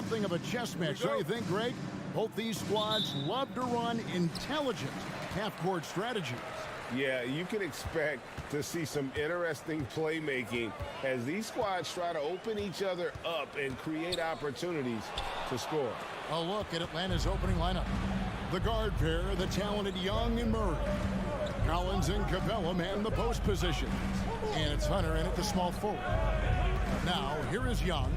something of a chess match, don't you think, Greg? Both these squads love to run intelligent half-court strategies. Yeah, you can expect to see some interesting playmaking as these squads try to open each other up and create opportunities to score. A look at Atlanta's opening lineup. The guard pair, the talented Young and Murray. Collins and Capella man the post position. And it's Hunter in at the small forward. Now, here is Young.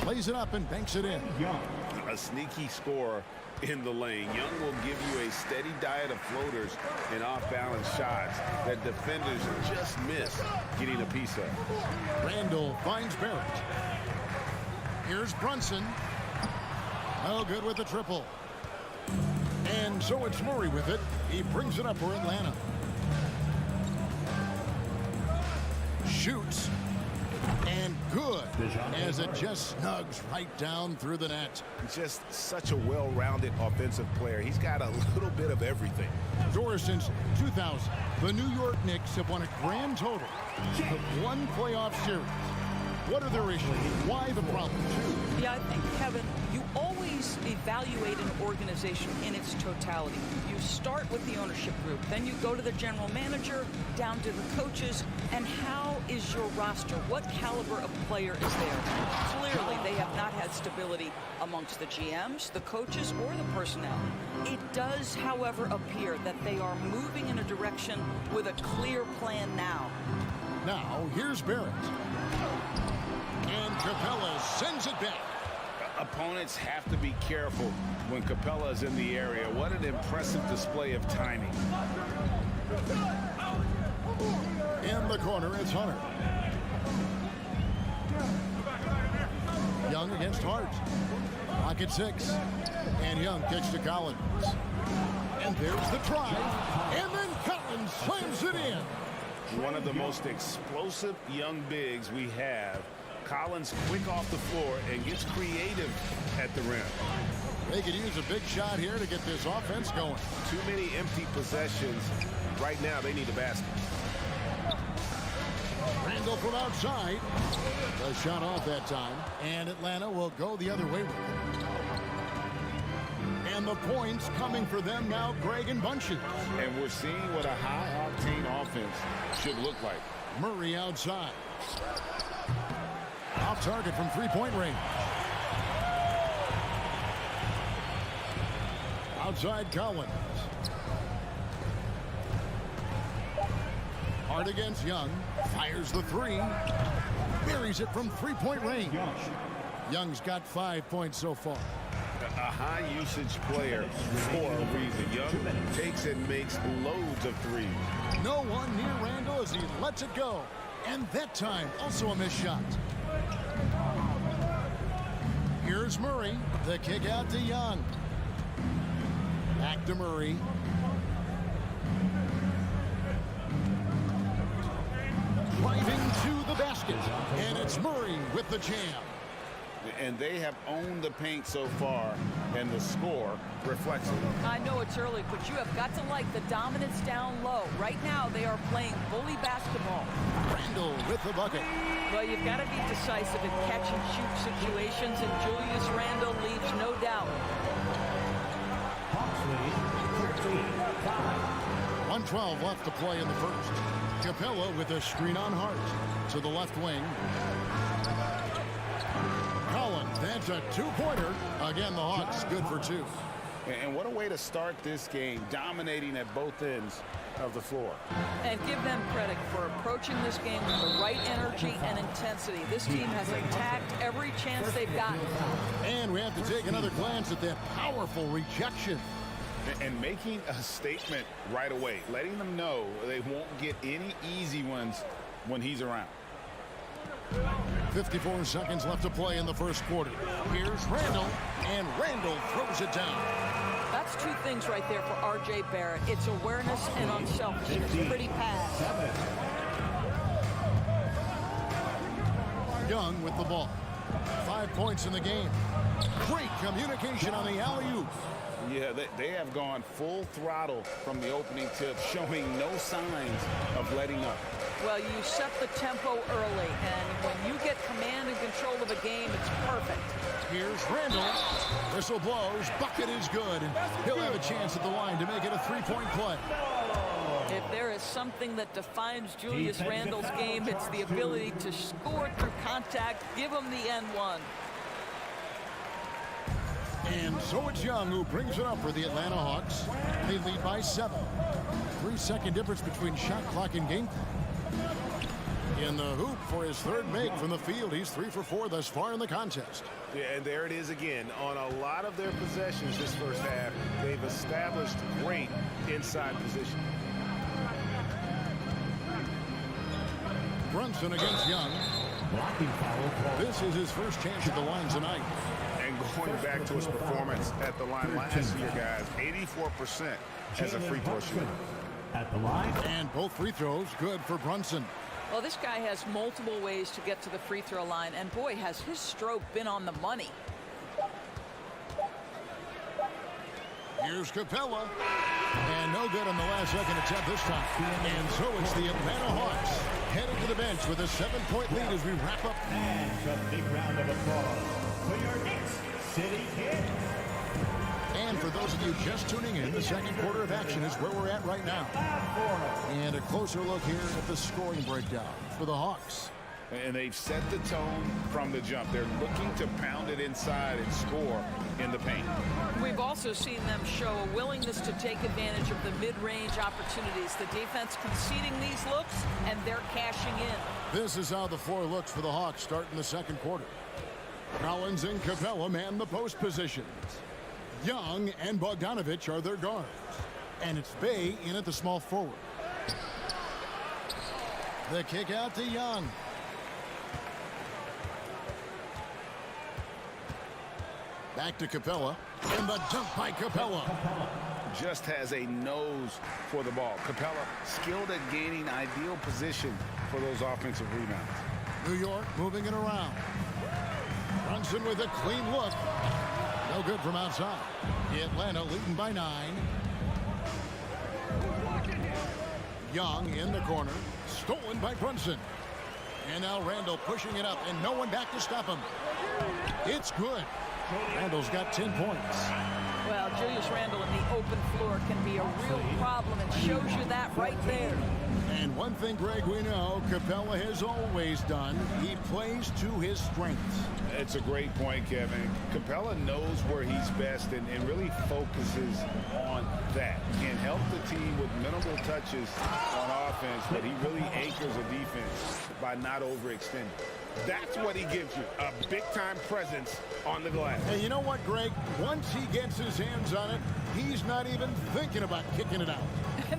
Plays it up and banks it in. A sneaky scorer in the lane. Young will give you a steady diet of floaters and off-balance shots that defenders just miss getting a piece of. Randall finds Barrett. Here's Brunson. No good with the triple. And so it's Murray with it. He brings it up for Atlanta. Shoots. And good, as it just snugs right down through the net. Just such a well-rounded offensive player. He's got a little bit of everything. Doris, since 2000, the New York Knicks have won a grand total of 1 playoff series. What are their issues? Why the problems? Yeah, I think, Kevin, you always evaluate an organization in its totality. You start with the ownership group, then you go to the general manager, down to the coaches, and how is your roster? What caliber of player is there? Clearly, they have not had stability amongst the GMs, the coaches, or the personnel. It does, however, appear that they are moving in a direction with a clear plan now. Now, here's Barrett. And Capella sends it back. Opponents have to be careful when Capella is in the area. What an impressive display of timing. In the corner, it's Hunter. Young against Hart. Clock at 6. And Young kicks to Collins. And there's the try. And then Collins slams it in. One of the most explosive young bigs we have. Collins quick off the floor and gets creative at the rim. They could use a big shot here to get this offense going. Too many empty possessions. Right now, they need a basket. Randall from outside. The shot off that time. And Atlanta will go the other way with it. And the points coming for them now, Greg, and bunches. And we're seeing what a high-octane offense should look like. Murray outside. Off target from three-point range. Outside Collins. Hard against Young. Fires the three. Buries it from three-point range. Young's got 5 points so far. A high-usage player for a reason. Young takes and makes loads of threes. No one near Randall as he lets it go. And that time, also a missed shot. Here's Murray. The kick out to Young. Back to Murray. Driving to the basket. And it's Murray with the jam. And they have owned the paint so far, and the score reflects it. I know it's early, but you have got to like the dominance down low. Right now, they are playing bully basketball. Randall with the bucket. Well, you've got to be decisive in catch-and-shoot situations, and Julius Randall leaves no doubt. 1:12 left to play in the first. Capella with a screen on Hart to the left wing. Collins, that's a two-pointer. Again, the Hawks good for 2. And what a way to start this game, dominating at both ends of the floor. And give them credit for approaching this game with the right energy and intensity. This team has attacked every chance they've gotten. And we have to take another glance at that powerful rejection. And making a statement right away, letting them know they won't get any easy ones when he's around. 54 seconds left to play in the first quarter. Here's Randall, and Randall throws it down. That's 2 things right there for R.J. Barrett. It's awareness and unselfishness. Pretty pass. Young with the ball. 5 points in the game. Great communication on the alley-oop. Yeah, they have gone full throttle from the opening tip, showing no signs of letting up. Well, you set the tempo early, and when you get command and control of a game, it's perfect. Here's Randall. Whistle blows. Bucket is good, and he'll have a chance at the line to make it a three-point play. If there is something that defines Julius Randle's game, it's the ability to score through contact. Give him the N1. And so it's Young who brings it up for the Atlanta Hawks. They lead by 7. 3-second difference between shot clock and game clock. In the hoop for his third make from the field. He's 3 for 4 thus far in the contest. Yeah, and there it is again. On a lot of their possessions this first half, they've established great inside position. Brunson against Young. This is his first chance at the line tonight. And going back to his performance at the line last year, guys, 84% as a free throw shooter. At the line. And both free throws good for Brunson. Well, this guy has multiple ways to get to the free throw line, and boy, has his stroke been on the money. Here's Capella. And no good on the last second attempt this time. And so it's the Atlanta Hawks headed to the bench with a 7-point lead as we wrap up. And a big round of applause for your Knicks City Kid. And for those of you just tuning in, the second quarter of action is where we're at right now. And a closer look here at the scoring breakdown for the Hawks. And they've set the tone from the jump. They're looking to pound it inside and score in the paint. We've also seen them show a willingness to take advantage of the mid-range opportunities. The defense conceding these looks, and they're cashing in. This is how the floor looks for the Hawks starting the second quarter. Collins and Capella man the post positions. Young and Bogdanovich are their guards. And it's Bay in at the small forward. The kick out to Young. Back to Capella. And the dunk by Capella. Just has a nose for the ball. Capella skilled at gaining ideal position for those offensive rebounds. New York moving it around. Brunson with a clean look. No good from outside. Atlanta leading by 9. Young in the corner. Stolen by Brunson. And now Randle pushing it up and no one back to stop him. It's good. Randle's got 10 points. Well, Julius Randle in the open floor can be a real problem and shows you that right there. And one thing, Greg, we know Capella has always done. He plays to his strengths. It's a great point, Kevin. Capella knows where he's best and really focuses on that. Can help the team with minimal touches on offense, but he really anchors a defense by not overextending. That's what he gives you, a big-time presence on the glass. Hey, you know what, Greg? Once he gets his hands on it, he's not even thinking about kicking it out.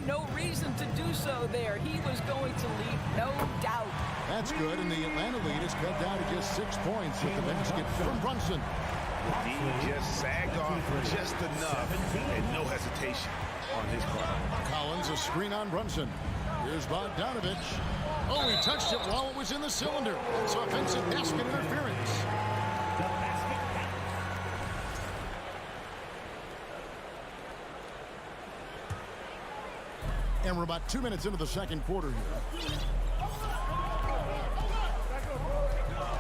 No reason to do so there. He was going to lead, no doubt. That's good, and the Atlanta lead is cut down to just 6 points at the basket from Brunson. He just sagged off just enough and no hesitation on his part. Collins, a screen on Brunson. Here's Bogdanovich. Oh, he touched it while it was in the cylinder. It's offensive basket interference. And we're about 2 minutes into the second quarter here.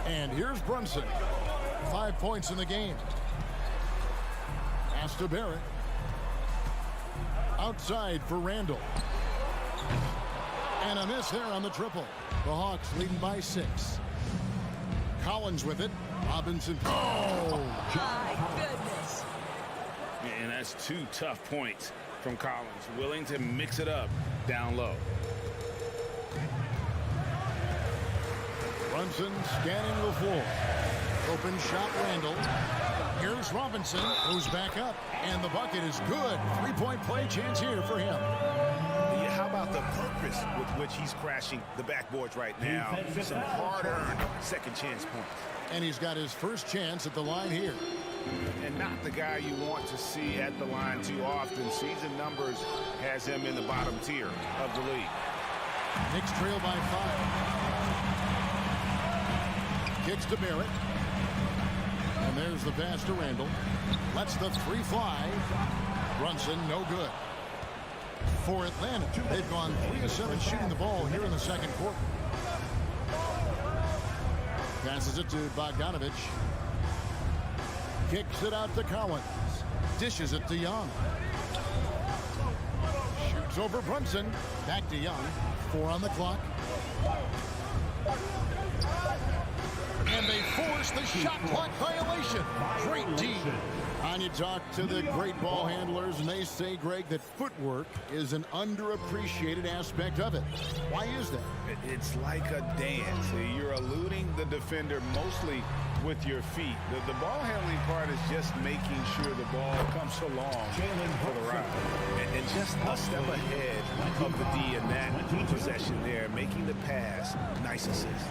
And here's Brunson. 5 points in the game. Pass to Barrett. Outside for Randle. And a miss there on the triple. The Hawks leading by 6. Collins with it. Robinson. Oh! My goodness. And that's 2 tough points from Collins. Willing to mix it up down low. Brunson scanning the floor. Open shot Randle. Here's Robinson, who's back up. And the bucket is good. 3-point play chance here for him. How about the purpose with which he's crashing the backboards right now? Some hard-earned second chance points. And he's got his first chance at the line here. And not the guy you want to see at the line too often. Season numbers has him in the bottom tier of the league. Knicks trail by 5. Kicks to Barrett. Sends the pass to Randall. Lets the three fly. Brunson, no good. For Atlanta, they've gone 3 of 7 shooting the ball here in the second quarter. Passes it to Bogdanovich. Kicks it out to Collins. Dishes it to Young. Shoots over Brunson. Back to Young. 4 on the clock. And they force the shot clock violation. Great D. And you talk to the great ball handlers, and they say, Greg, that footwork is an underappreciated aspect of it. Why is that? It's like a dance. You're eluding the defender mostly with your feet. The ball handling part is just making sure the ball comes along for the ride. And just a step ahead of the D in that possession there, making the pass. Nice assist.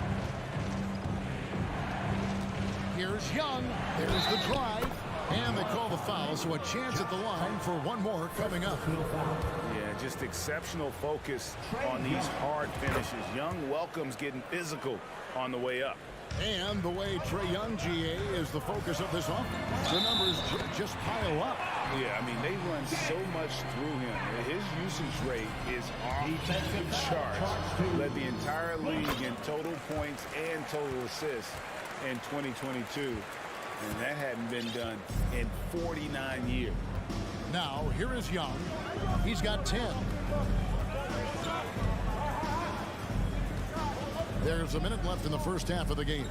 Here's Young. There's the drive. And they call the foul, so a chance at the line for one more coming up. Yeah, just exceptional focus on these hard finishes. Young welcomes getting physical on the way up. And the way Trae Young, GA, is the focus of this offense. The numbers just pile up. Yeah, I mean, they run so much through him. His usage rate is off the charts. Led the entire league in total points and total assists in 2022. And that hadn't been done in 49 years. Now, here is Young. He's got 10. There's a minute left in the first half of the game.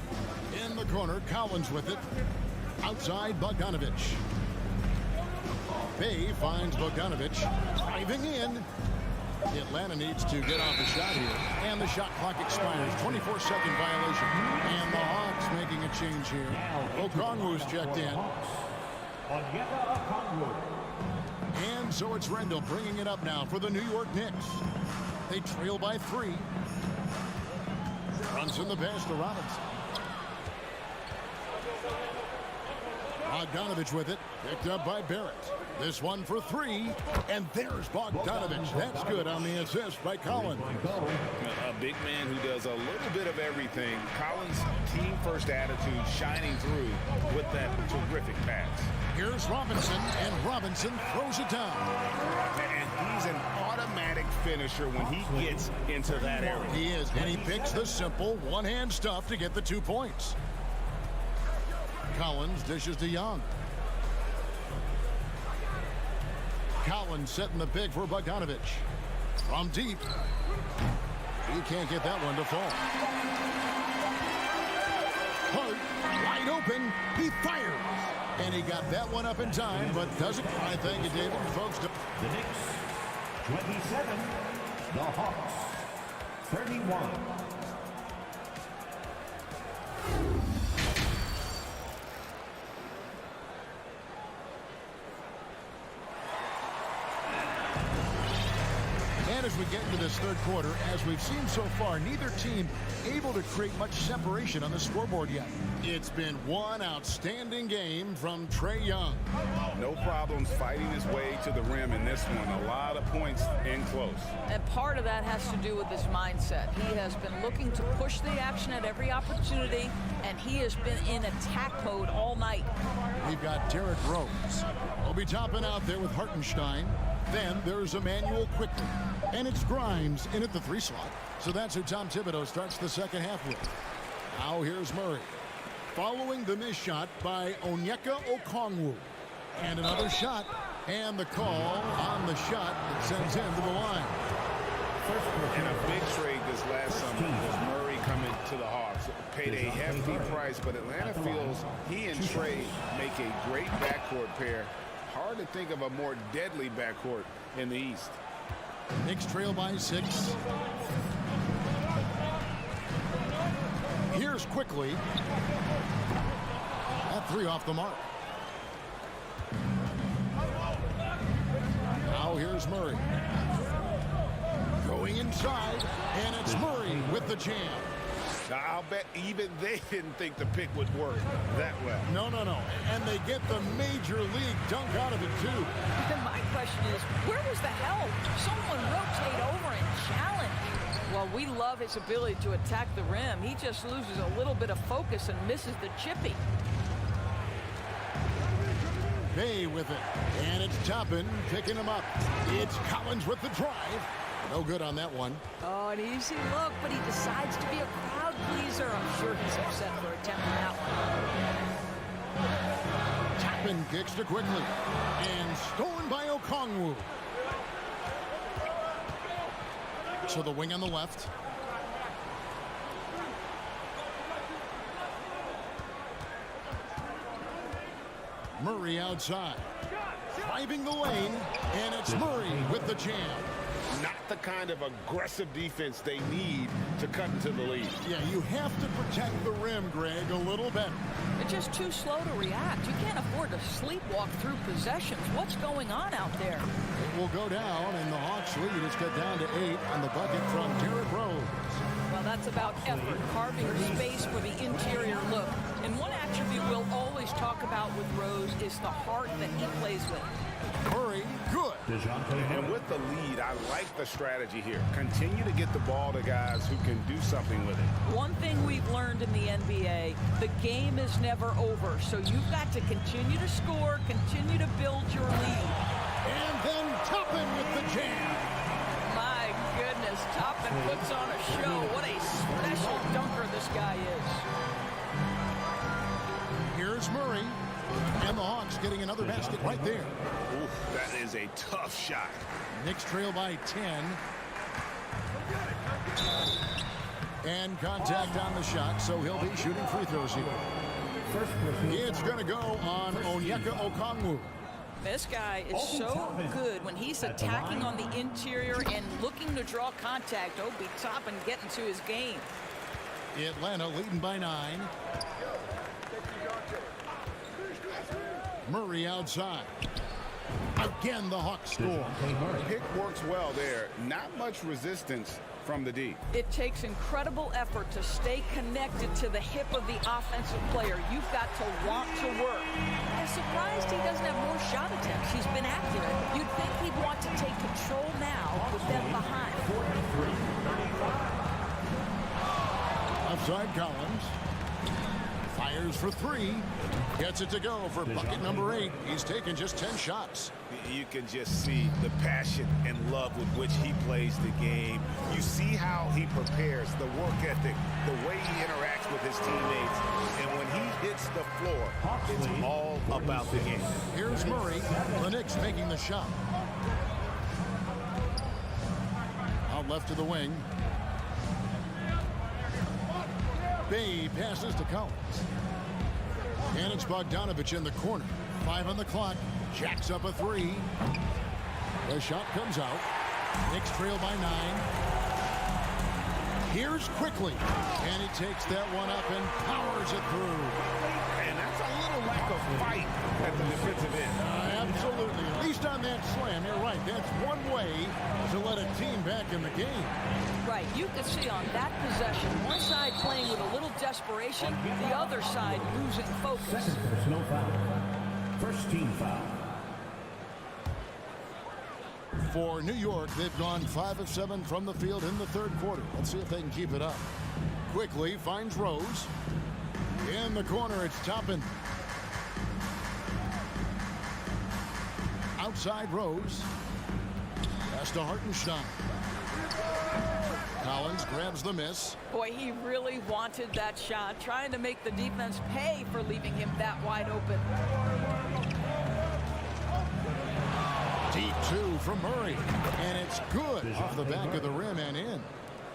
In the corner, Collins with it. Outside, Bogdanovich. Bay finds Bogdanovich. Driving in. Atlanta needs to get off the shot here. And the shot clock expires. 24-second violation. And the Hawks making a change here. Okongwu's checked in. And so it's Randall bringing it up now for the New York Knicks. They trail by 3. Runs in the pass to Robinson. Bogdanovich with it. Picked up by Barrett. This one for 3. And there's Bogdanovich. That's good on the assist by Collins. A big man who does a little bit of everything. Collins' team-first attitude shining through with that terrific pass. Here's Robinson, and Robinson throws it down. And he's an automatic finisher when he gets into that area. He is, and he picks the simple one-hand stuff to get the 2 points. Collins dishes to Young. Collins setting the pick for Bogdanovich. From deep. He can't get that one to fall. Hart, wide open. He fires. And he got that one up in time, but doesn't. I thank you, David. Folks, The Knicks, 27. The Hawks, 31. and as we get into this third quarter, as we've seen so far, neither team able to create much separation on the scoreboard yet. It's been one outstanding game from Trae Young. No problems fighting his way to the rim in this one. A lot of points in close. And part of that has to do with his mindset. He has been looking to push the action at every opportunity, and he has been in attack mode all night. We've got Derrick Rose. We'll be topping out there with Hartenstein. Then there's Emmanuel Quickly. And it's Grimes in at the 3 slot. So that's who Tom Thibodeau starts the second half with. Now here's Murray. Following the missed shot by Onyeka Okongwu. And another shot. And the call on the shot that sends him to the line. And a big trade this last summer was Murray coming to the Hawks. Paid a hefty price, but Atlanta feels he and Trae make a great backcourt pair. Hard to think of a more deadly backcourt in the East. Knicks trail by 6. Here's Quickly. That 3 off the mark. Now here's Murray. Going inside, and it's Murray with the jam. I'll bet even they didn't think the pick would work that well. No. And they get the major league dunk out of it, too. Then my question is, where was the help? Someone rotate over and challenge. Well, we love his ability to attack the rim. He just loses a little bit of focus and misses the chippy. Bay with it. And it's Toppin picking him up. It's Collins with the drive. No good on that one. Oh, an easy look, but he decides to be a crowd pleaser. I'm sure he's upset for attempting that one. Toppin kicks to quickly. And stolen by Okongwu. So the wing on the left. Murray outside. Driving the lane. And it's Murray with the jam. Not the kind of aggressive defense they need to cut into the lead. Yeah, you have to protect the rim, Greg, a little better. It's just too slow to react. You can't afford to sleepwalk through possessions. What's going on out there? It will go down, and the Hawks lead is cut down to 8 on the bucket from Derrick Rose. Well, that's about effort, carving space for the interior look. And one attribute we'll always talk about with Rose is the heart that he plays with. Murray, good. And with the lead, I like the strategy here. Continue to get the ball to guys who can do something with it. One thing we've learned in the NBA, the game is never over. So you've got to continue to score, continue to build your lead. And then Toppin with the jam. My goodness, Toppin puts on a show. What a special dunker this guy is. Here's Murray. And the Hawks getting another basket right there. Ooh, that is a tough shot. Knicks trail by 10. And contact on the shot, so he'll be shooting free throws here. It's going to go on Onyeka Okongwu. This guy is so good when he's attacking on the interior and looking to draw contact. Obi Toppin getting to his game. Atlanta leading by 9. Murray outside. Again, the Hawks score. Pick works well there. Not much resistance from the D. It takes incredible effort to stay connected to the hip of the offensive player. You've got to want to work. I'm surprised he doesn't have more shot attempts. He's been accurate. You'd think he'd want to take control now with them behind. Outside Collins. Fires for 3. Gets it to go for bucket number 8. He's taken just 10 shots. You can just see the passion and love with which he plays the game. You see how he prepares, the work ethic, the way he interacts with his teammates. And when he hits the floor, it's all about the game. Here's Murray. The Knicks making the shot. Out left to the wing. Bay passes to Collins. And it's Bogdanovich in the corner. 5 on the clock. Jacks up a 3. The shot comes out. Knicks trail by 9. Here's quickly. And he takes that one up and powers it through. And that's a little lack of fight at the defensive end. Absolutely. At least on that slam, you're right. That's one way to let a team back in the game. Right, you could see on that possession, one side playing with a little desperation, the other side losing focus. Second personal foul. First team foul. For New York, they've gone 5 of 7 from the field in the third quarter. Let's see if they can keep it up. Quickly finds Rose. In the corner, it's Toppin. Outside Rose. Pass to Hartenstein. Collins grabs the miss. Boy, he really wanted that shot, trying to make the defense pay for leaving him that wide open. Deep 2 from Murray. And it's good off the back of the rim and in.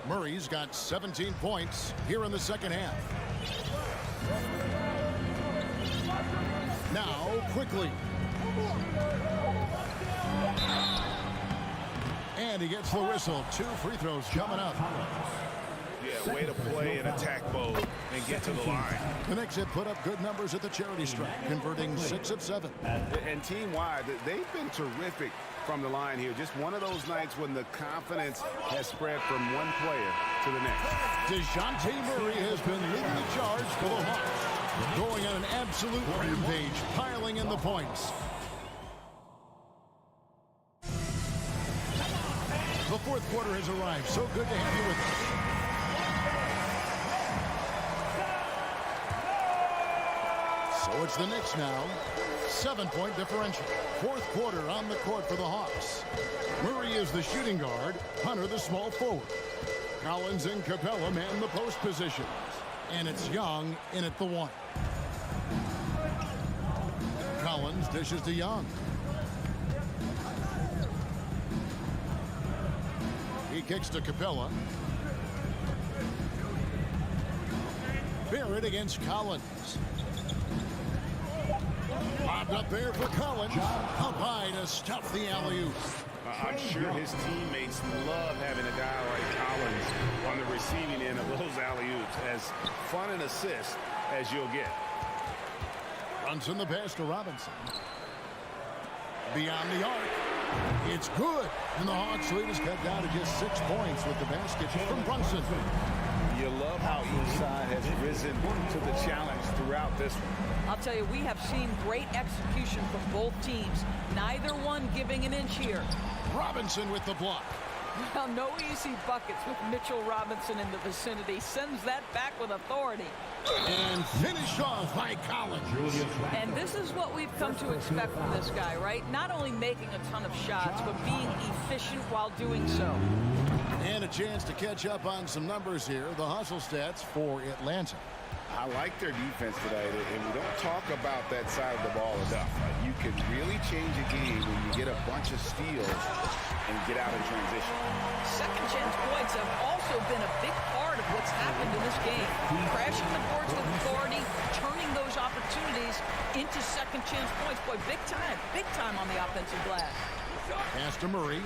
Murray's got 17 points here in the second half. Now, quickly. And he gets the whistle. 2 free throws coming up. Yeah, way to play in attack mode and get to the line. The Knicks have put up good numbers at the charity stripe, converting 6 of 7. And team-wide, they've been terrific from the line here. Just one of those nights when the confidence has spread from one player to the next. DeJounte Murray has been leading the charge for the Hawks, going on an absolute rampage, piling in the points. The fourth quarter has arrived. So good to have you with us. So So it's the Knicks now. 7-point differential. Fourth quarter on the court for the Hawks. Murray is the shooting guard. Hunter the small forward. Collins and Capella man the post positions. And it's Young in at the 1. Collins dishes to Young. He kicks to Capella. Barrett against Collins. Lobbed up there for Collins. Up high to stuff the alley-oop. I'm sure his teammates love having a guy like Collins on the receiving end of those alley-oops. As fun an assist as you'll get. Brunson the pass to Robinson. Beyond the arc. It's good. And the Hawks lead is cut down to just 6 points with the basket from Brunson. You love how each side has risen to the challenge throughout this one. I'll tell you, we have seen great execution from both teams. Neither one giving an inch here. Robinson with the block. Well, no easy buckets with Mitchell Robinson in the vicinity. Sends that back with authority. And finished off by Collins. And this is what we've come to expect from this guy, right? Not only making a ton of shots, but being efficient while doing so. And a chance to catch up on some numbers here. The hustle stats for Atlanta. I like their defense today, and we don't talk about that side of the ball enough. You can really change a game when you get a bunch of steals and get out in transition. Second chance points have also been a big part of what's happened in this game. Crashing the boards with authority, turning those opportunities into second chance points. Boy, big time on the offensive glass. Pass to Murray.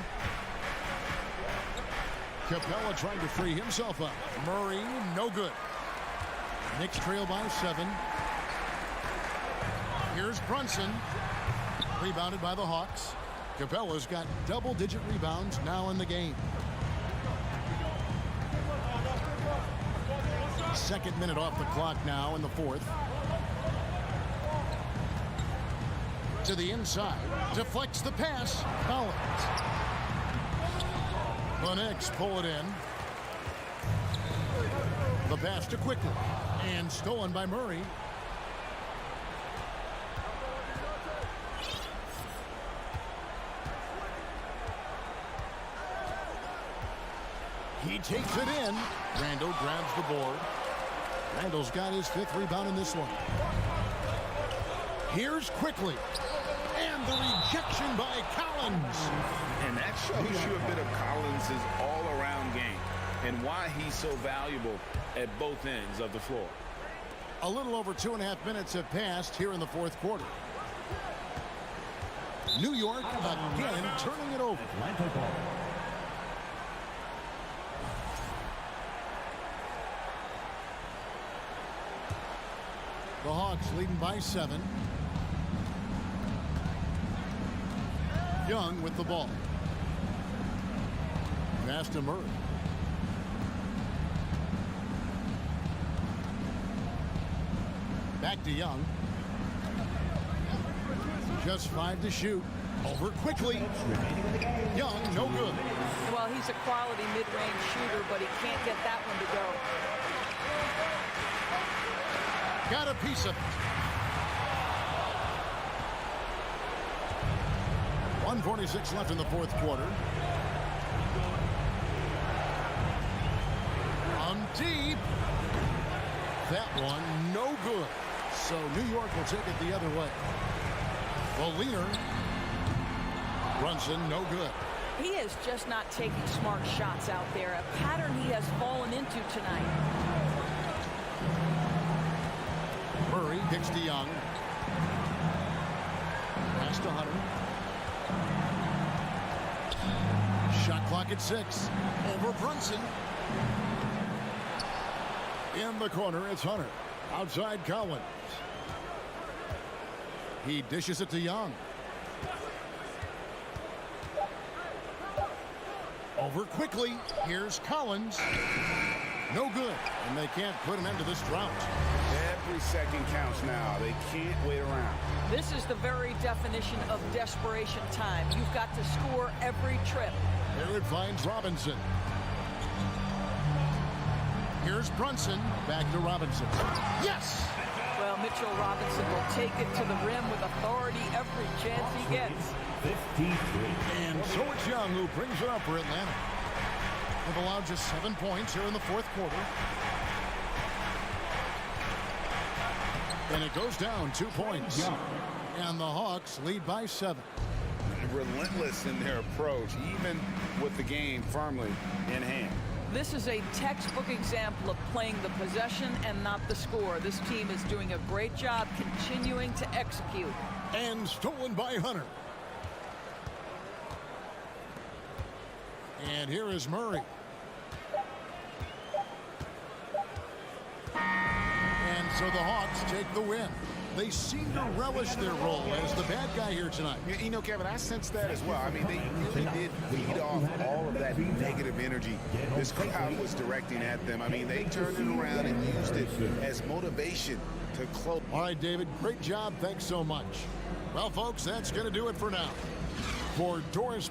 Capella trying to free himself up. Murray, no good. Knicks trail by 7. Here's Brunson. Rebounded by the Hawks. Capella's got double-digit rebounds now in the game. Second minute off the clock now in the fourth. To the inside. Deflects the pass. Collins. The Knicks pull it in. The pass to Quickly. And stolen by Murray. He takes it in. Randall grabs the board. Randall's got his 5th rebound in this one. Here's Quickly. And the rejection by Collins. And that shows you a bit of Collins' all-around game and why he's so valuable at both ends of the floor. A little over 2.5 minutes have passed here in the fourth quarter. New York again turning it over. The Hawks leading by 7. Young with the ball. Pass to Murray. Back to Young. Just 5 to shoot. Over Quickly. Young, no good. Well, he's a quality mid-range shooter, but he can't get that one to go. Got a piece of it. 1:46 left in the fourth quarter. On deep. That one, no good. So New York will take it the other way. Well, leaner. Brunson, no good. He is just not taking smart shots out there. A pattern he has fallen into tonight. Murray kicks to Young. Pass to Hunter. Shot clock at 6. Over Brunson. In the corner, it's Hunter. Outside Collins. He dishes it to Young. Over Quickly. Here's Collins. No good. And they can't put an end to this drought. Every second counts now. They can't wait around. This is the very definition of desperation time. You've got to score every trip. Here it finds Robinson. Here's Brunson. Back to Robinson. Yes! Well, Mitchell Robinson will take it to the rim with authority every chance he gets. 53. And so it's Young who brings it up for Atlanta. They've allowed just 7 points here in the fourth quarter. And it goes down 2 points. And the Hawks lead by 7. Relentless in their approach, even with the game firmly in hand. This is a textbook example of playing the possession and not the score. This team is doing a great job continuing to execute. And stolen by Hunter. And here is Murray. And so the Hawks take the win. They seem to relish their role as the bad guy here tonight. You know, Kevin, I sense that as well. I mean, they really did feed off all of that negative energy this crowd was directing at them. I mean, they turned it around and used it as motivation to close. All right, David, great job. Thanks so much. Well, folks, that's going to do it for now. For Doris...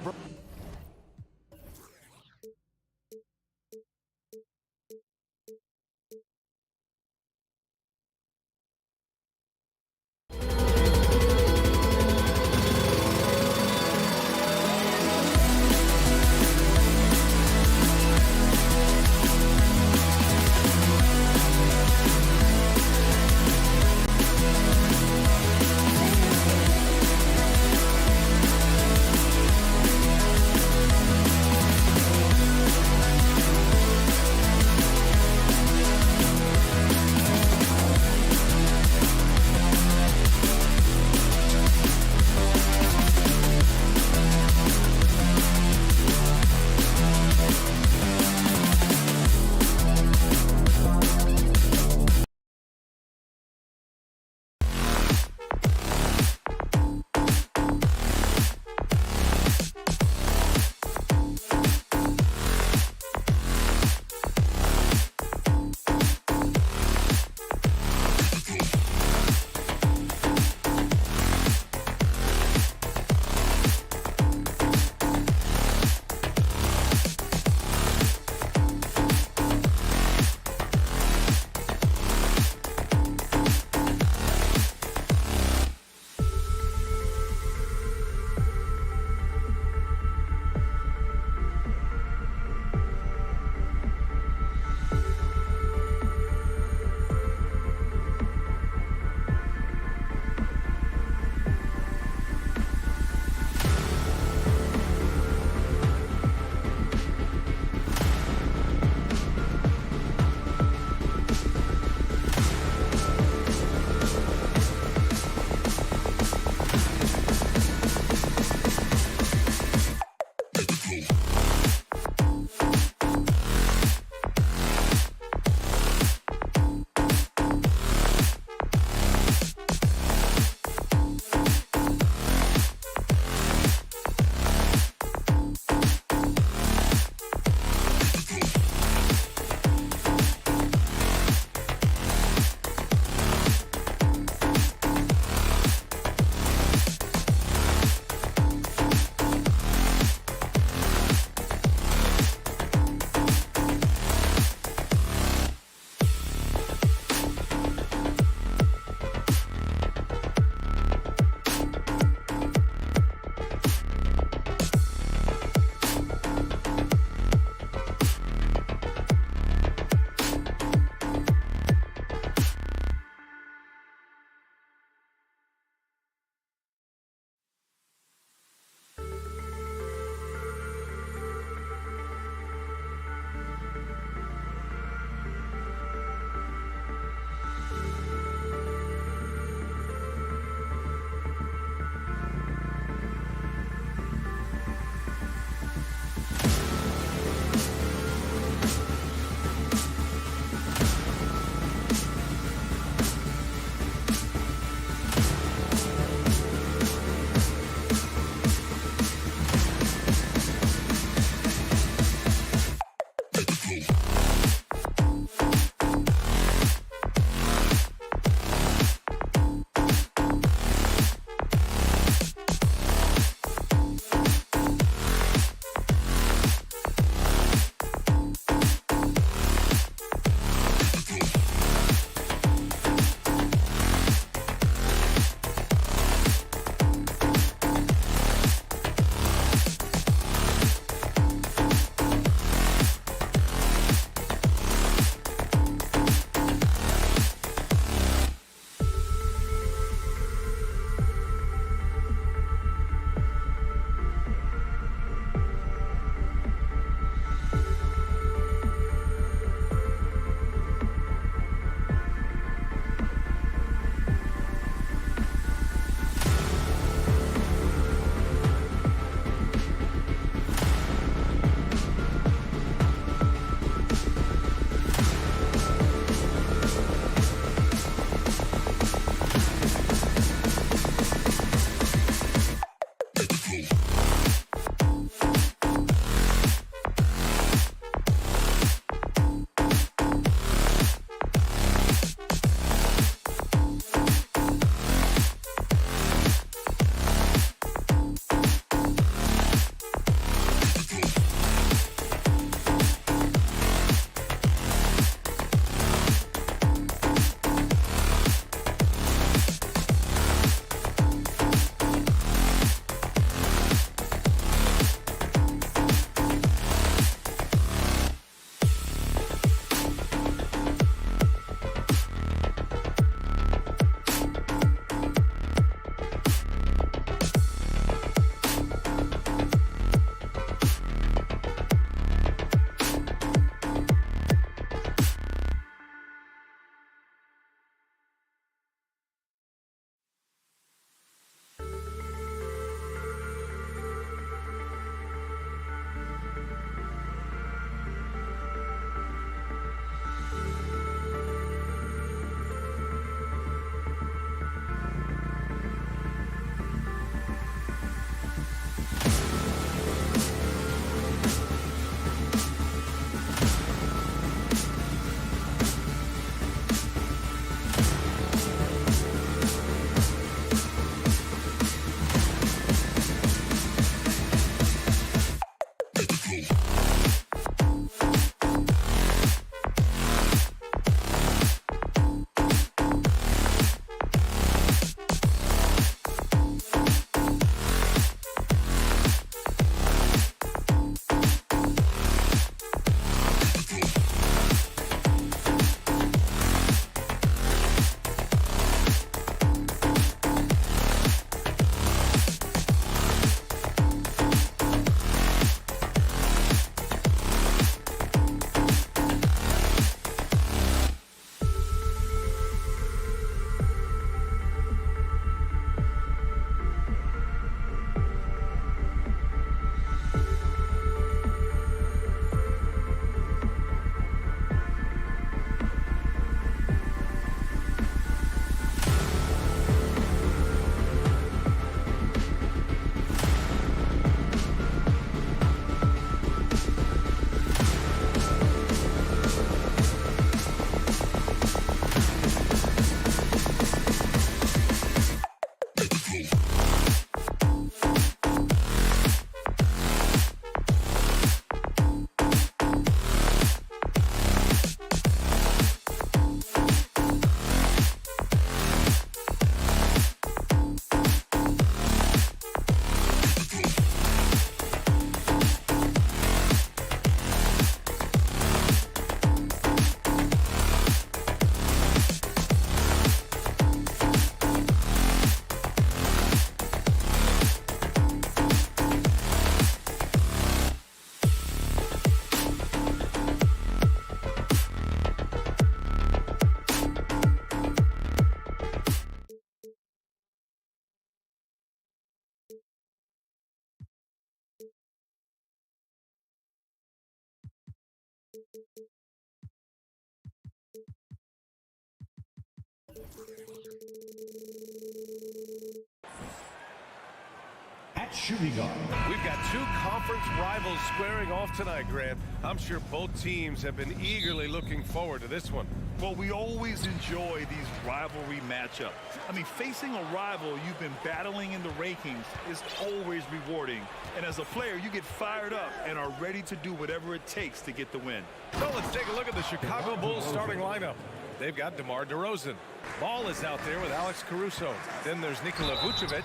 At shooting guard. We've got two conference rivals squaring off tonight, Grant. I'm sure both teams have been eagerly looking forward to this one. Well, we always enjoy these rivalry matchups. I mean, facing a rival you've been battling in the rankings is always rewarding. And as a player, you get fired up and are ready to do whatever it takes to get the win. So let's take a look at the Chicago Bulls starting lineup. They've got DeMar DeRozan. Ball is out there with Alex Caruso. Then there's Nikola Vucevic.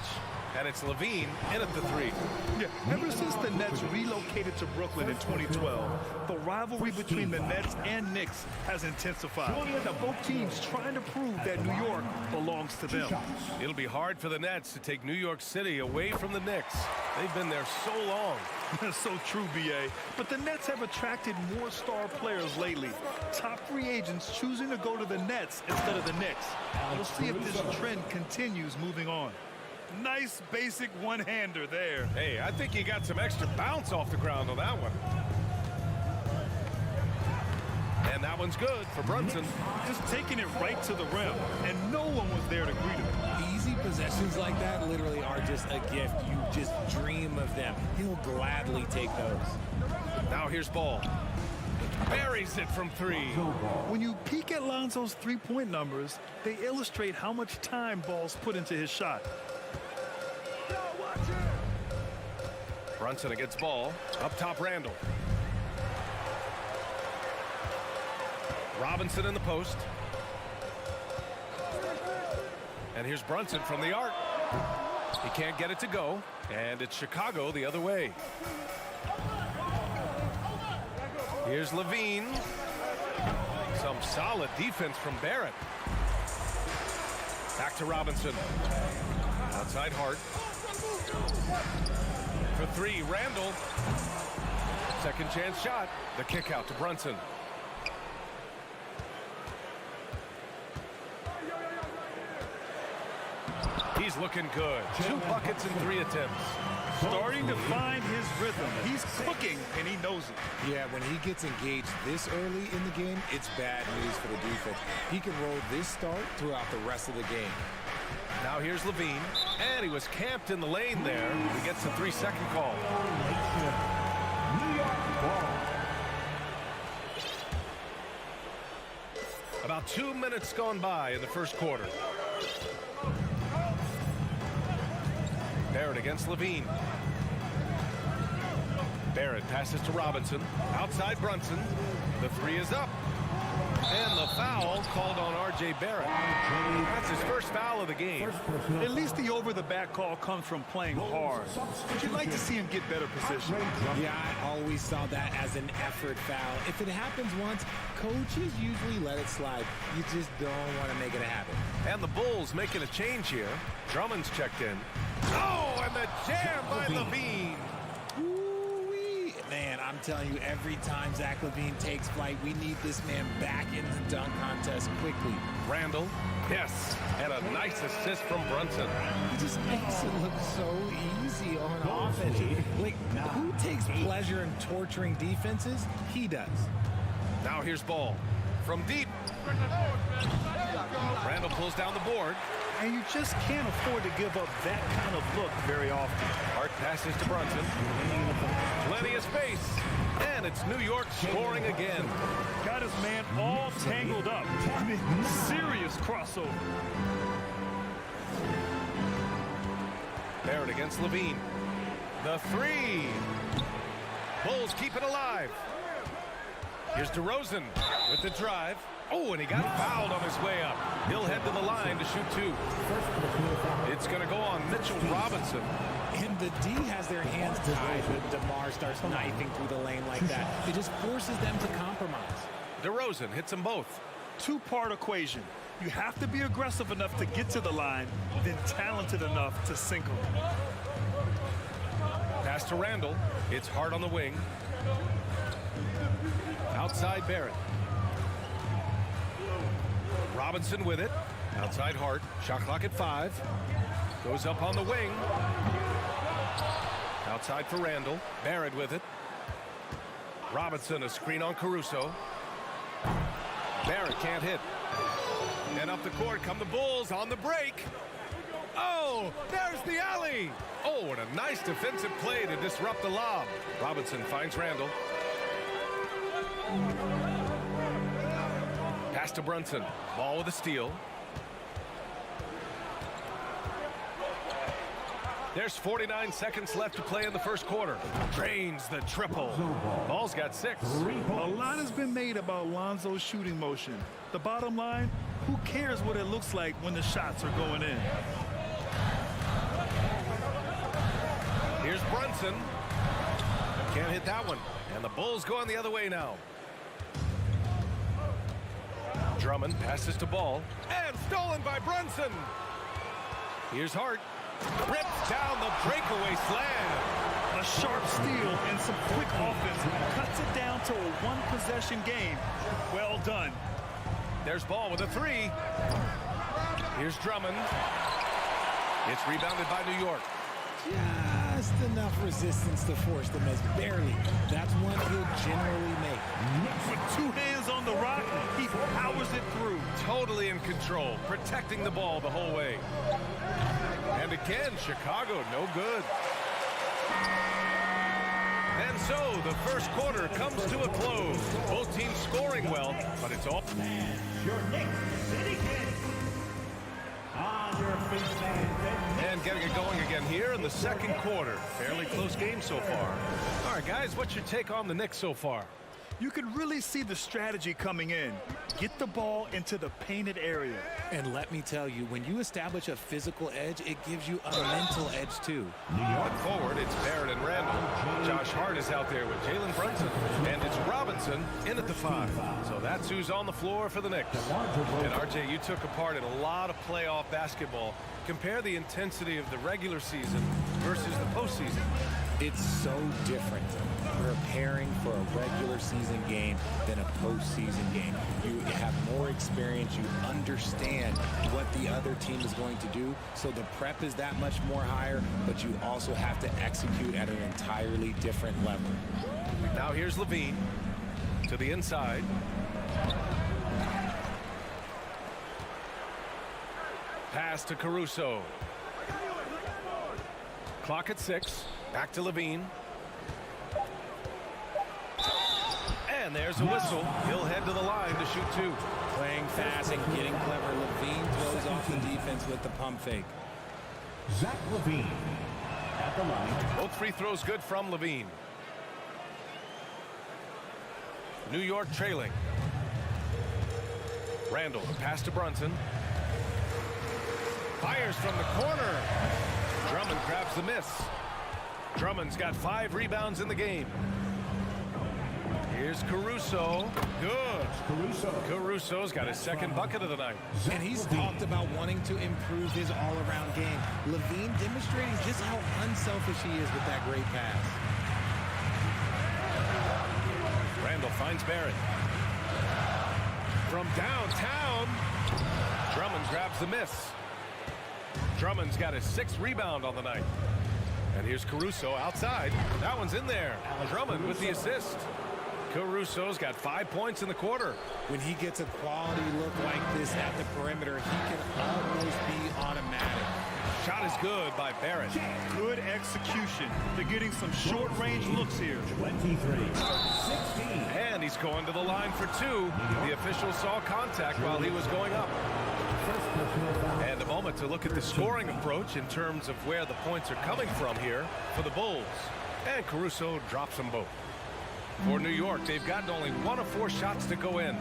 And it's Levine in at the three. Yeah, ever since the Nets relocated to Brooklyn in 2012, the rivalry between the Nets and Knicks has intensified. Now, both teams trying to prove that New York belongs to them. It'll be hard for the Nets to take New York City away from the Knicks. They've been there so long. That's so true, B.A. But the Nets have attracted more star players lately. Top free agents choosing to go to the Nets instead of the Knicks. We'll see if this trend continues moving on. Nice basic one-hander there. Hey, I think he got some extra bounce off the ground on that one. And that one's good for Brunson. Just taking it right to the rim, and no one was there to greet him. Easy possessions like that literally are just a gift. You just dream of them. He'll gladly take those. Now here's Ball. Buries it from three. When you peek at Lonzo's three-point numbers, they illustrate how much time Ball's put into his shot. Brunson against Ball. Up top, Randall. Robinson in the post. And here's Brunson from the arc. He can't get it to go. And it's Chicago the other way. Here's Levine. Some solid defense from Barrett. Back to Robinson. Outside Hart. For three, Randall. Second chance shot. The kick out to Brunson. He's looking good. 2 buckets in 3 attempts. Starting to find his rhythm. He's cooking, and he knows it. Yeah, when he gets engaged this early in the game, it's bad news for the defense. He can roll this start throughout the rest of the game. Now here's Levine, and he was camped in the lane there. He gets the 3-second call. New York ball. About 2 minutes gone by in the first quarter. Barrett against Levine. Barrett passes to Robinson. Outside Brunson. The 3 is up. And the foul called on R.J. Barrett. That's his first foul of the game. At least the over-the-back call comes from playing hard. But you'd like to see him get better position. Yeah, I always saw that as an effort foul. If it happens once, coaches usually let it slide. You just don't want to make it a habit. And the Bulls making a change here. Drummond's checked in. Oh, and the jam by Levine. Ooh-wee. Man, I'm telling you, every time Zach LaVine takes flight, we need this man back in the dunk contest quickly. Randall, yes, and a nice assist from Brunson. He just makes it look so easy on offense. Like, who takes pleasure in torturing defenses? He does. Now here's Ball from deep. Randall pulls down the board. And you just can't afford to give up that kind of look very often. Hart passes to Brunson. Plenty of space. And it's New York scoring again. Got his man all tangled up. I mean, serious crossover. Barrett against Levine. The 3. Bulls keep it alive. Here's DeRozan with the drive. Oh, and he got fouled on his way up. He'll head to the line to shoot 2. It's going to go on Mitchell Robinson. And the D has their hands tied when DeMar starts knifing through the lane like that. It just forces them to compromise. DeRozan hits them both. 2-part equation. You have to be aggressive enough to get to the line, then talented enough to sink them. Pass to Randall. It's Hart on the wing. Outside Barrett. Robinson with it. Outside Hart. Shot clock at 5. Goes up on the wing. Outside for Randall. Barrett with it. Robinson, a screen on Caruso. Barrett can't hit. And up the court come the Bulls on the break. Oh, there's the alley. Oh, and a nice defensive play to disrupt the lob. Robinson finds Randall. Pass to Brunson. Ball with a steal. There's 49 seconds left to play in the first quarter. Drains the triple. Ball's got 6. A lot has been made about Lonzo's shooting motion. The bottom line, who cares what it looks like when the shots are going in? Here's Brunson. Can't hit that one. And the Bulls going the other way now. Drummond passes to Ball. And stolen by Brunson. Here's Hart. Rips down the breakaway slam. A sharp steal and some quick offense cuts it down to a one-possession game. Well done. There's Ball with a 3. Here's Drummond. It's rebounded by New York. Just enough resistance to force the miss. Barely. That's one he'll generally make. With 2 hands on the rock, he powers it through. Totally in control, protecting the ball the whole way. And again, Chicago no good. And so the first quarter comes to a close. Both teams scoring well, but it's all. Your Knicks City Kings. On your feet, And getting it going again here in the second quarter. Fairly close game so far. All right, guys, what's your take on the Knicks so far? You can really see the strategy coming in. Get the ball into the painted area. And let me tell you, when you establish a physical edge, it gives you a mental edge too. Going forward, it's Barrett and Randall. Josh Hart is out there with Jalen Brunson. And it's Robinson in at the 5. So that's who's on the floor for the Knicks. And RJ, you took a part in a lot of playoff basketball. Compare the intensity of the regular season versus the postseason. It's so different preparing for a regular season game than a postseason game. You have more experience. You understand what the other team is going to do. So the prep is that much more higher, but you also have to execute at an entirely different level. Now here's Levine to the inside. Pass to Caruso. Clock at 6. Back to Levine. And there's a whistle. He'll head to the line to shoot 2. Playing fast and getting clever. Levine throws off the defense with the pump fake. Zach Levine at the line. Both free throws good from Levine. New York trailing. Randall, pass to Brunson. Fires from the corner. Drummond grabs the miss. Drummond's got 5 rebounds in the game. Here's Caruso. Good. Caruso's got his second bucket of the night. And he's talked about wanting to improve his all-around game. Levine demonstrating just how unselfish he is with that great pass. Randall finds Barrett. From downtown, Drummond grabs the miss. Drummond's got his 6th rebound on the night. And here's Caruso outside. That one's in there. Drummond with the assist. Caruso's got 5 points in the quarter. When he gets a quality look like this at the perimeter, he can almost be automatic. Shot is good by Barrett. Good execution. They're getting some short-range looks here. 23. 16. And he's going to the line for 2. The official saw contact while he was going up. And a moment to look at the scoring approach in terms of where the points are coming from here for the Bulls. And Caruso drops them both. For New York, they've gotten only 1 of 4 shots to go in.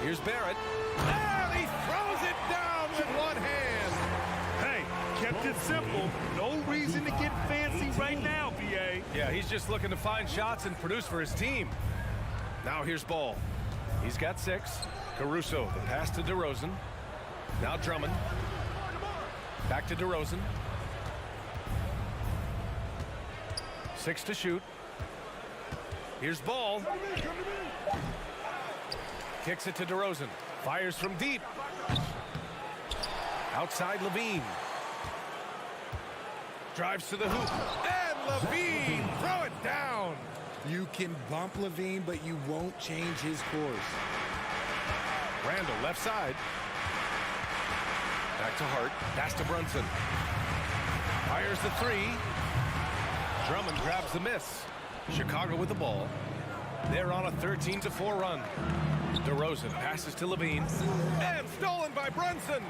Here's Barrett. And he throws it down with one hand. Hey, kept it simple. No reason to get fancy right now, BA. Yeah, he's just looking to find shots and produce for his team. Now here's Ball. He's got 6. Caruso, the pass to DeRozan. Now Drummond. Back to DeRozan. 6 to shoot. Here's Ball. Kicks it to DeRozan. Fires from deep. Outside Levine. Drives to the hoop. And Levine, throw it down. You can bump Levine, but you won't change his course. Randall, left side. Back to Hart. Pass to Brunson. Fires the three. Drummond grabs the miss. Chicago with the ball. They're on a 13-4 run. DeRozan passes to Levine. And stolen by Brunson.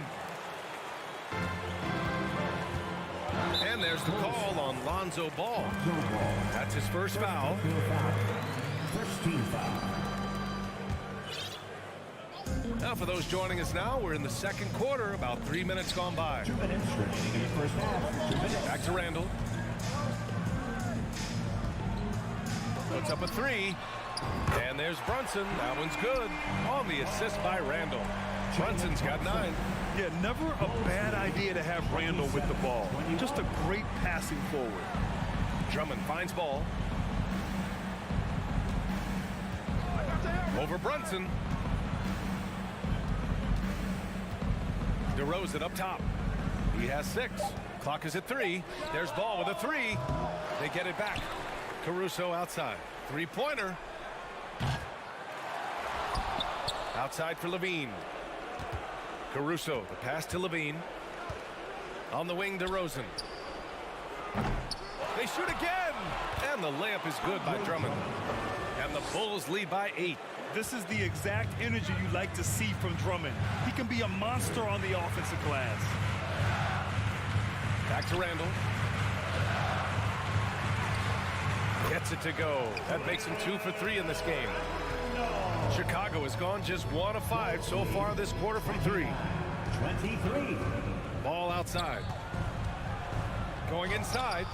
And there's the call on Lonzo Ball. That's his first foul. First team foul. Now, for those joining us now, we're in the second quarter, about 3 minutes gone by. 2 minutes remaining in the first half. 2 minutes. Back to Randall. Puts up a three. And there's Brunson. That one's good. On the assist by Randall. Brunson's got 9. Yeah, never a bad idea to have Randall with the ball. Just a great passing forward. Drummond finds ball. Over Brunson. DeRozan up top. He has 6. Clock is at 3. There's ball with a 3. They get it back. Caruso outside. Three-pointer. Outside for Levine. Caruso, the pass to Levine. On the wing, DeRozan. They shoot again! And the layup is good by Drummond. And the Bulls lead by 8. This is the exact energy you like to see from Drummond. He can be a monster on the offensive glass. Back to Randall. Gets it to go. That makes him 2 for 3 in this game. Chicago has gone just 1 of 5 so far this quarter from 3. 23. Ball outside. Going inside.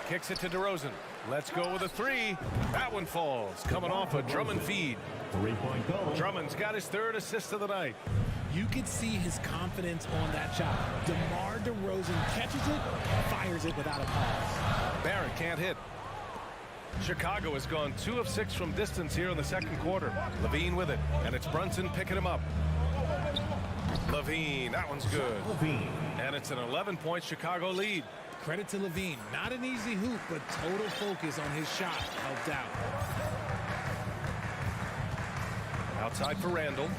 Kicks it to DeRozan. Let's go with a 3. That one falls. Coming off a Drummond feed. 3-point goal. Drummond's got his 3rd assist of the night. You could see his confidence on that shot. DeMar DeRozan catches it, fires it without a pause. Barrett can't hit. Chicago has gone 2 of 6 from distance here in the second quarter. Levine with it, and it's Brunson picking him up. Levine, that one's good. Levine. And it's an 11-point Chicago lead. Credit to Levine. Not an easy hoop, but total focus on his shot helped out. Outside for Randall.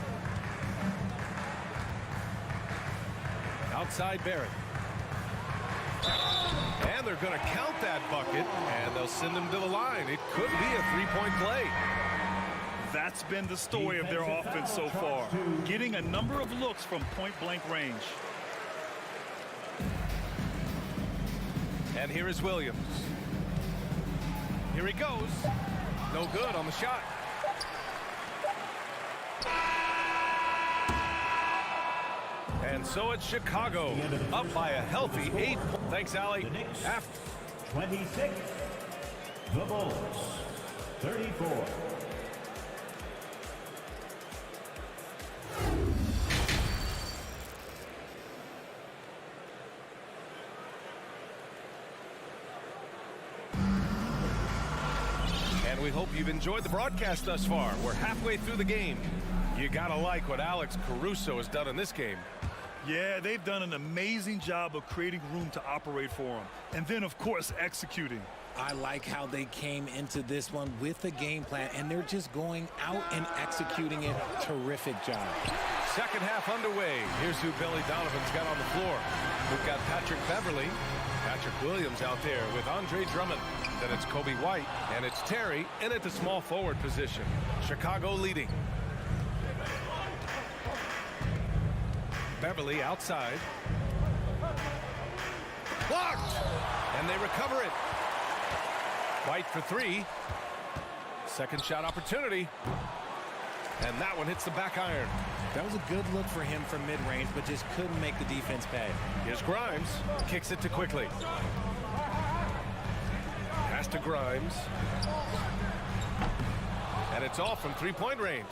Outside Barrett. And they're going to count that bucket, and they'll send him to the line. It could be a 3-point play. That's been the story of their offense so far. Getting a number of looks from point-blank range. And here is Williams. Here he goes. No good on the shot. And so it's Chicago, up by a healthy 8. Thanks, Allie. The Knicks, 26. The Bulls, 34. And we hope you've enjoyed the broadcast thus far. We're halfway through the game. You gotta like what Alex Caruso has done in this game. Yeah, they've done an amazing job of creating room to operate for him. And then, of course, executing. I like how they came into this one with a game plan, and they're just going out and executing it. Terrific job. Second half underway. Here's who Billy Donovan's got on the floor. We've got Patrick Beverly, Patrick Williams out there with Andre Drummond. Then it's Kobe White, and it's Terry in at the small forward position. Chicago leading. Beverly outside. Blocked! And they recover it. White for 3. Second shot opportunity. And that one hits the back iron. That was a good look for him from mid-range, but just couldn't make the defense pay. Here's Grimes. Kicks it to Quickly. Pass to Grimes. And it's off from 3-point range.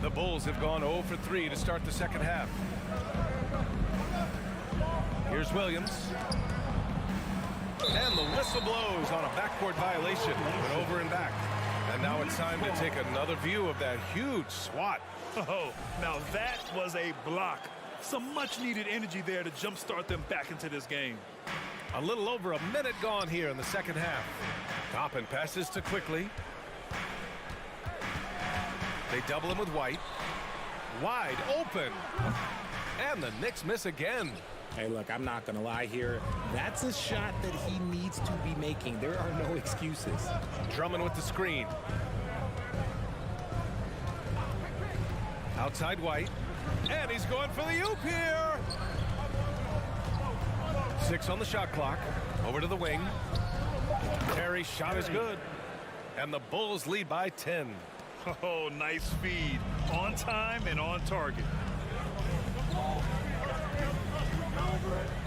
The Bulls have gone 0 for 3 to start the second half. Here's Williams. And the whistle blows on a backcourt violation. Went over and back. And now it's time to take another view of that huge swat. Oh, now that was a block. Some much-needed energy there to jumpstart them back into this game. A little over a minute gone here in the second half. Toppin passes to Quickly. They double him with White. Wide open. And the Knicks miss again. Hey, look, I'm not going to lie here. That's a shot that he needs to be making. There are no excuses. Drummond with the screen. Outside White. And he's going for the oop here. 6 on the shot clock. Over to the wing. Terry's shot is good. And the Bulls lead by 10. Oh, nice feed. On time and on target.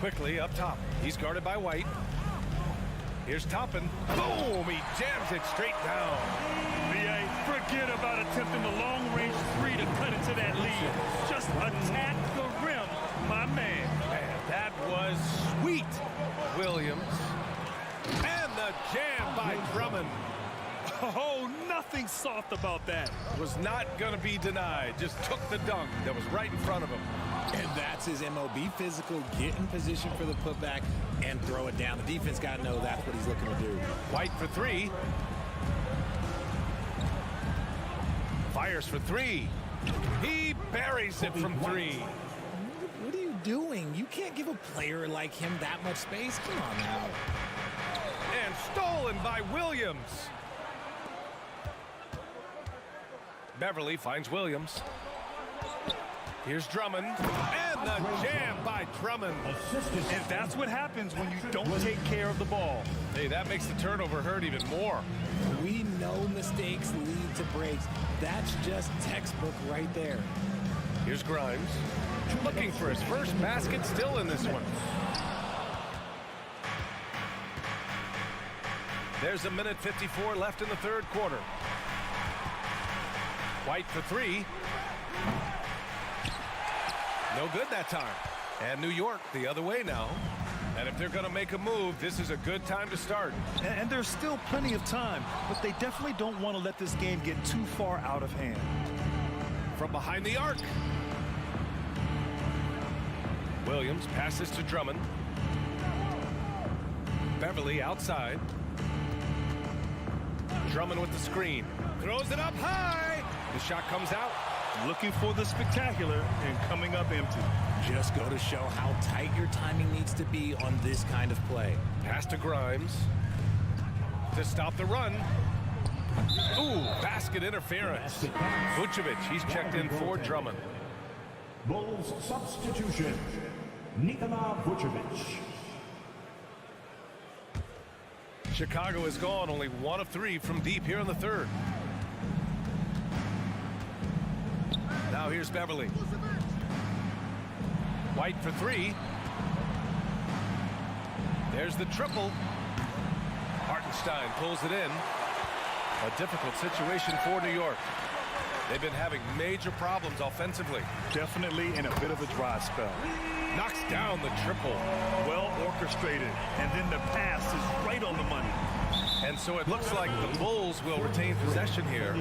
Quickly up top. He's guarded by White. Here's Toppin. Boom! He jams it straight down. BA, forget about attempting the long-range three to cut into that lead. Just attack the rim, my man. Man, that was sweet. Williams. And the jam by Drummond. Oh, nothing soft about that. Was not going to be denied. Just took the dunk that was right in front of him. And that's his MO. Be physical, get in position for the putback, and throw it down. The defense got to know that's what he's looking to do. White for 3. Fires for 3. He buries it from 3. What are you doing? You can't give a player like him that much space. Come on now. And stolen by Williams. Beverly finds Williams. Here's Drummond. And the jam by Drummond. And that's what happens when you don't take care of the ball. Hey, that makes the turnover hurt even more. We know mistakes lead to breaks. That's just textbook right there. Here's Grimes. Looking for his first basket still in this one. There's a minute 54 left in the third quarter. White for 3. No good that time. And New York the other way now. And if they're going to make a move, this is a good time to start. And there's still plenty of time, but they definitely don't want to let this game get too far out of hand. From behind the arc. Williams passes to Drummond. Beverly outside. Drummond with the screen. Throws it up high. The shot comes out. Looking for the spectacular and coming up empty. Just go to show how tight your timing needs to be on this kind of play. Pass to Grimes. To stop the run. Ooh, basket interference. Vucevic, he's checked in for Drummond. Bulls substitution. Nikola Vucevic. Chicago is gone, only 1 of 3 from deep here in the third. Now here's Beverly. White for 3. There's the triple. Hartenstein pulls it in. A difficult situation for New York. They've been having major problems offensively. Definitely in a bit of a dry spell. Knocks down the triple. Well orchestrated, and then the pass is right on the money. And so it looks like the Bulls will retain possession here.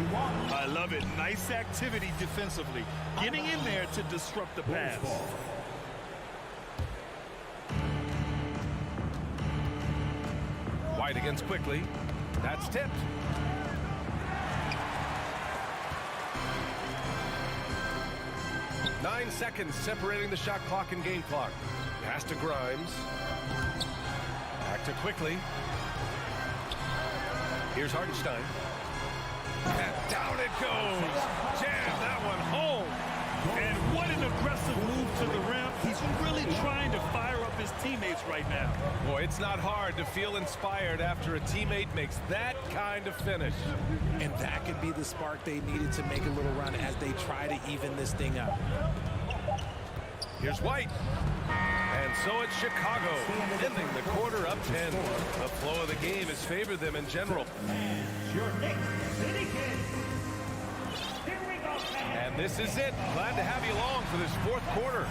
I love it. Nice activity defensively. Getting in there to disrupt the pass. White against Quickly. That's tipped. Nine seconds separating the shot clock and game clock. Pass to Grimes. Back to Quickly. Here's Hartenstein. And down it goes. Jam that one home. And what an aggressive move to the rim. He's really trying to fire up his teammates right now. Boy, it's not hard to feel inspired after a teammate makes that kind of finish. And that could be the spark they needed to make a little run as they try to even this thing up. Here's White. And so it's Chicago, ending the quarter up 10. The flow of the game has favored them in general. Your Knicks City Kings. Here we go, fans. And this is it. Glad to have you along for this fourth quarter.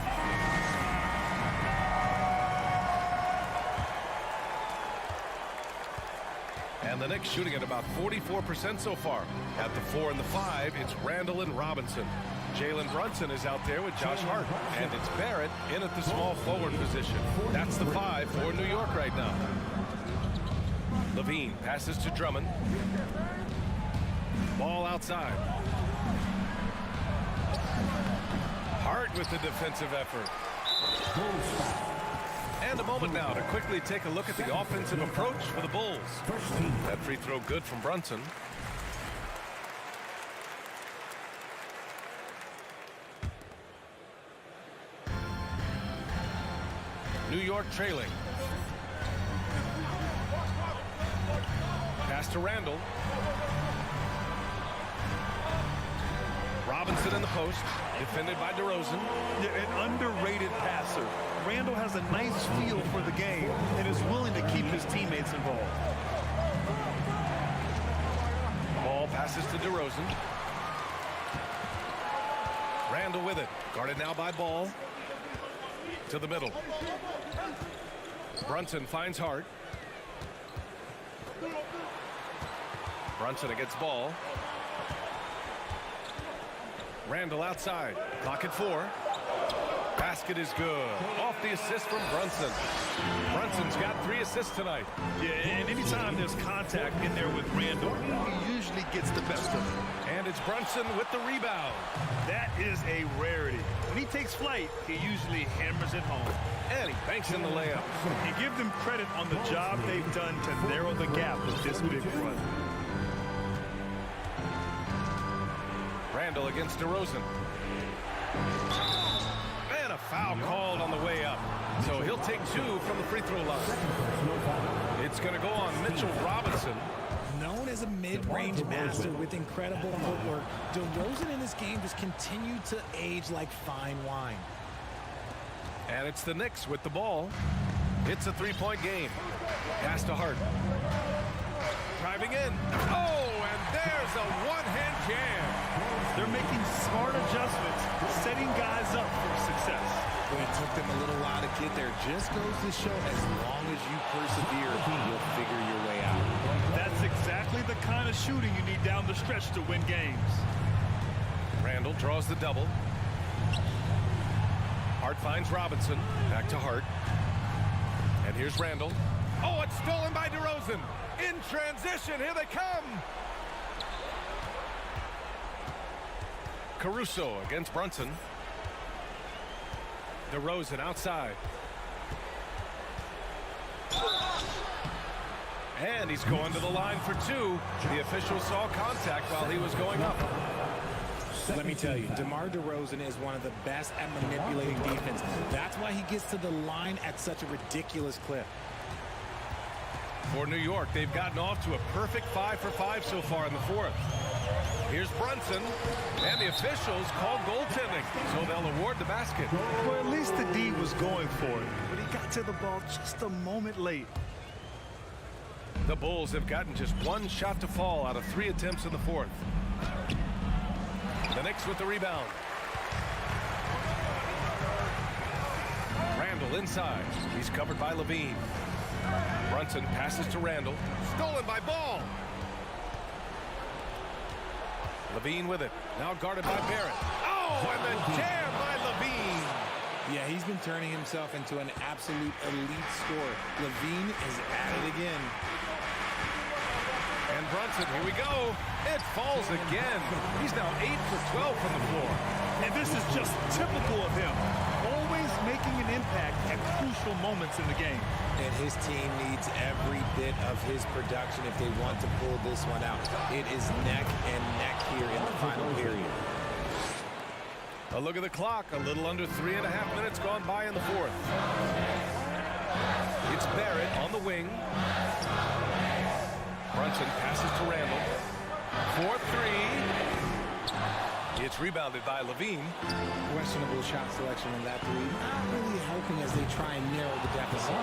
And the Knicks shooting at about 44% so far. At the 4 and the 5, it's Randall and Robinson. Jalen Brunson is out there with Josh Hart. And it's Barrett in at the small forward position. That's the 5 for New York right now. Levine passes to Drummond. Ball outside. Hart with the defensive effort. And a moment now to quickly take a look at the offensive approach for the Bulls. That free throw good from Brunson. New York trailing. Pass to Randall. Robinson in the post, defended by DeRozan. Yeah, an underrated passer. Randall has a nice feel for the game and is willing to keep his teammates involved. Ball passes to DeRozan. Randall with it. Guarded now by Ball. To the middle. Brunson finds Hart. Brunson against Ball. Randall outside. Clock at 4. Basket is good. Off the assist from Brunson. Brunson's got 3 assists tonight. Yeah, and anytime there's contact in there with Randall, he usually gets the best of it. And it's Brunson with the rebound. That is a rarity. When he takes flight, he usually hammers it home. And he banks in the layup. You give them credit on the job they've done to narrow the gap with this big run. Randall against DeRozan. And a foul called on the way up. So he'll take 2 from the free throw line. It's going to go on Mitchell Robinson. Known as a mid-range master with incredible footwork, DeRozan in this game just continued to age like fine wine. And it's the Knicks with the ball. It's a 3-point game. Pass to Hart. Driving in. Oh, and there's a one-hand jam. They're making smart adjustments, setting guys up for success. But it took them a little while to get there. Just goes to show as long as you persevere, you'll figure your way out. That's exactly the kind of shooting you need down the stretch to win games. Randall draws the double. Hart finds Robinson. Back to Hart. And here's Randall. Oh, it's stolen by DeRozan. In transition, here they come. Caruso against Brunson. DeRozan outside. And he's going to the line for 2. The official saw contact while he was going up. Let me tell you, DeMar DeRozan is one of the best at manipulating defense. That's why he gets to the line at such a ridiculous clip. For New York, they've gotten off to a perfect 5 for 5 so far in the 4th. Here's Brunson, and the officials call goaltending, so they'll award the basket. Well, at least the D was going for it, but he got to the ball just a moment late. The Bulls have gotten just 1 shot to fall out of 3 attempts in the 4th. The Knicks with the rebound. Randall inside. He's covered by Levine. Brunson passes to Randall. Stolen by Ball. Levine with it. Now guarded by Barrett. Oh, and the jam by Levine. Yeah, he's been turning himself into an absolute elite scorer. Levine is at it again. And Brunson, here we go. It falls again. He's now 8 for 12 from the floor. And this is just typical of him. Always making an impact at crucial moments in the game. And his team needs every bit of his production if they want to pull this one out. It is neck and neck here in the final period. A look at the clock. A little under 3.5 minutes gone by in the 4th. It's Barrett on the wing. Brunson passes to Randall. 4-3. It's rebounded by Levine. Questionable shot selection in that 3. Not really helping as they try and narrow the deficit.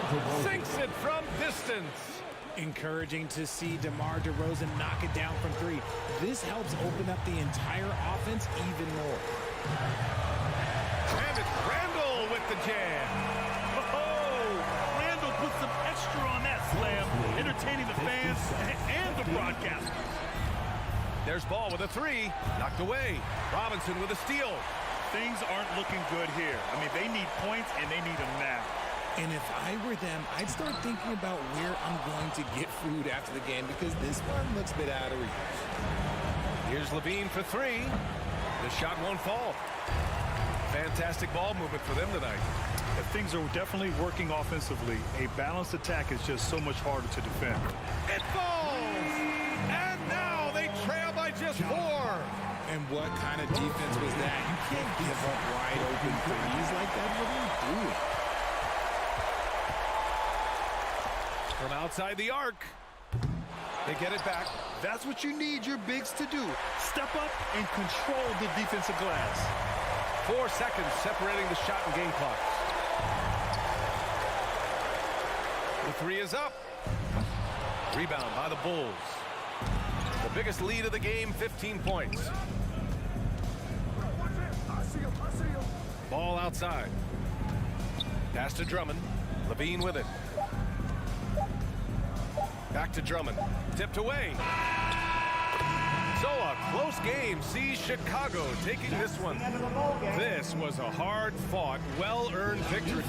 Sinks it from distance. Encouraging to see DeMar DeRozan knock it down from 3. This helps open up the entire offense even more. And it's Randall with the jam. Oh, Randall put some extra on that slam, entertaining the fans and the broadcasters. There's Ball with a three. Knocked away. Robinson with a steal. Things aren't looking good here. I mean, they need points, and they need them now. And if I were them, I'd start thinking about where I'm going to get food after the game because this one looks a bit out of reach. Here's Levine for three. The shot won't fall. Fantastic ball movement for them tonight. If things are definitely working offensively, a balanced attack is just so much harder to defend. It falls! And now they trail by just 4. And what kind of defense was that? You can't give up wide open threes like that. What are you doing? From outside the arc. They get it back. That's what you need your bigs to do. Step up and control the defensive glass. 4 seconds separating the shot and game clock. The three is up. Rebound by the Bulls. The biggest lead of the game, 15 points. Ball outside. Pass to Drummond. Levine with it. Back to Drummond. Tipped away. So a close game sees Chicago taking this one. This was a hard-fought, well-earned victory.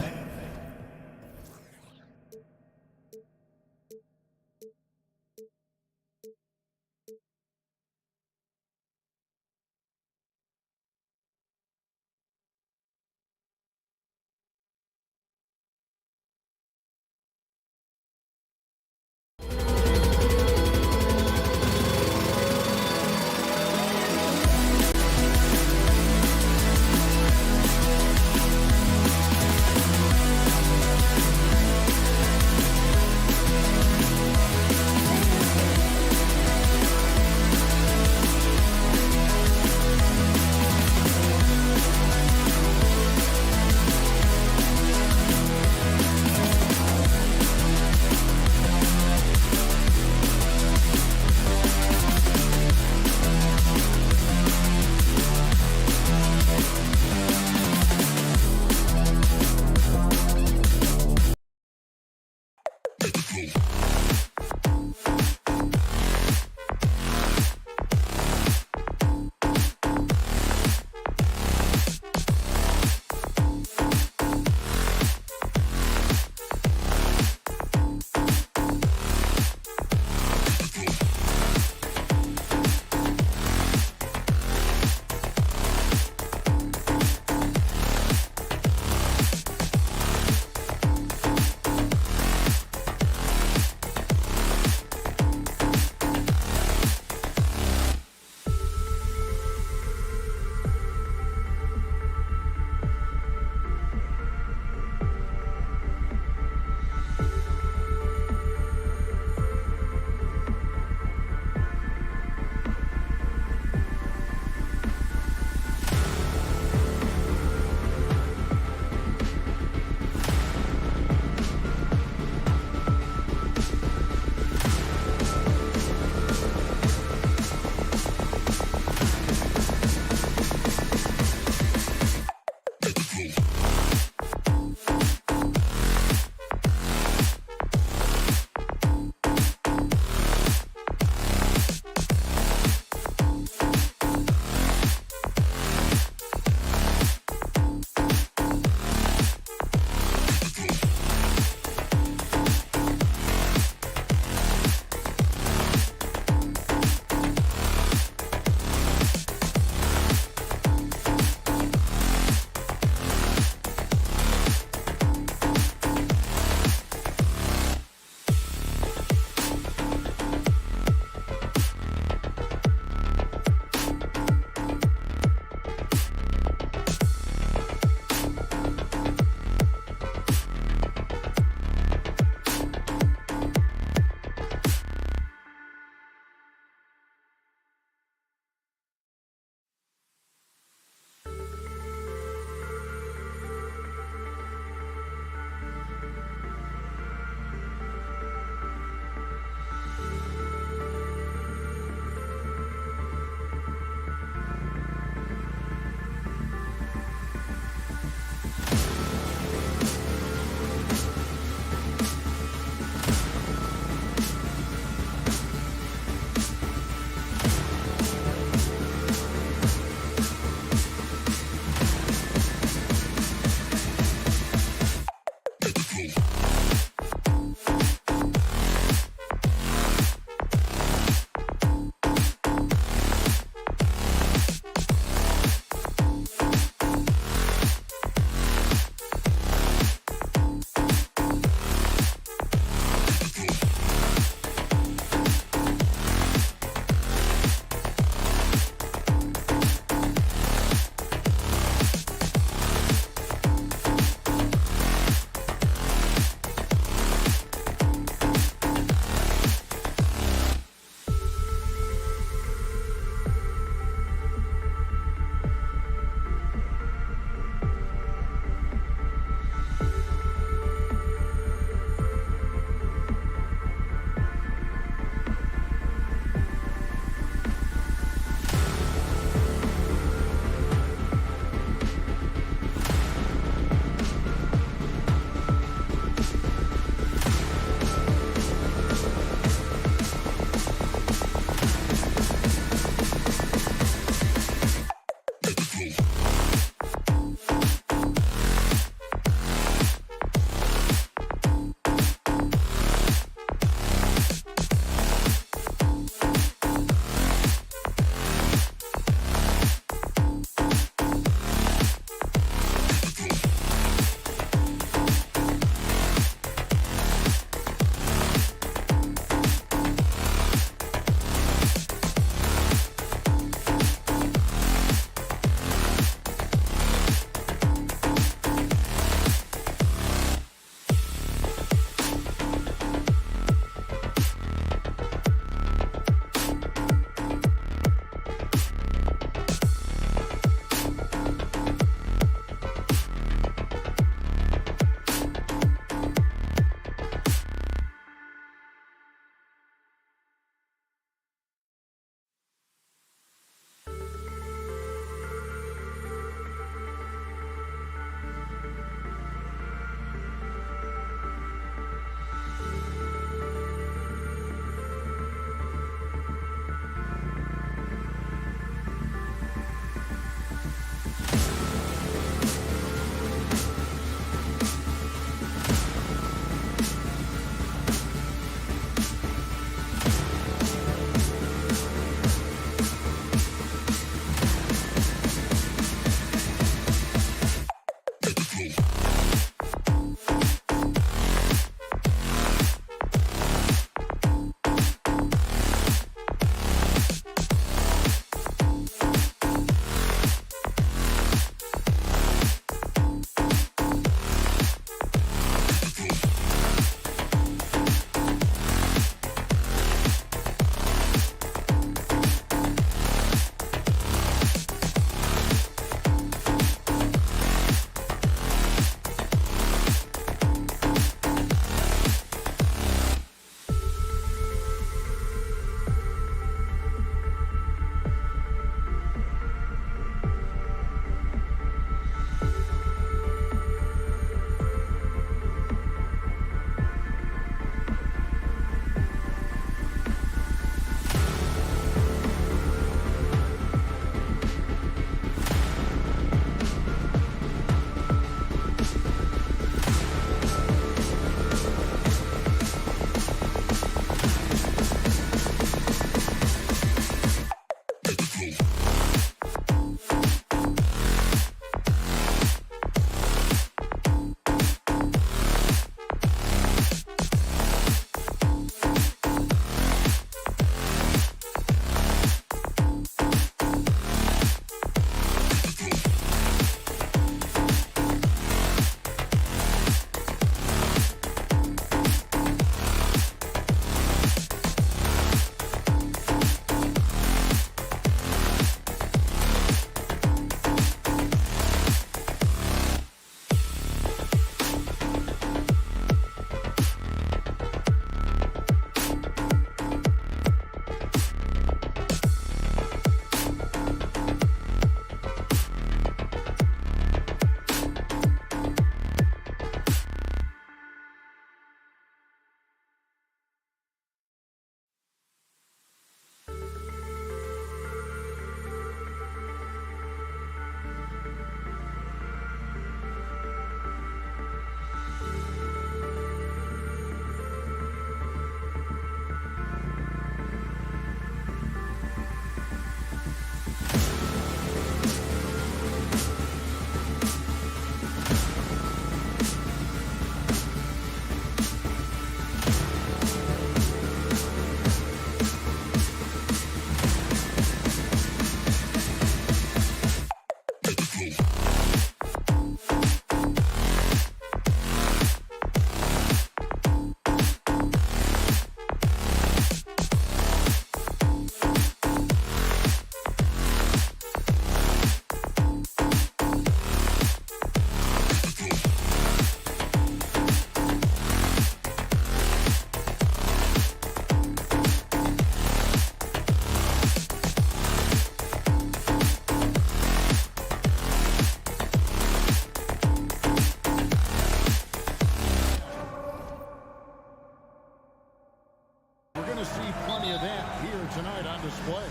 to see plenty of that here tonight on display.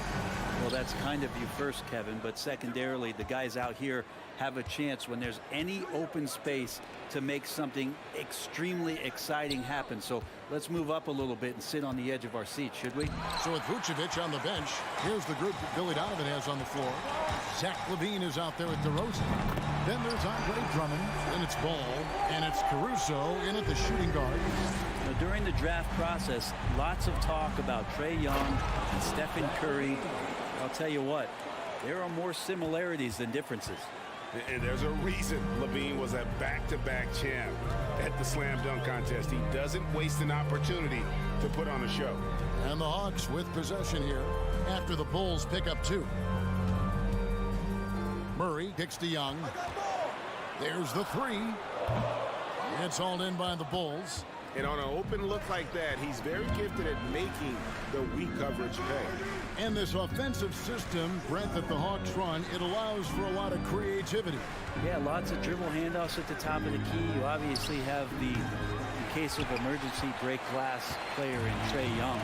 Well, that's kind of you first, Kevin, but secondarily, the guys out here have a chance when there's any open space to make something extremely exciting happen. So let's move up a little bit and sit on the edge of our seat, should we? So with Vucevic on the bench, here's the group that Billy Donovan has on the floor. Zach LaVine is out there with DeRozan. Then there's Andre Drummond, and it's Ball, and it's Caruso in at the shooting guard. Now, during the draft process, lots of talk about Trae Young and Stephen Curry. I'll tell you what, there are more similarities than differences. And there's a reason LaVine was a back-to-back champ at the slam dunk contest. He doesn't waste an opportunity to put on a show. And the Hawks with possession here after the Bulls pick up 2. Murray kicks to Young. There's the 3. It's hauled in by the Bulls. And on an open look like that, he's very gifted at making the weak coverage pay. And this offensive system, Brent, that the Hawks run, it allows for a lot of creativity. Yeah, lots of dribble handoffs at the top of the key. You obviously have the, in case of emergency, break glass player in Trae Young.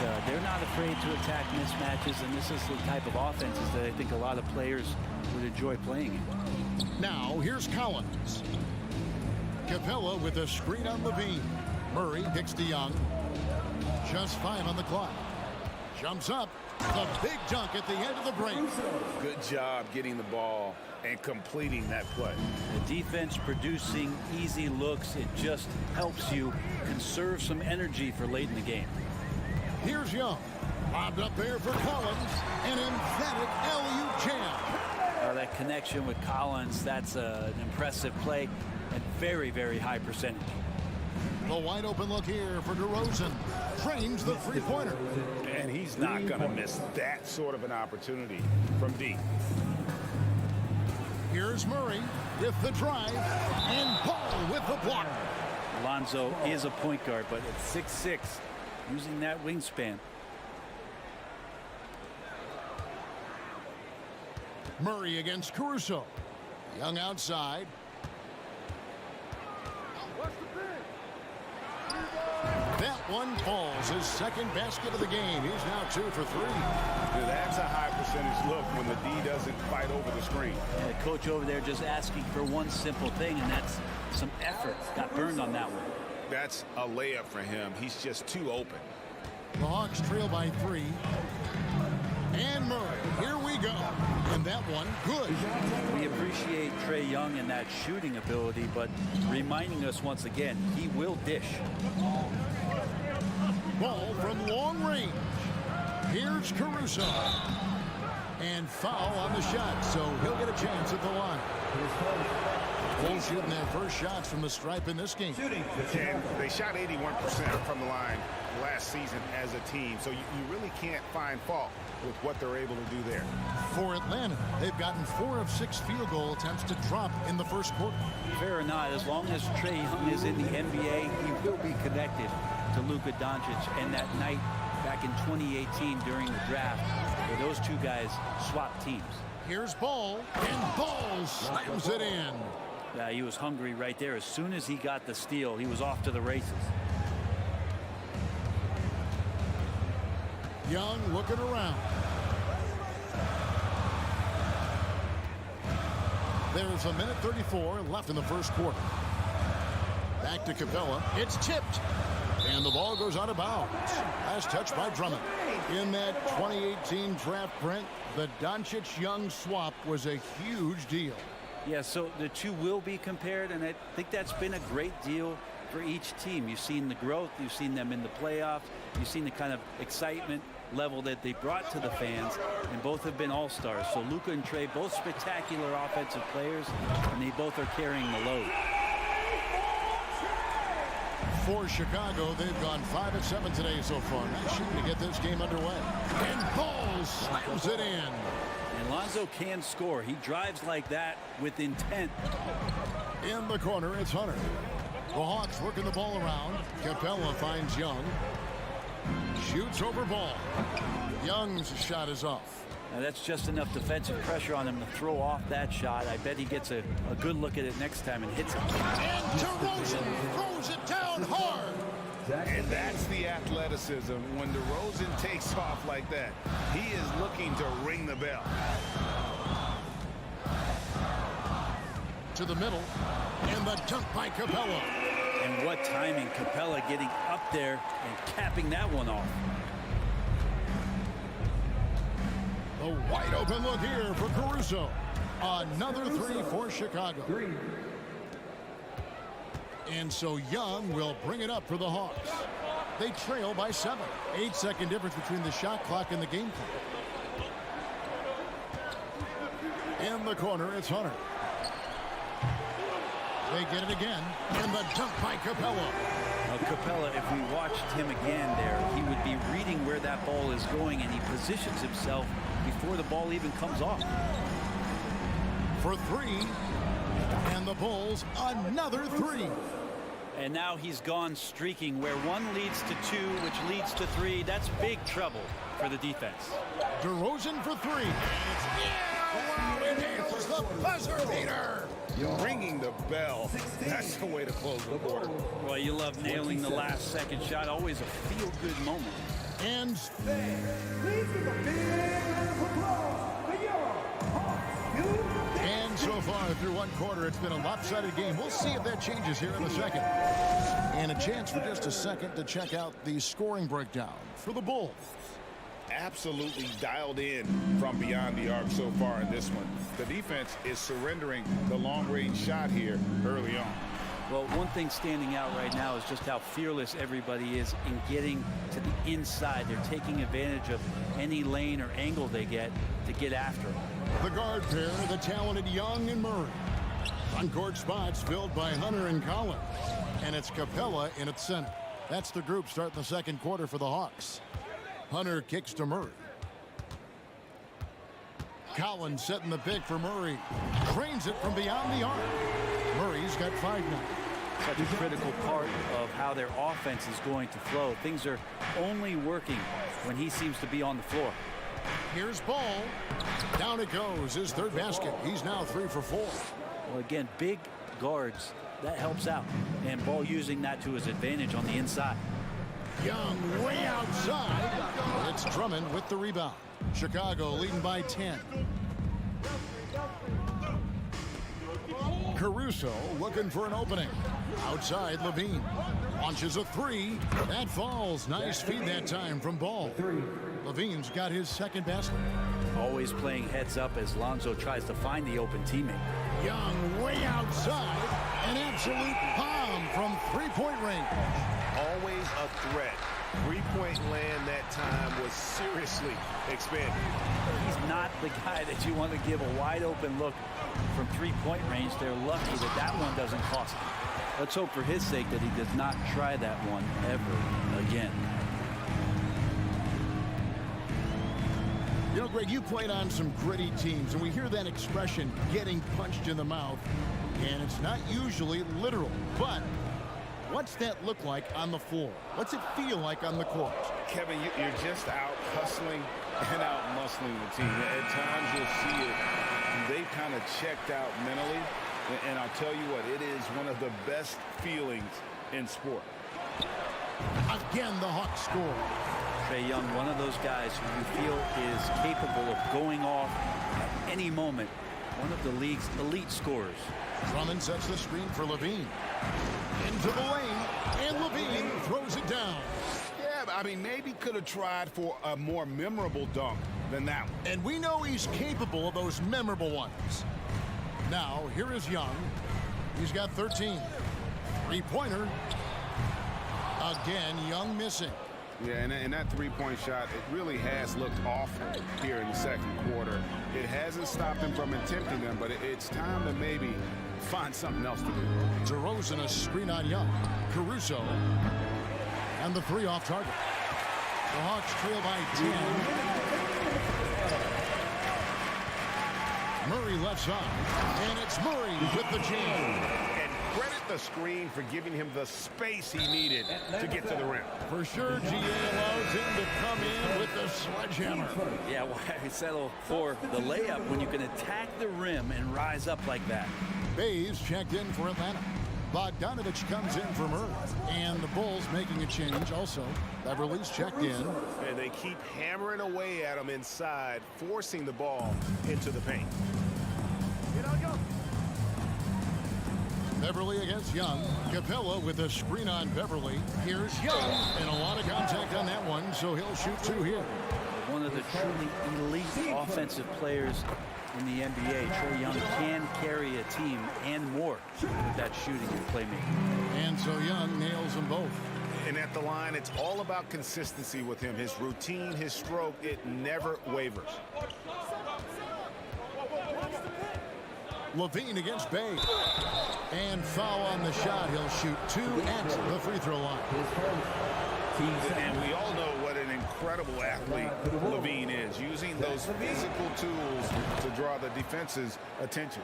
But they're not afraid to attack mismatches, and this is the type of offenses that I think a lot of players would enjoy playing in. Now, here's Collins. Capella with a screen on LaVine. Murray kicks to Young. Just 5 on the clock. Jumps up. The big dunk at the end of the break. Good job getting the ball and completing that play. The defense producing easy looks. It just helps you conserve some energy for late in the game. Here's Young. Bobbed up there for Collins. An emphatic alley-oop jam. That connection with Collins, that's an impressive play and very, very high percentage. The wide open look here for DeRozan. Trains the three-pointer. And he's not going to miss that sort of an opportunity from deep. Here's Murray with the drive. And Ball with the block. Lonzo is a point guard, but at 6'6", using that wingspan. Murray against Caruso. Young outside. That one falls. His second basket of the game. He's now 2 for 3. That's a high percentage look when the D doesn't fight over the screen. And the coach over there just asking for one simple thing, and that's some effort. Got burned on that one. That's a layup for him. He's just too open. The Hawks trail by 3. And Murray, here we go. And that one, good. We appreciate Trae Young and that shooting ability, but reminding us once again, he will dish. Ball from long range. Here's Caruso. And foul on the shot, so he'll get a chance at the line. Bulls shooting their first shots from the stripe in this game. And they shot 81% from the line last season as a team, so you really can't find fault with what they're able to do there. For Atlanta, they've gotten 4 of 6 field goal attempts to drop in the first quarter. Fair or not, as long as Trae Young is in the NBA, he will be connected to Luka Doncic. And that night back in 2018 during the draft, where those two guys swapped teams. Here's Ball, and Ball slams it in. He was hungry right there. As soon as he got the steal, he was off to the races. Young looking around. There's a minute 34 left in the first quarter. Back to Capella. It's tipped. And the ball goes out of bounds. Last touch by Drummond. In that 2018 draft, Brent, the Doncic-Young swap was a huge deal. Yeah, so the two will be compared, and I think that's been a great deal for each team. You've seen the growth. You've seen them in the playoffs. You've seen the kind of excitement level that they brought to the fans, and both have been all-stars. So Luka and Trae, both spectacular offensive players, and they both are carrying the load. For Chicago, they've gone 5 of 7 today so far. Nice shooting to get this game underway. And Ball slams it in. And Lonzo can score. He drives like that with intent. In the corner, it's Hunter. The Hawks working the ball around. Capella finds Young. Shoots over Ball. Young's shot is off. Now that's just enough defensive pressure on him to throw off that shot. I bet he gets a good look at it next time and hits it. And DeRozan throws it down hard. And That's the athleticism. When DeRozan takes off like that, he is looking to ring the bell. To the middle, and the dunk by Capella. And what timing, Capella getting up there and capping that one off. The wide open look here for Caruso. Another three for Chicago. And so Young will bring it up for the Hawks. They trail by 7. 8-second difference between the shot clock and the game clock. In the corner, it's Hunter. They get it again, and the dunk by Capella. Now, Capella, if we watched him again there, he would be reading where that ball is going, and he positions himself before the ball even comes off. For 3, and the Bulls another 3. And now he's gone streaking where 1 leads to 2, which leads to 3. That's big trouble for the defense. DeRozan for 3. Wow, he nails the buzzer beater. Ringing the bell. That's the way to close the quarter. Well, you love nailing the last second shot. Always a feel-good moment. And so far through one quarter, it's been a lopsided game. We'll see if that changes here in the second. And a chance for just a second to check out the scoring breakdown for the Bulls. Absolutely dialed in from beyond the arc so far in this one. The defense is surrendering the long-range shot here early on. Well, one thing standing out right now is just how fearless everybody is in getting to the inside. They're taking advantage of any lane or angle they get to get after them. The guard pair, the talented Young and Murray. On-court spots filled by Hunter and Collins. And it's Capella in its center. That's the group starting the second quarter for the Hawks. Hunter kicks to Murray. Collins setting the pick for Murray. Drains it from beyond the arc. Murray's got 5 now. Such a critical part of how their offense is going to flow. Things are only working when he seems to be on the floor. Here's Ball. Down it goes. His 3rd basket. He's now 3 for 4. Well, again, big guards, that helps out. And Ball using that to his advantage on the inside. Young way outside. It's Drummond with the rebound. Chicago leading by 10. Caruso looking for an opening. Outside, Levine. Launches a 3. That falls. Nice feed that time from Ball. Levine's got his 2nd basket. Always playing heads up as Lonzo tries to find the open teammate. Young way outside. An absolute bomb from 3-point range. Always a threat. 3-point land that time was seriously expanded. He's not the guy that you want to give a wide open look from 3-point range. They're lucky that that one doesn't cost him. Let's hope for his sake that he does not try that one ever again. You know, Greg, you played on some gritty teams, and we hear that expression, getting punched in the mouth, and it's not usually literal, but what's that look like on the floor? What's it feel like on the court? Kevin, you're just out hustling and out muscling the team. At times you'll see it. They've kind of checked out mentally. And I'll tell you what, it is one of the best feelings in sport. Again, the Hawks score. Trae Young, one of those guys who you feel is capable of going off at any moment. One of the league's elite scorers. Drummond sets the screen for Levine. Into the lane, and Levine throws it down. Yeah, I mean, maybe could have tried for a more memorable dunk than that one. And we know he's capable of those memorable ones. Now, here is Young. He's got 13. 3-pointer. Again, Young missing. Yeah, and that 3-point shot, it really has looked awful here in the second quarter. It hasn't stopped him from attempting them, but it's time to maybe find something else to do. DeRozan a screen on Young. Caruso. And the 3 off target. The Hawks trail by 10. Murray left side. And it's Murray with the jam. And credit the screen for giving him the space he needed to get to the rim. For sure, GA allows him to come in with the sledgehammer. Yeah, why settle for the layup when you can attack the rim and rise up like that? Bays checked in for Atlanta. Bogdanovich comes in for Murray. And the Bulls making a change also. Beverly's checked in. And they keep hammering away at him inside, forcing the ball into the paint. Beverly against Young. Capella with a screen on Beverly. Here's Young. And a lot of contact on that one, so he'll shoot 2 here. One of the truly elite offensive players in the NBA. Trae Young can carry a team and more with that shooting and playmaking. And so Young nails them both. And at the line, it's all about consistency with him. His routine, his stroke, it never wavers. Levine against Bay. And foul on the shot. He'll shoot 2 at the free throw line. And we all know what an incredible athlete Levine is, using those physical tools to draw the defense's attention.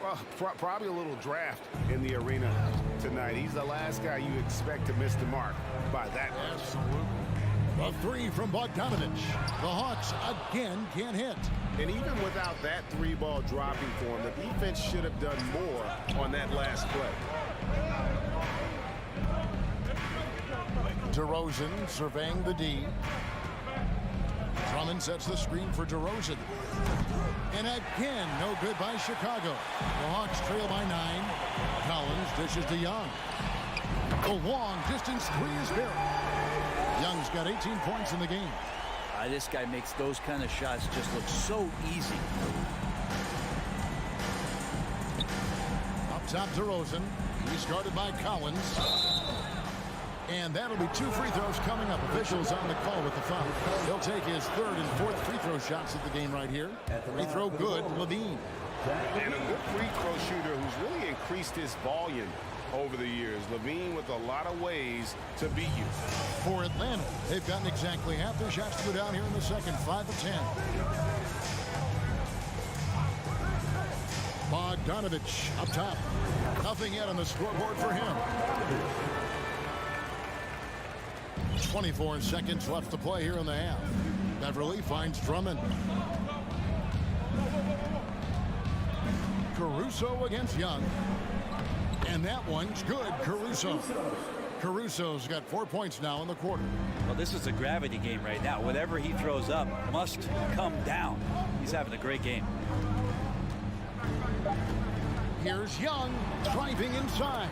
Well, probably a little draft in the arena tonight. He's the last guy you expect to miss the mark by that much. Absolutely. A 3 from Bogdanovich. The Hawks again can't hit. And even without that 3-ball dropping for him, the defense should have done more on that last play. DeRozan surveying the D. Drummond sets the screen for DeRozan. And again, no good by Chicago. The Hawks trail by 9. Collins dishes to Young. The long distance 3 is buried. Young's got 18 points in the game. This guy makes those kind of shots just look so easy. Up top, DeRozan. He's guarded by Collins. And that'll be 2 free throws coming up. Officials on the call with the foul. He'll take his 3rd and 4th free throw shots of the game right here. Free throw good, Levine. And a good free throw shooter who's really increased his volume over the years. Levine with a lot of ways to beat you. For Atlanta, they've gotten exactly half their shots to go down here in the second. 5 of 10. Bogdanovich up top. Nothing yet on the scoreboard for him. 24 seconds left to play here in the half. Beverly finds Drummond. Caruso against Young. And that one's good, Caruso. Caruso's got 4 points now in the quarter. Well, this is a gravity game right now. Whatever he throws up must come down. He's having a great game. Here's Young driving inside.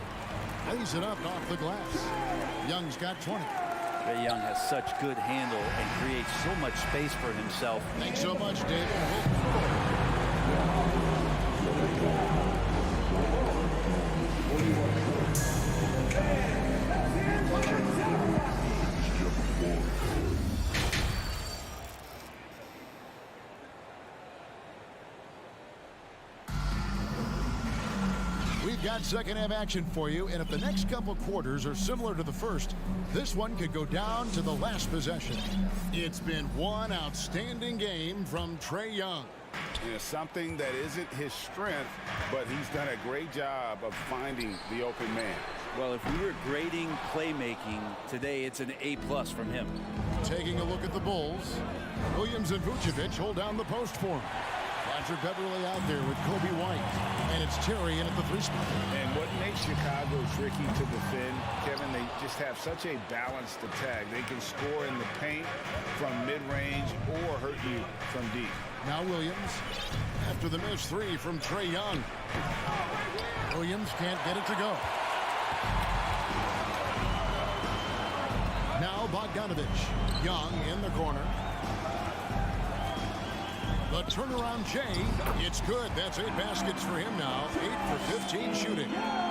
Lays it up off the glass. Young's got 20. Trae Young has such good handle and creates so much space for himself. Thanks so much, David. We've got second half action for you, and if the next couple quarters are similar to the first, this one could go down to the last possession. It's been one outstanding game from Trae Young. Something that isn't his strength, but he's done a great job of finding the open man. Well, if we were grading playmaking today, it's an A+ from him. Taking a look at the Bulls, Williams and Vucevic hold down the post for him. Patrick Beverly out there with Kobe White, and it's Terry in at the 3 spot. And what makes Chicago tricky to defend, Kevin, they just have such a balanced attack. They can score in the paint from mid-range or hurt you from deep. Now Williams, after the missed 3 from Trae Young. Williams can't get it to go. Now Bogdanovich. Young in the corner. The turnaround Jay, it's good. That's 8 baskets for him now. 8 for 15 shooting.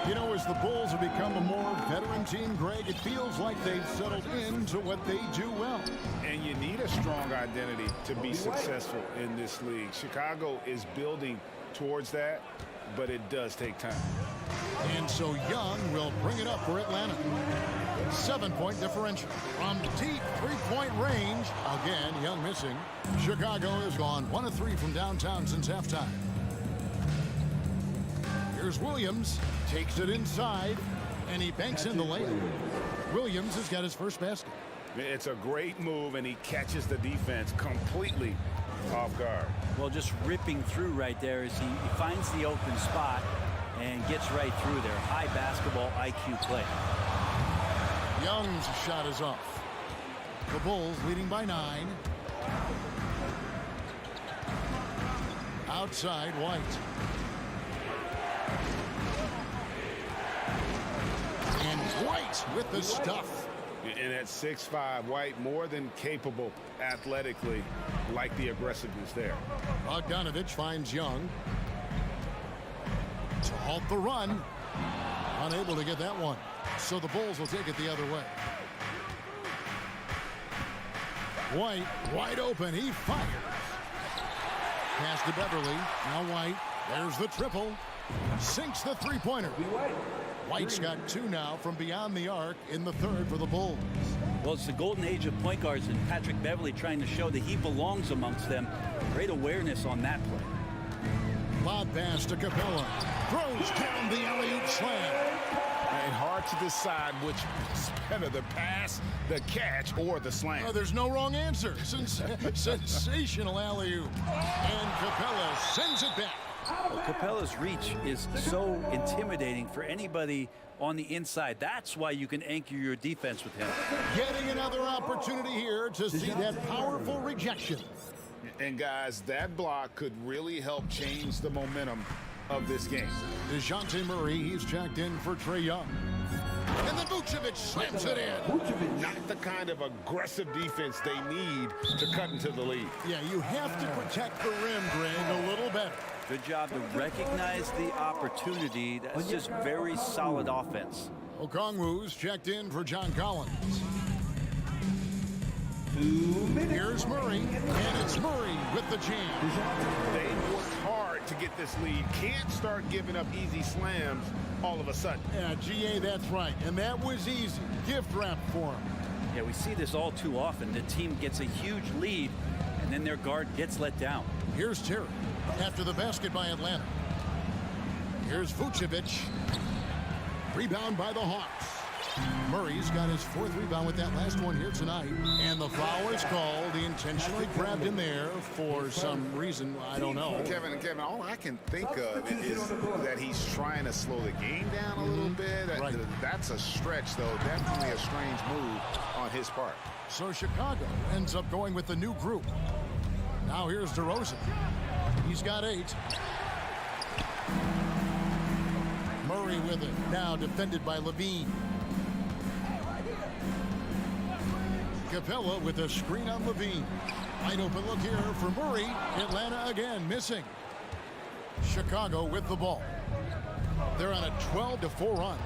You know, as the Bulls have become a more veteran team, Greg, it feels like they've settled into what they do well. And you need a strong identity to be successful in this league. Chicago is building towards that, but it does take time. And so Young will bring it up for Atlanta. 7-point differential. From deep 3-point range. Again, Young missing. Chicago has gone 1 of 3 from downtown since halftime. Here's Williams. Takes it inside. And he banks in the layup. Williams has got his first basket. It's a great move, and he catches the defense completely off guard. Well, just ripping through right there as he finds the open spot and gets right through there. High basketball IQ play. Young's shot is off. The Bulls leading by 9. Outside, White. And White with the stuff. And at 6'5", White more than capable athletically, like the aggressiveness there. Bogdanovich finds Young to halt the run. Unable to get that one. So the Bulls will take it the other way. White wide open. He fires. Pass to Beverly. Now White. There's the triple. Sinks the three-pointer. White's got 2 now from beyond the arc in the third for the Bulls. Well, it's the golden age of point guards, and Patrick Beverly trying to show that he belongs amongst them. Great awareness on that play. Lob pass to Capella. Throws down the alley-oop slam. And hard to decide which is better, the pass, the catch, or the slam. Oh, there's no wrong answer. Sensational alley-oop. And Capella sends it back. Well, Capella's reach is so intimidating for anybody on the inside. That's why you can anchor your defense with him. Getting another opportunity here to see that powerful rejection. And guys, that block could really help change the momentum of this game. DeJounte Murray, he's checked in for Trae Young. And then Vucevic slams it in. Not the kind of aggressive defense they need to cut into the lead. Yeah, you have to protect the rim, Greg, a little better. Good job to recognize the opportunity. That's just very solid offense. Okongwu's checked in for John Collins. Here's Murray, and it's Murray with the jam. They worked hard to get this lead. Can't start giving up easy slams all of a sudden. Yeah, GA, that's right. And that was easy. Gift wrap for him. Yeah, we see this all too often. The team gets a huge lead, and then their guard gets let down. Here's Terry after the basket by Atlanta. Here's Vucevic. Rebound by the Hawks. Murray's got his 4th rebound with that last one here tonight. And the foul is called. He intentionally grabbed him there for some reason. I don't know. Kevin, all I can think of is that he's trying to slow the game down a little bit. Right. That's a stretch, though. Definitely a strange move on his part. So Chicago ends up going with the new group. Now here's DeRozan. He's got 8. Murray with it. Now defended by Levine. Capella with a screen on Levine. Wide open look here for Murray. Atlanta again missing. Chicago with the ball. They're on a 12-4 run.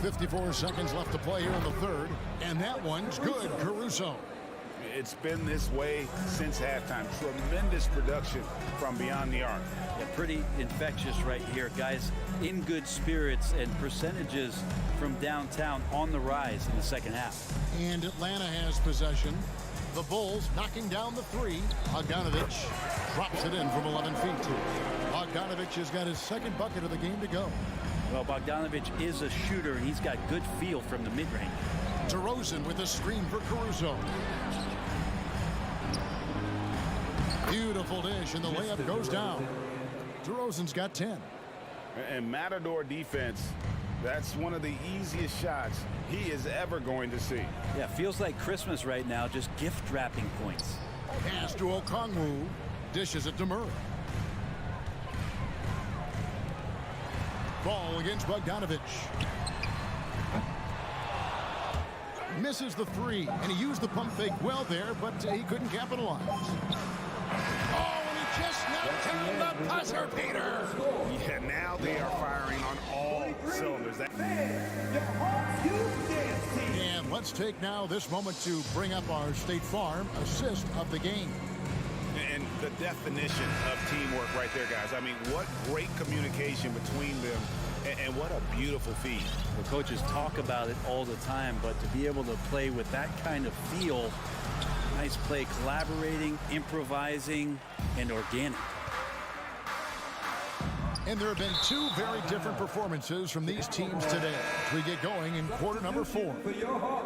54 seconds left to play here in the third. And that one's good. Caruso. It's been this way since halftime. Tremendous production from beyond the arc. Yeah, pretty infectious right here, guys. In good spirits, and percentages from downtown on the rise in the second half. And Atlanta has possession. The Bulls knocking down the 3. Bogdanovich drops it in from 11 feet. Bogdanovich has got his 2nd bucket of the game to go. Well, Bogdanovich is a shooter, and he's got good feel from the mid-range. DeRozan with a screen for Caruso. Beautiful dish, and the layup goes down. DeRozan's got 10. And Matador defense, that's one of the easiest shots he is ever going to see. Yeah, feels like Christmas right now, just gift wrapping points. Pass to Okongwu. Dishes it to Murray. Ball against Bogdanovich. Misses the 3, and he used the pump fake well there, but he couldn't capitalize. Oh, and he just knocked down the buzzer beater. Yeah, now they are firing on all cylinders. And let's take now this moment to bring up our State Farm assist of the game. And the definition of teamwork right there, guys. I mean, what great communication between them, and what a beautiful feed. The coaches talk about it all the time, but to be able to play with that kind of feel, nice play, collaborating, improvising, and organic. And there have been 2 very different performances from these teams today as we get going in quarter number 4.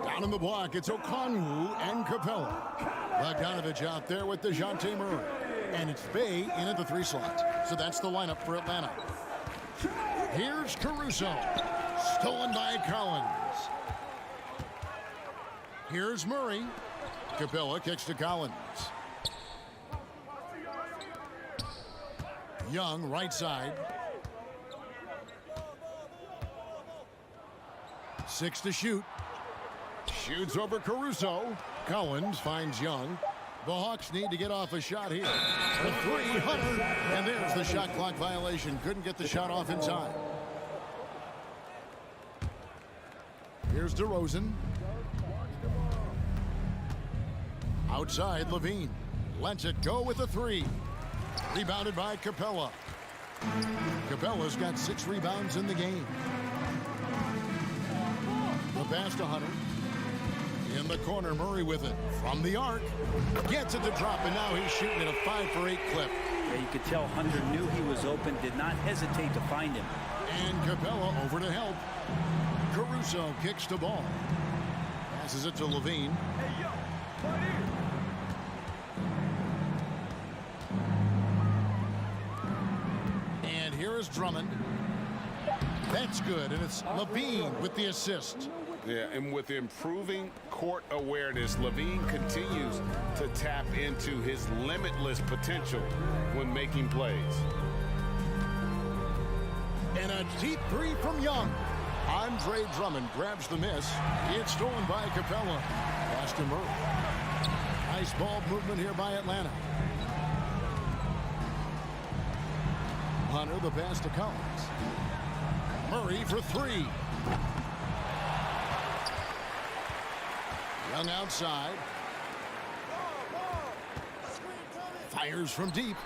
Down in the block, it's Okongwu and Capella. Bogdanovich out there with DeJounte Murray. And it's Bay in at the 3 slot. So that's the lineup for Atlanta. Here's Caruso. Stolen by Collins. Here's Murray. Capella kicks to Collins. Young, right side. 6 to shoot. Shoots over Caruso. Collins finds Young. The Hawks need to get off a shot here. The 3, Hunter. And there's the shot clock violation. Couldn't get the shot off in time. Here's DeRozan. Outside, Levine. Lets it go with the 3. Rebounded by Capella. Capella's got 6 rebounds in the game. The pass to Hunter. In the corner, Murray with it. From the arc. Gets it to drop, and now he's shooting at a 5 for 8 clip. Yeah, you could tell Hunter knew he was open, did not hesitate to find him. And Capella over to help. Caruso kicks the ball. Passes it to Levine. And here is Drummond. That's good, and it's Levine with the assist. Yeah, and with improving court awareness, Levine continues to tap into his limitless potential when making plays. And a deep 3 from Young. Andre Drummond grabs the miss. It's stolen by Capella. Pass to Murray. Nice ball movement here by Atlanta. Hunter, the pass to Collins. Murray for 3. Young outside. Fires from deep.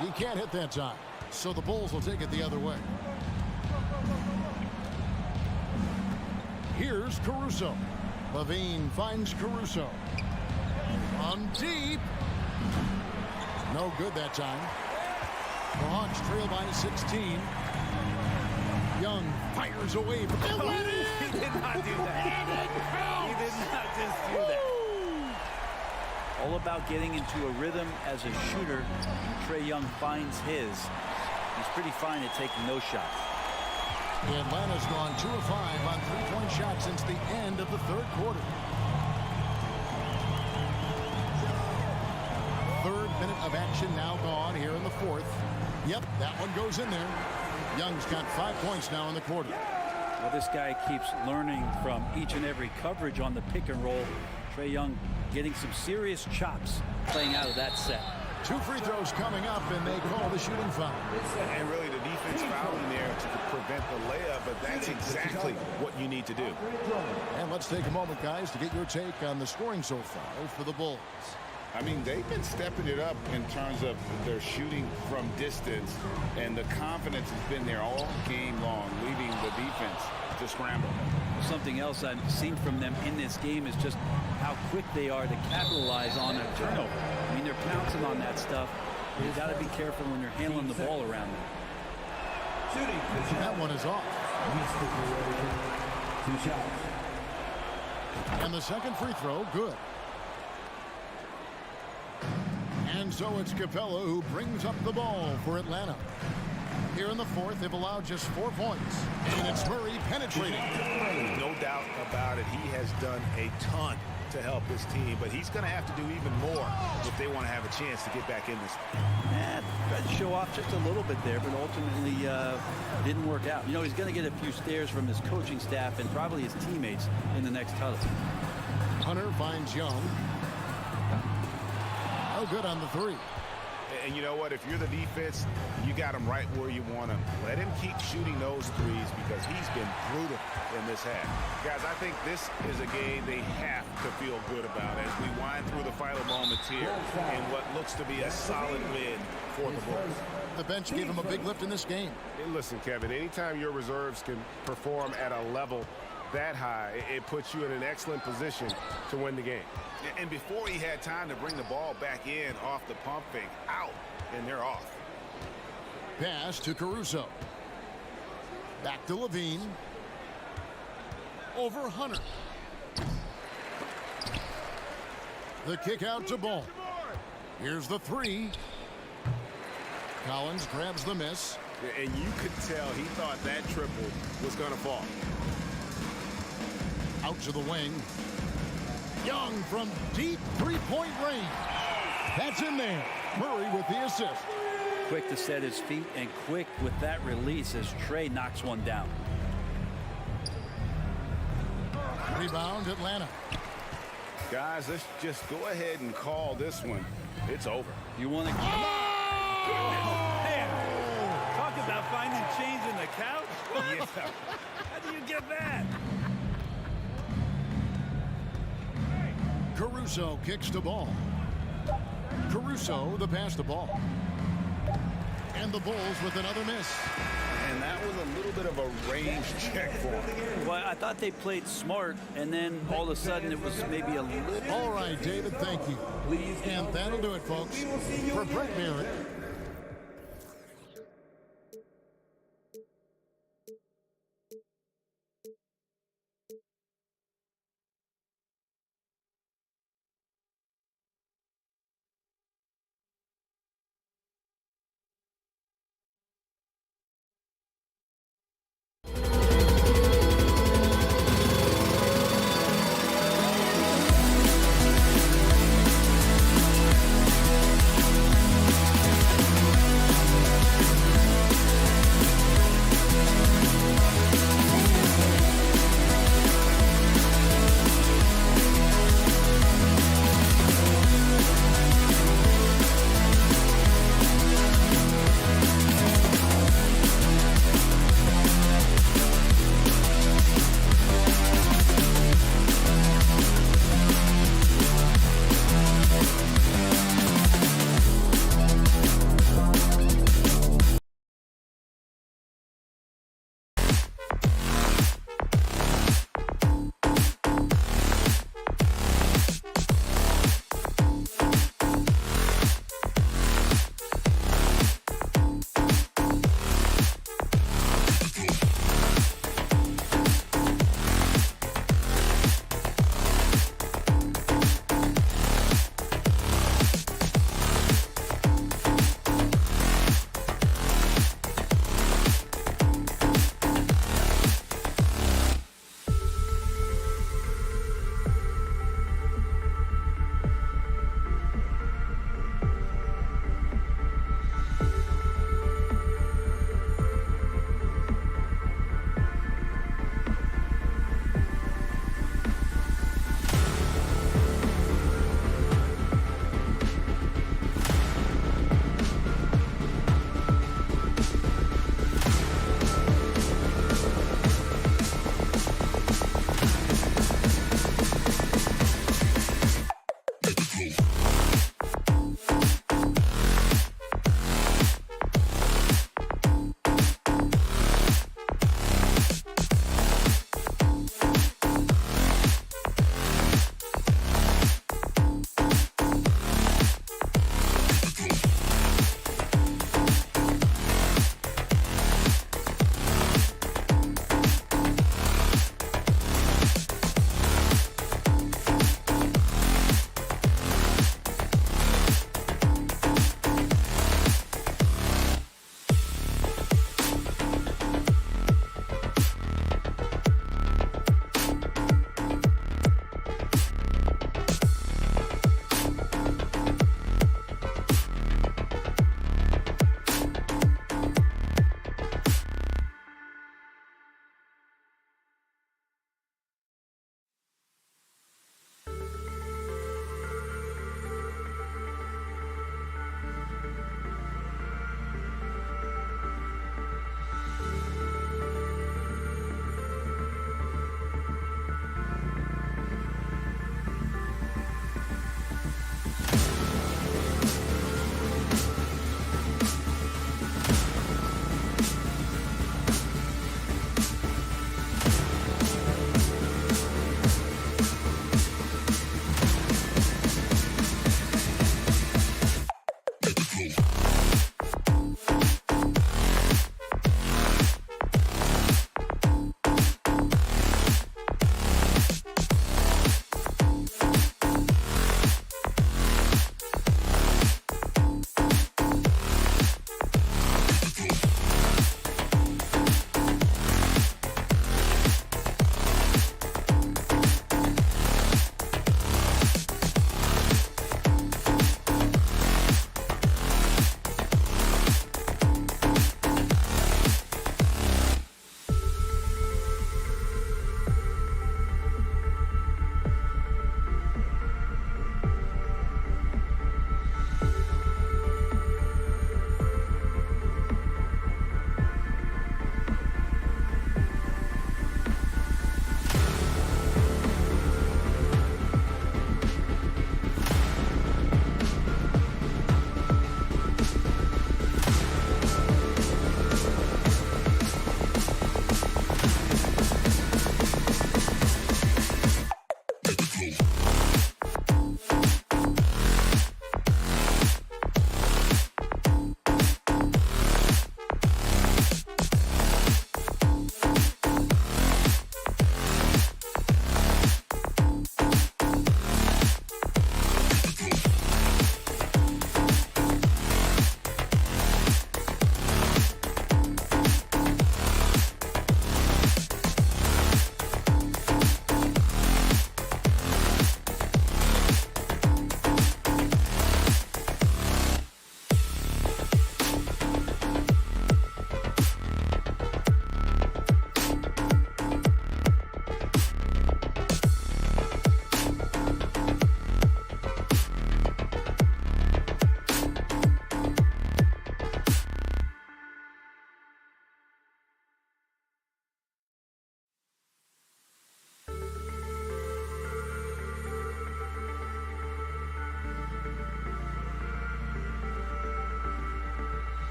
He can't hit that time. So the Bulls will take it the other way. Here's Caruso. Levine finds Caruso. On deep. No good that time. The Hawks trail by 16. Young fires away from the win. He did not do that. He did not just do that. All about getting into a rhythm as a shooter. Trae Young finds his. He's pretty fine at taking those shots. Atlanta's gone 2 of 5 on 3-point shots since the end of the 3rd quarter. 3rd minute of action now gone here in the 4th. Yep, that one goes in there. Young's got 5 points now in the quarter. Well, this guy keeps learning from each and every coverage on the pick and roll. Trae Young getting some serious chops playing out of that set. 2 free throws coming up, and they call the shooting foul. And really the defense fouling there to prevent the layup, but that's exactly what you need to do. And let's take a moment, guys, to get your take on the scoring so far for the Bulls. I mean, they've been stepping it up in terms of their shooting from distance, and the confidence has been there all game long, leaving the defense to scramble. Something else I've seen from them in this game is just how quick they are to capitalize on a turnover. I mean, they're pouncing on that stuff. You've got to be careful when you're handling the ball around them. That one is off. 2 shots. And the second free throw, good. And so it's Capella who brings up the ball for Atlanta. Here in the 4th, they've allowed just 4 points. And it's Murray penetrating. No doubt about it. He has done a ton to help this team, but he's going to have to do even more if they want to have a chance to get back in this. Tried to show off just a little bit there, but ultimately didn't work out. You know, he's going to get a few stares from his coaching staff and probably his teammates in the next huddle. Hunter finds Young. No good on the 3. And you know what? If you're the defense, you got him right where you want him. Let him keep shooting those threes because he's been brutal in this half. Guys, I think this is a game they have to feel good about as we wind through the final moments here in what looks to be a solid win for the Bulls. The bench gave him a big lift in this game. Hey, listen, Kevin, anytime your reserves can perform at a level that high, it puts you in an excellent position to win the game. And before he had time to bring the ball back in off the pump fake, out, and they're off. Pass to Caruso. Back to Levine. Over Hunter. The kick out to Ball. Here's the three. Collins grabs the miss. And you could tell he thought that triple was going to fall. Out to the wing. Young from deep three-point range. That's in there. Murray with the assist. Quick to set his feet and quick with that release as Trey knocks one down. Rebound, Atlanta. Guys, let's just go ahead and call this one. It's over. You want to... Talk about finding change in the couch. Yeah. How do you get that? Caruso kicks the ball. Caruso, the pass the ball. And the Bulls with another miss. And that was a little bit of a range check for him. Well, I thought they played smart, and then all of a sudden it was maybe a little... All right, David, thank you. And that'll do it, folks. For Brett Barrett,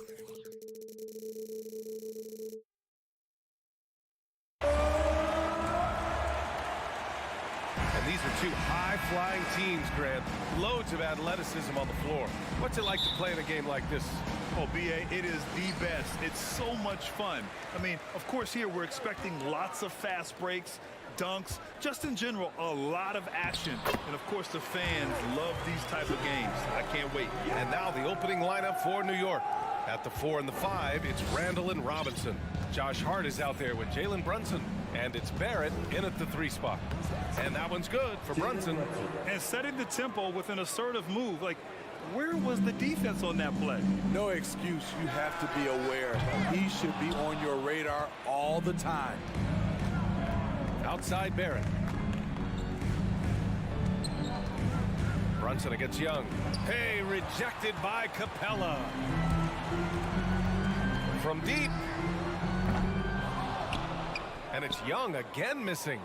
And these are two high-flying teams, Grant. Loads of athleticism on the floor. What's it like to play in a game like this? Oh, B.A., it is the best. It's so much fun. I mean, of course, here we're expecting lots of fast breaks, dunks, just in general, a lot of action. And, of course, the fans love these type of games. I can't wait. And now the opening lineup for New York. At the 4 and the 5, it's Randall and Robinson. Josh Hart is out there with Jalen Brunson. And it's Barrett in at the 3 spot. And that one's good for Brunson. And setting the tempo with an assertive move. Like, where was the defense on that play? No excuse. You have to be aware. He should be on your radar all the time. Outside Barrett. Brunson against Young. Hey, rejected by Capella. From deep. And it's Young again missing.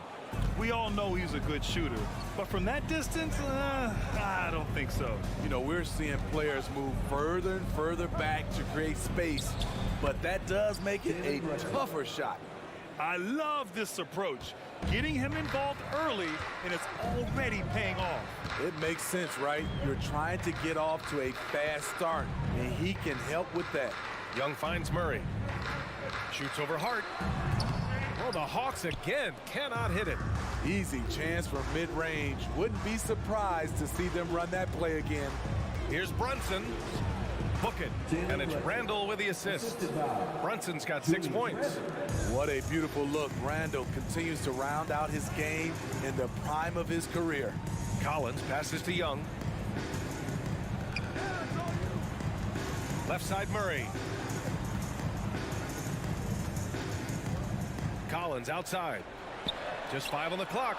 We all know he's a good shooter, but from that distance, I don't think so. You know, we're seeing players move further and further back to create space, but that does make it a tougher shot. I love this approach. Getting him involved early, and it's already paying off. It makes sense, right? You're trying to get off to a fast start, and he can help with that. Young finds Murray. Shoots over Hart. Oh, the Hawks again cannot hit it. Easy chance for mid-range. Wouldn't be surprised to see them run that play again. Here's Brunson. Book it. And it's Randall with the assist. Brunson's got 6 points. What a beautiful look. Randall continues to round out his game in the prime of his career. Collins passes to Young. Left side Murray. Collins outside. Just 5 on the clock.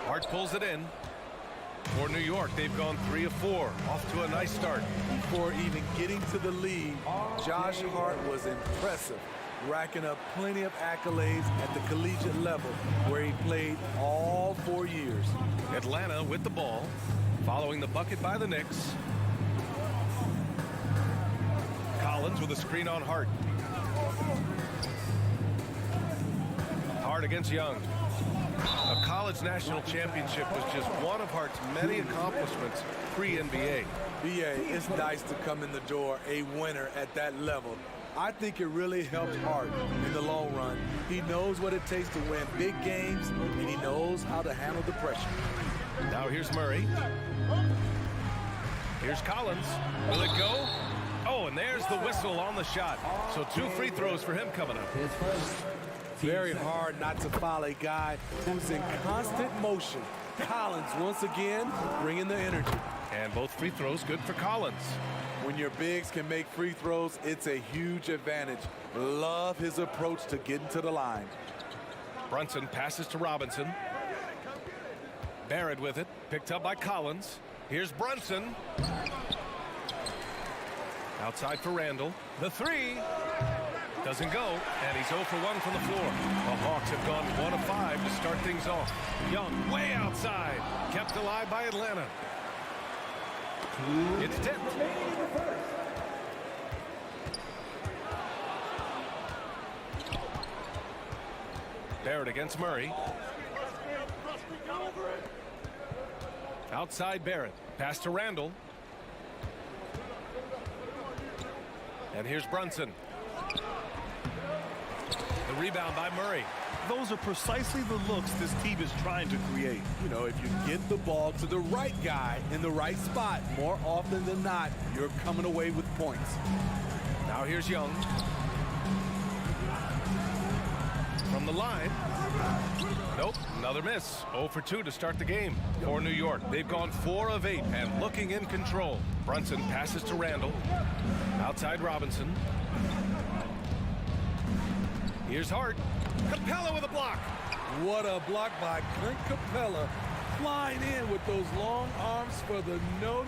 Hart pulls it in. For New York, they've gone 3 of 4. Off to a nice start. Before even getting to the lead, Josh Hart was impressive, racking up plenty of accolades at the collegiate level, where he played all 4 years. Atlanta with the ball, following the bucket by the Knicks. Collins with a screen on Hart. Hart against Young. A college national championship was just one of Hart's many accomplishments pre-NBA. B.A., it's nice to come in the door a winner at that level. I think it really helped Hart in the long run. He knows what it takes to win big games, and he knows how to handle the pressure. Now here's Murray. Here's Collins. Will it go? Oh, and there's the whistle on the shot. So 2 free throws for him coming up. Very hard not to foul a guy who's in constant motion. Collins once again bringing the energy. And both free throws good for Collins. When your bigs can make free throws, it's a huge advantage. Love his approach to getting to the line. Brunson passes to Robinson. Barrett with it, picked up by Collins. Here's Brunson. Outside for Randall. The 3. Doesn't go, and he's 0 for 1 from the floor. The Hawks have gone 1 of 5 to start things off. Young way outside, kept alive by Atlanta. It's tipped. Barrett against Murray. Outside Barrett, pass to Randall. And here's Brunson. The rebound by Murray. Those are precisely the looks this team is trying to create. You know, if you get the ball to the right guy in the right spot, more often than not, you're coming away with points. Now here's Young. From the line. Nope, another miss. 0 for 2 to start the game for New York. They've gone 4 of 8 and looking in control. Brunson passes to Randall. Outside Robinson. Here's Hart. Capella with a block. What a block by Clint Capella. Flying in with those long arms for the no.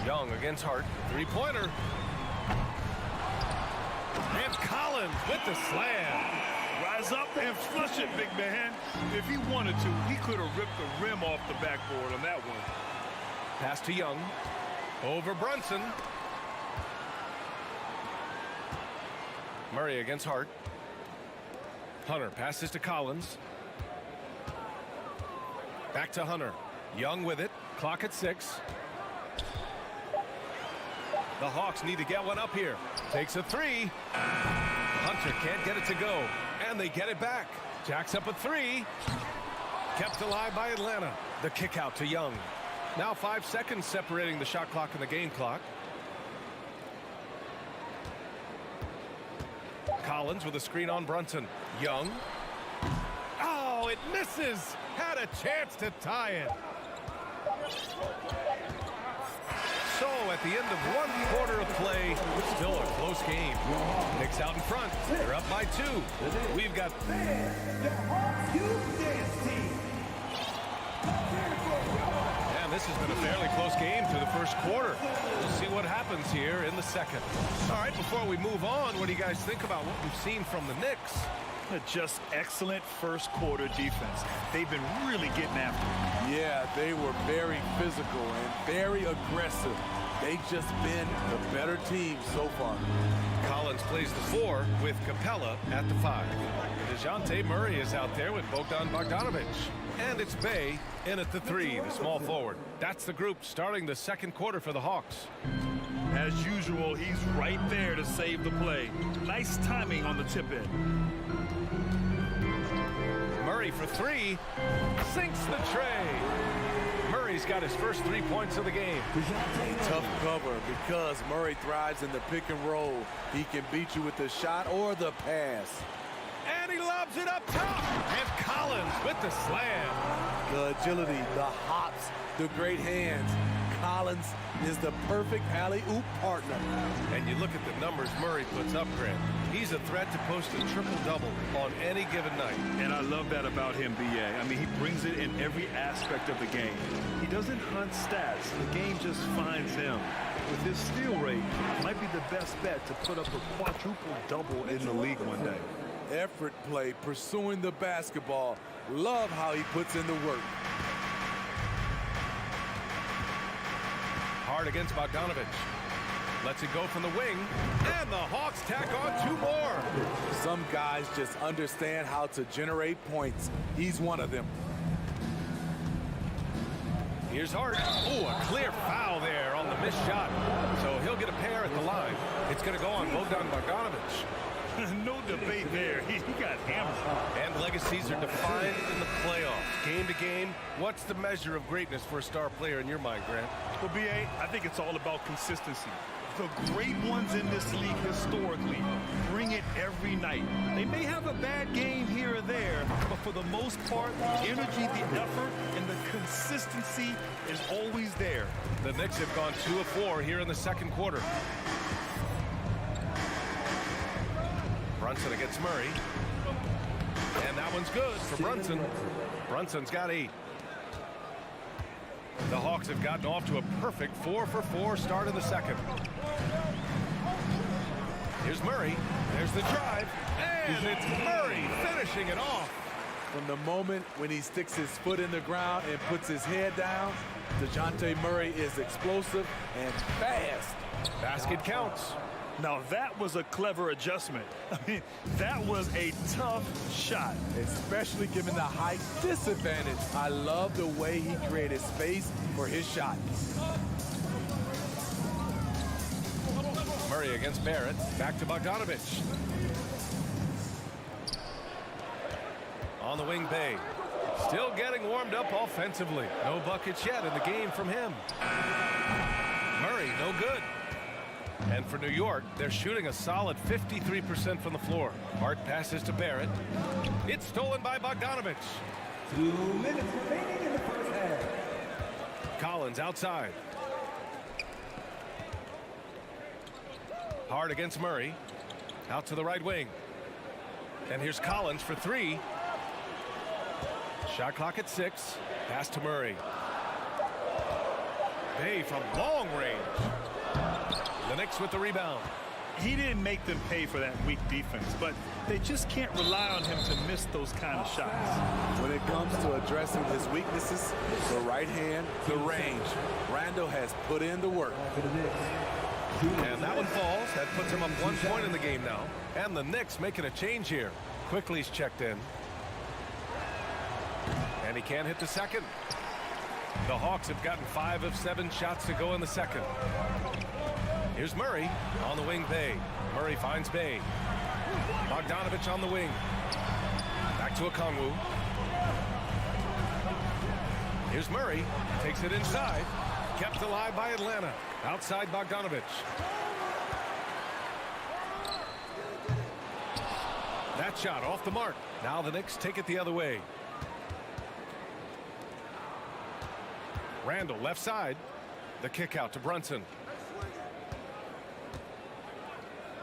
Young against Hart. 3-pointer. And Collins with the slam. Rise up and flush it, big man. If he wanted to, he could have ripped the rim off the backboard on that one. Pass to Young. Over Brunson. Murray against Hart. Hunter passes to Collins. Back to Hunter. Young with it. Clock at 6. The Hawks need to get one up here. Takes a 3. Hunter can't get it to go. And they get it back. Jacks up a 3. Kept alive by Atlanta. The kick out to Young. Now 5 seconds separating the shot clock and the game clock. Collins with a screen on Brunson. Young. Oh, it misses. Had a chance to tie it. So at the end of 1 quarter of play, still a close game. Knicks out in front. They're up by 2. We've got... And this has been a fairly close game through the first quarter. We'll see what happens here in the second. All right, before we move on, what do you guys think about what we've seen from the Knicks? Just excellent first quarter defense. They've been really getting after it. Yeah, they were very physical and very aggressive. They've just been the better team so far. Collins plays the 4 with Capella at the 5. DeJounte Murray is out there with Bogdan Bogdanovic. And it's Bey in at the 3, the small forward. That's the group starting the second quarter for the Hawks. As usual, he's right there to save the play. Nice timing on the tip in. Murray for 3. Sinks the tray. Murray's got his first 3 points of the game. Tough cover because Murray thrives in the pick and roll. He can beat you with the shot or the pass. And he lobs it up top. And Collins with the slam. The agility, the hops, the great hands. Collins is the perfect alley-oop partner. And you look at the numbers Murray puts up, Grant. He's a threat to post a triple-double on any given night. And I love that about him, B.A. I mean, he brings it in every aspect of the game. He doesn't hunt stats. The game just finds him. With his steal rate, might be the best bet to put up a quadruple-double in the league one day. Effort play, pursuing the basketball. Love how he puts in the work. Hard against Bogdanovic. Lets it go from the wing. And the Hawks tack on 2 more. Some guys just understand how to generate points. He's one of them. Here's Hart. Oh, a clear foul there on the missed shot. So he'll get a pair at the line. It's going to go on Bogdan Bogdanovic. No debate there. He got hammered. And legacies are defined in the playoffs. Game to game, what's the measure of greatness for a star player in your mind, Grant? Well, B.A., I think it's all about consistency. The great ones in this league historically bring it every night. They may have a bad game here or there, but for the most part, the energy, the effort, and the consistency is always there. The Knicks have gone 2 of 4 here in the second quarter. Brunson against Murray. And that one's good for Brunson. Brunson's got 8. The Hawks have gotten off to a perfect 4-for-4 start in the second. Here's Murray. There's the drive. And it's Murray finishing it off. From the moment when he sticks his foot in the ground and puts his head down, DeJounte Murray is explosive and fast. Basket counts. Now that was a clever adjustment. I mean, that was a tough shot. Especially given the height disadvantage. I love the way he created space for his shot. Murray against Barrett. Back to Bogdanovic. On the wing, Bey. Still getting warmed up offensively. No buckets yet in the game from him. Murray, no good. And for New York, they're shooting a solid 53% from the floor. Hart passes to Barrett. It's stolen by Bogdanovic. 2 minutes remaining in the first half. Collins outside. Hart against Murray. Out to the right wing. And here's Collins for 3. Shot clock at 6. Pass to Murray. Bey from long range. The Knicks with the rebound. he didn't make them pay for that weak defense, but they just can't rely on him to miss those kind of shots. When it comes to addressing his weaknesses, the right hand, the range, Randall has put in the work. And that one falls. That puts him up 1 point in the game now. And the Knicks making a change here. Quickly's checked in. And he can't hit the second. The Hawks have gotten 5 of 7 shots to go in the second. Here's Murray on the wing. Bay. Murray finds Bay. Bogdanovich on the wing. Back to Okongwu. Here's Murray. Takes it inside. Kept alive by Atlanta. Outside Bogdanovich. That shot off the mark. Now the Knicks take it the other way. Randall left side. The kick out to Brunson.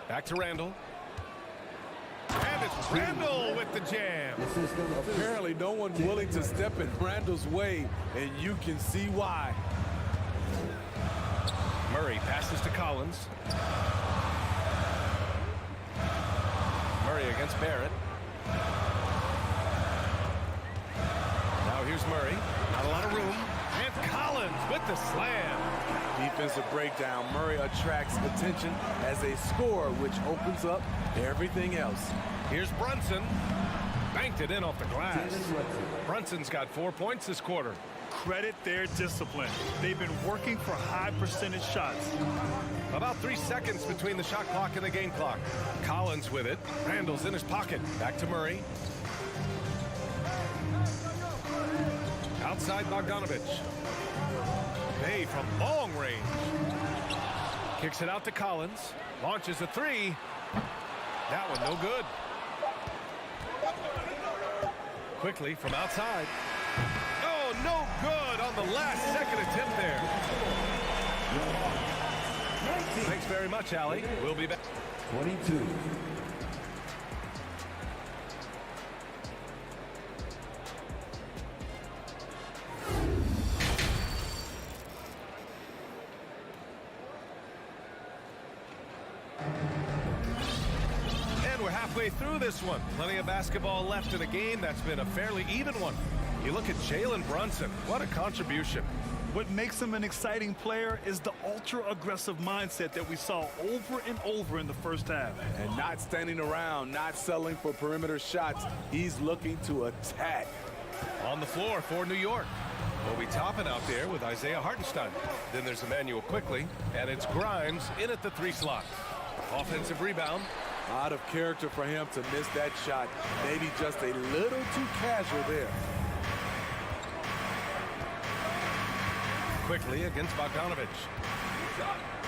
Back to Randall. And it's Randall with the jam. Apparently no one willing to step in Randall's way, and you can see why. Murray passes to Collins. Murray against Barrett. Now here's Murray. Not a lot of room. And Collins with the slam. Defensive breakdown. Murray attracts attention as a scorer, which opens up everything else. Here's Brunson. Banked it in off the glass. Brunson's got 4 points this quarter. Credit their discipline. They've been working for high percentage shots. About 3 seconds between the shot clock and the game clock. Collins with it. Randall's in his pocket. Back to Murray. Outside Bogdanovich. Bay from long range. Kicks it out to Collins. Launches a three. That one no good. Quickly from outside. Oh, no good on the last second attempt there. Thanks very much, Allie. We'll be back. 22. And we're halfway through this one. Plenty of basketball left in a game that's been a fairly even one. You look at Jalen Brunson. What a contribution. What makes him an exciting player is the ultra-aggressive mindset that we saw over and over in the first half. And not standing around, not settling for perimeter shots. He's looking to attack. On the floor for New York. We'll be topping out there with Isaiah Hartenstein. Then there's Emmanuel Quickly, and it's Grimes in at the 3 slot. Offensive rebound. Out of character for him to miss that shot. Maybe just a little too casual there. Quickly against Bogdanovich.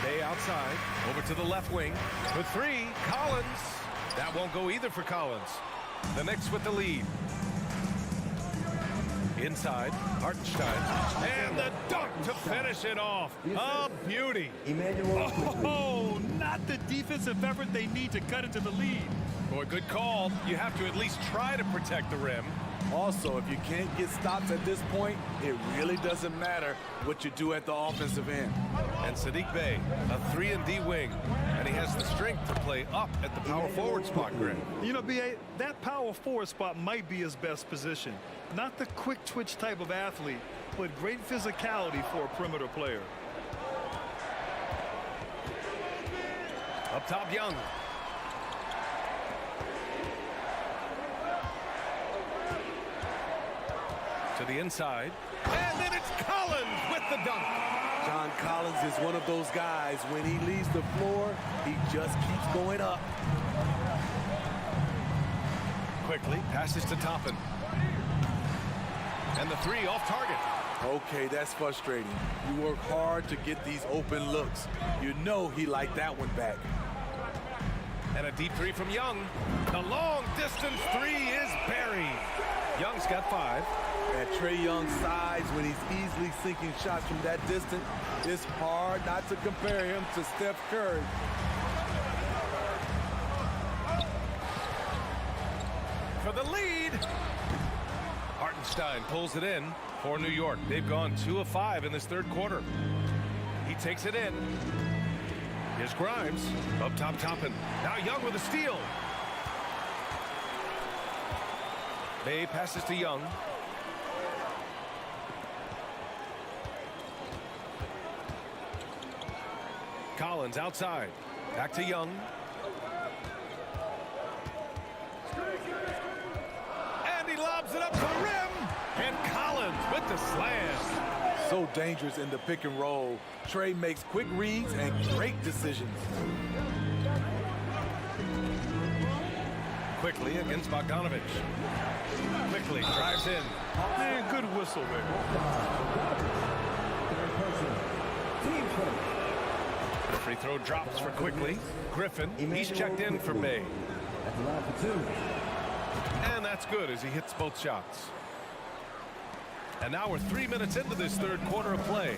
Bay outside. Over to the left wing. For 3, Collins. That won't go either for Collins. The Knicks with the lead. Inside, Hartenstein. And the dunk to finish it off. A beauty. Oh, not the defensive effort they need to cut into the lead. Boy, good call. You have to at least try to protect the rim. Also, if you can't get stops at this point, it really doesn't matter what you do at the offensive end. And Saddiq Bey, a 3-and-D wing. And he has the strength to play up at the power forward spot, Greg. You know, B.A., that power forward spot might be his best position. Not the quick twitch type of athlete, but great physicality for a perimeter player. Up top, Young. To the inside. And then it's Collins with the dunk. John Collins is one of those guys. When he leaves the floor, he just keeps going up. Quickly passes to Toppin. And the 3 off target. Okay, that's frustrating. You work hard to get these open looks. You know he liked that one back. And a deep 3 from Young. The long distance 3 is buried. Young's got 5. At Trae Young's size, when he's easily sinking shots from that distance, it's hard not to compare him to Steph Curry. For the lead. Hartenstein pulls it in for New York. They've gone 2 of 5 in this third quarter. He takes it in. Here's Here's Grimes. Up top, Toppin. Now Young with a steal. Bay passes to Young. Collins outside. Back to Young. And he lobs it up to the rim. And Collins with the slam. So dangerous in the pick and roll. Trey makes quick reads and great decisions. Quickly against Bogdanovich. Quickly drives in. Man, good whistle there. Free throw drops for Quickly. Griffin, he's checked in for Bay. And that's good as he hits both shots. And now we're 3 minutes into this third quarter of play.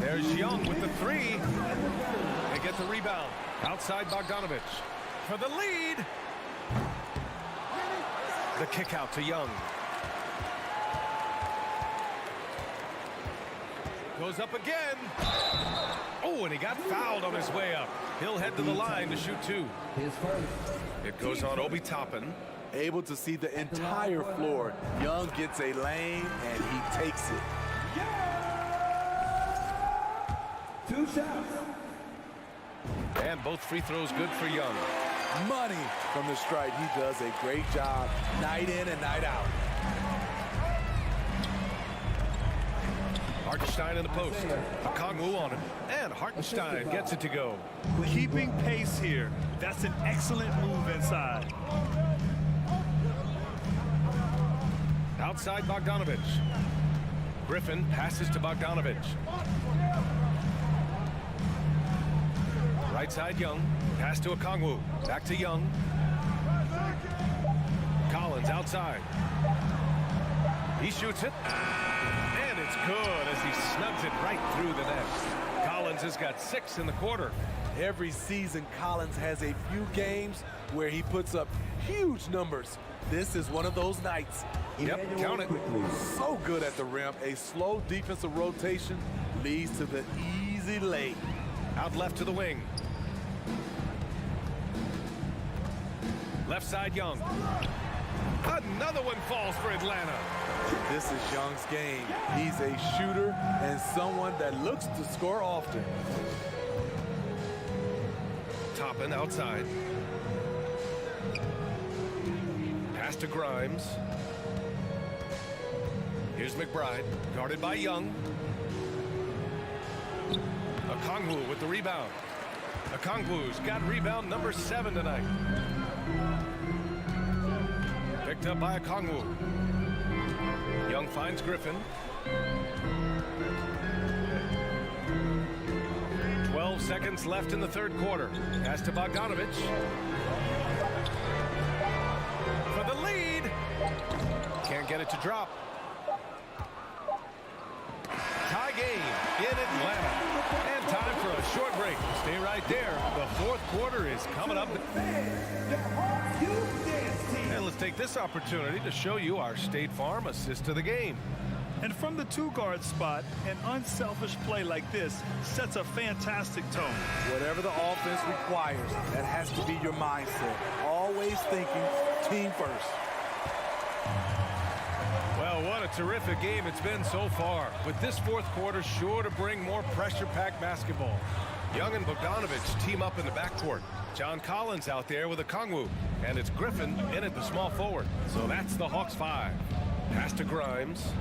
There's Young with the three. They get the rebound. Outside Bogdanovich for the lead. The kick out to Young. Goes up again. Oh, and he got fouled on his way up. He'll head to the line to shoot two. It goes on Obi Toppin. Able to see the entire floor. Young gets a lane and he takes it. 2 shots. And both free throws good for Young. Money from the stripe. He does a great job night in and night out. Hartenstein in the post. Okongwu on him. And Hartenstein gets it to go. Keeping pace here. That's an excellent move inside. Outside Bogdanovich. Griffin passes to Bogdanovich. Right side Young. Pass to Okongwu. Back to Young. Collins outside. He shoots it. And it's good as he snugs it right through the net. Collins has got 6 in the quarter. Every season, Collins has a few games where he puts up huge numbers. This is one of those nights. Yep, count it. So good at the rim. A slow defensive rotation leads to the easy lay. Out left to the wing. Left side Young. Another one falls for Atlanta. This is Young's game. He's a shooter and someone that looks to score often. Toppin outside. Pass to Grimes. Here's McBride, guarded by Young. Okongwu with the rebound. Okongwu's got rebound number 7 tonight. Picked up by Okongwu. Young finds Griffin. 12 seconds left in the third quarter. Pass to Bogdanovich. For the lead. Can't get it to drop. Tie game in Atlanta. And time for a short break. Stay right there. The fourth quarter is coming up. And let's take this opportunity to show you our State Farm assist to the game. And from the 2-guard spot, an unselfish play like this sets a fantastic tone. Whatever the offense requires, that has to be your mindset. Always thinking team first. Well, what a terrific game it's been so far. With this fourth quarter sure to bring more pressure-packed basketball. Young and Bogdanovich team up in the backcourt. John Collins out there with Okongwu. And it's Griffin in at the small forward. So that's the Hawks 5. Pass to Grimes.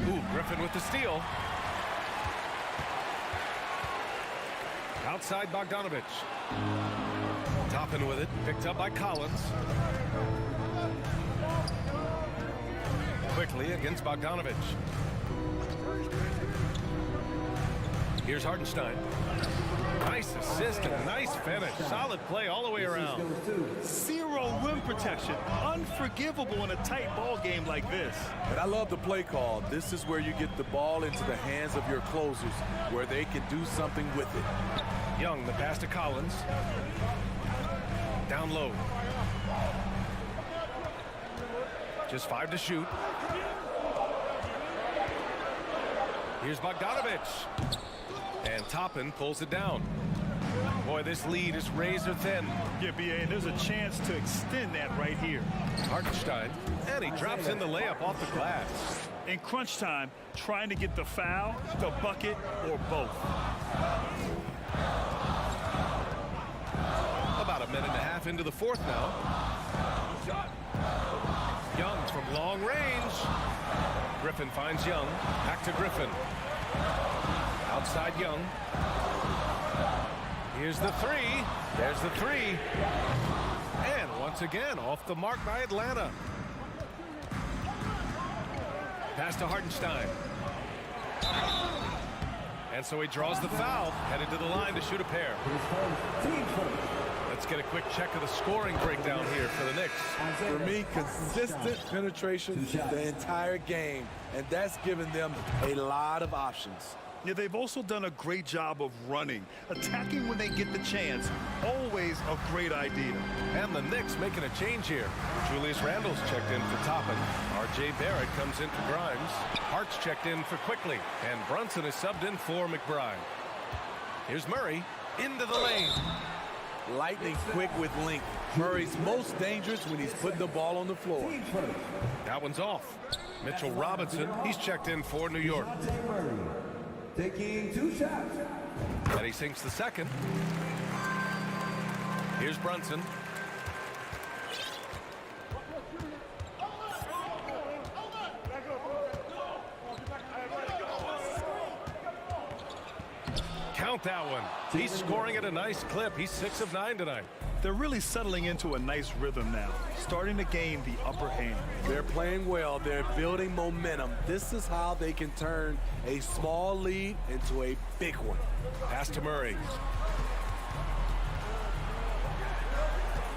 Ooh, Griffin with the steal. Outside Bogdanovich. Toppin with it. Picked up by Collins. Quickly against Bogdanovich. Here's Hartenstein. Nice assist and a nice finish. Solid play all the way around. 0 rim protection. Unforgivable in a tight ball game like this. And I love the play call. This is where you get the ball into the hands of your closers, where they can do something with it. Young, the pass to Collins. Down low. Just 5 to shoot. Here's Bogdanovich. And Toppin pulls it down. Boy, this lead is razor thin. Yeah, B.A., and there's a chance to extend that right here. Hartenstein, and he drops in the layup off the glass. In crunch time, trying to get the foul, the bucket, or both. About a minute and a half into the fourth now. Young from long range. Griffin finds Young. Back to Griffin. Outside Young. Here's the three. There's the three. And once again, off the mark by Atlanta. Pass to Hartenstein. And so he draws the foul, headed to the line to shoot a pair. Let's get a quick check of the scoring breakdown here for the Knicks. For me, consistent penetration the entire game, and that's given them a lot of options. Yeah, they've also done a great job of running. Attacking when they get the chance, always a great idea. And the Knicks making a change here. Julius Randle's checked in for Toppin. R.J. Barrett comes in for Grimes. Hart's checked in for Quickly. And Brunson is subbed in for McBride. Here's Murray into the lane. Lightning quick with length. Murray's most dangerous when he's putting the ball on the floor. That one's off. Mitchell Robinson, he's checked in for New York. Taking 2 shots. And he sinks the second. Here's Brunson. Count that one. He's scoring at a nice clip. He's 6 of 9 tonight. They're really settling into a nice rhythm now, starting to gain the upper hand. They're playing well. They're building momentum. This is how they can turn a small lead into a big one. Pass to Murray.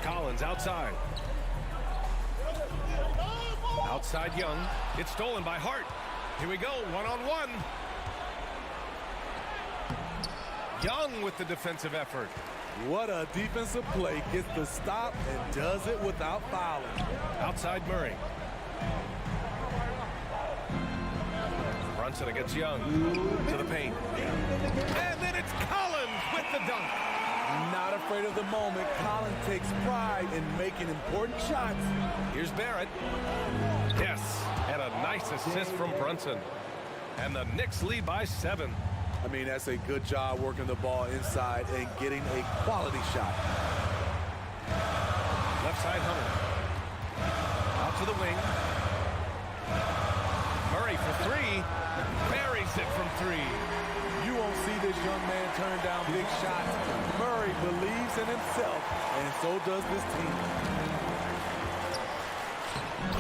Collins outside. Outside Young. It's stolen by Hart. Here we go, one-on-one. Young with the defensive effort. What a defensive play. Gets the stop and does it without fouling. Outside Murray. Brunson against Young. To the paint. And then it's Collins with the dunk. Not afraid of the moment. Collins takes pride in making important shots. Here's Barrett. Yes, and a nice assist from Brunson. And the Knicks lead by 7. I mean, that's a good job working the ball inside and getting a quality shot. Left side Hunter. Out to the wing. Murray for 3. Buries it from 3. You won't see this young man turn down big shots. Murray believes in himself, and so does this team.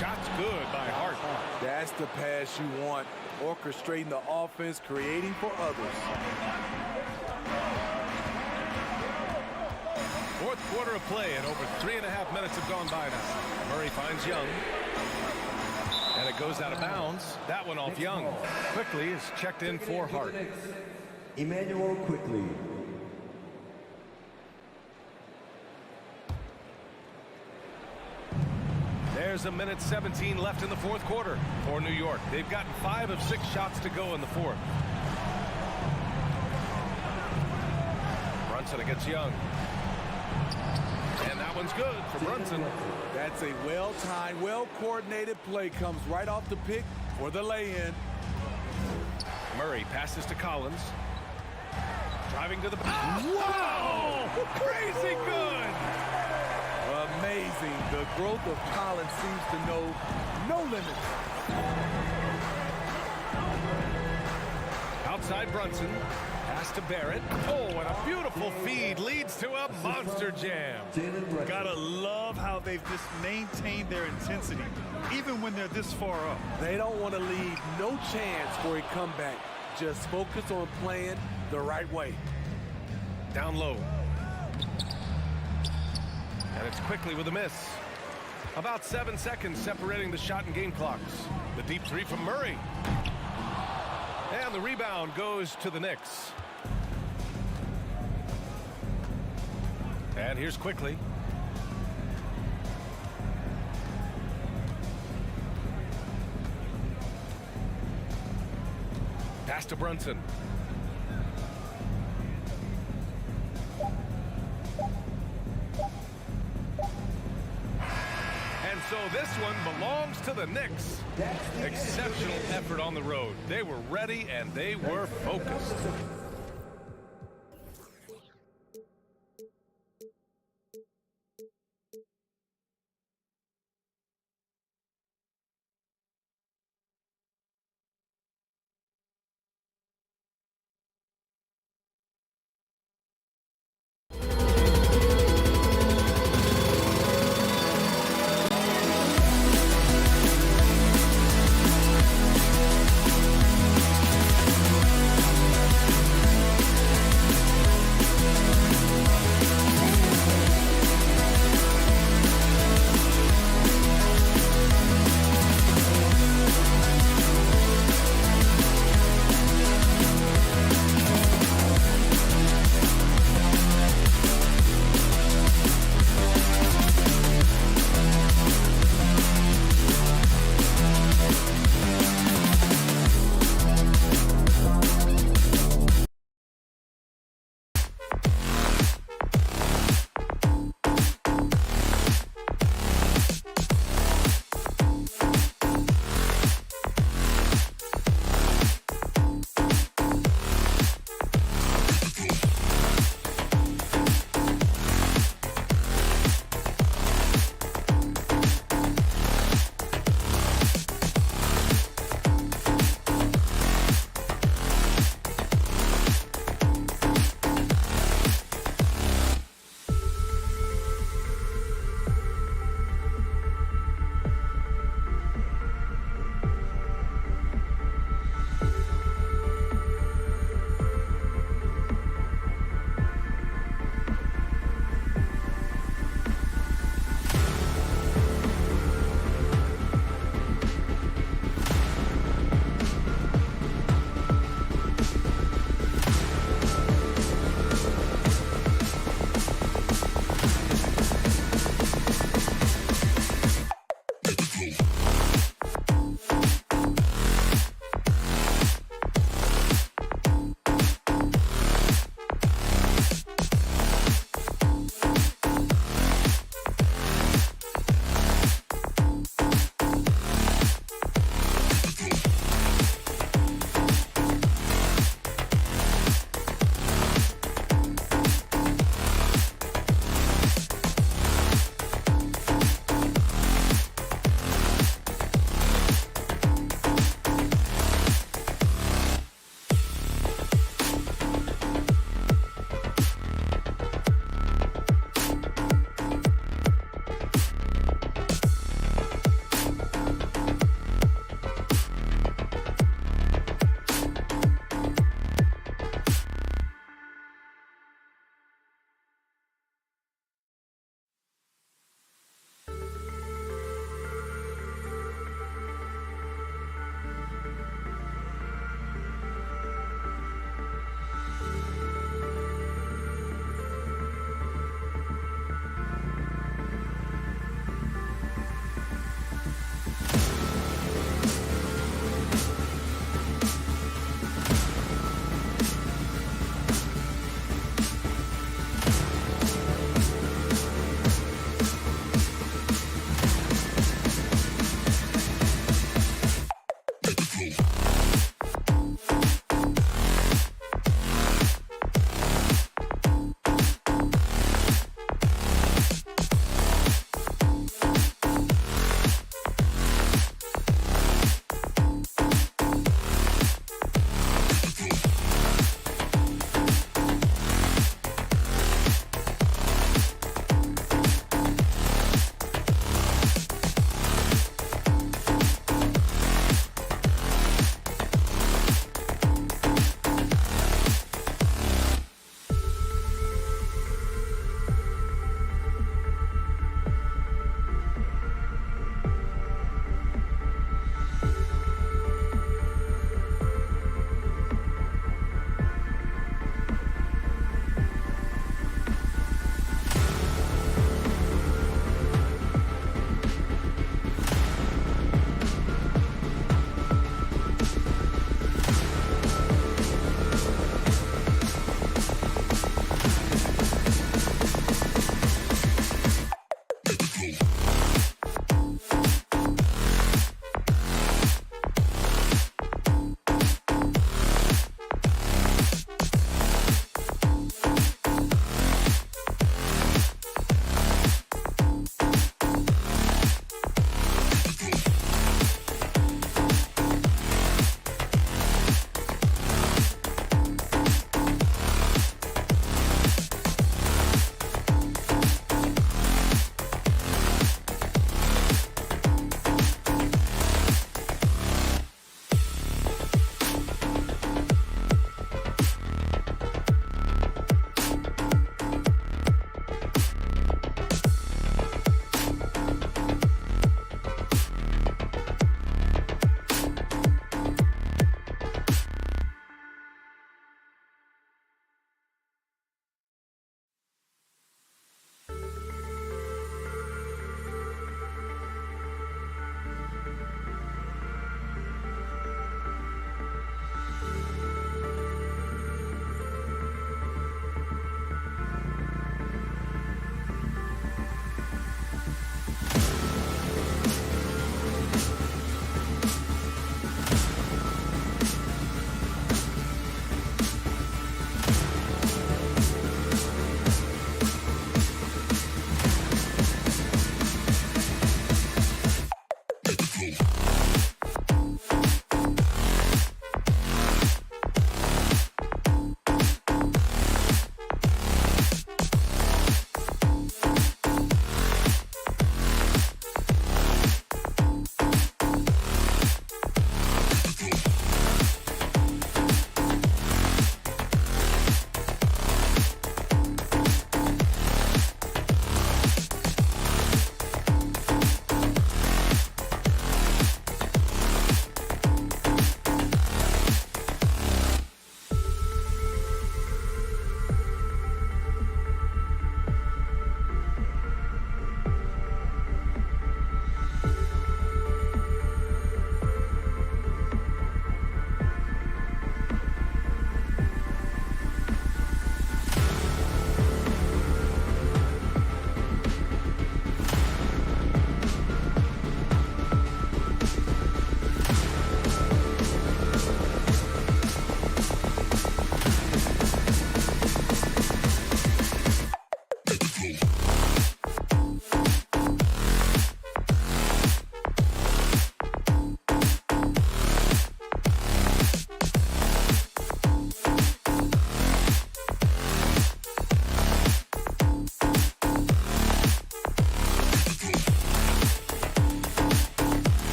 Shot's good by Hart. That's the pass you want. Orchestrating the offense, creating for others. Fourth quarter of play, and over 3.5 minutes have gone by now. Murray finds Young. And it goes out of bounds. That one off Young. Quickly is checked in for Hart. Emmanuel Quickly. There's a minute 17 left in the fourth quarter for New York. They've gotten 5 of 6 shots to go in the fourth. Brunson against Young. And that one's good for Brunson. That's a well-timed, well-coordinated play. Comes right off the pick for the lay-in. Murray passes to Collins. Driving to the... Wow! Crazy good! Amazing. The growth of Collins seems to know no limits. Outside Brunson. Pass to Barrett. Oh, and a beautiful feed leads to a monster jam. Gotta love how they've just maintained their intensity, even when they're this far up. They don't want to leave no chance for a comeback. Just focus on playing the right way. Down low. And it's Quickly with a miss. About 7 seconds separating the shot and game clocks. The deep 3 from Murray. And the rebound goes to the Knicks. And here's Quickly. Pass to Brunson. this one belongs to the Knicks. Exceptional effort on the road. They were ready and they were focused.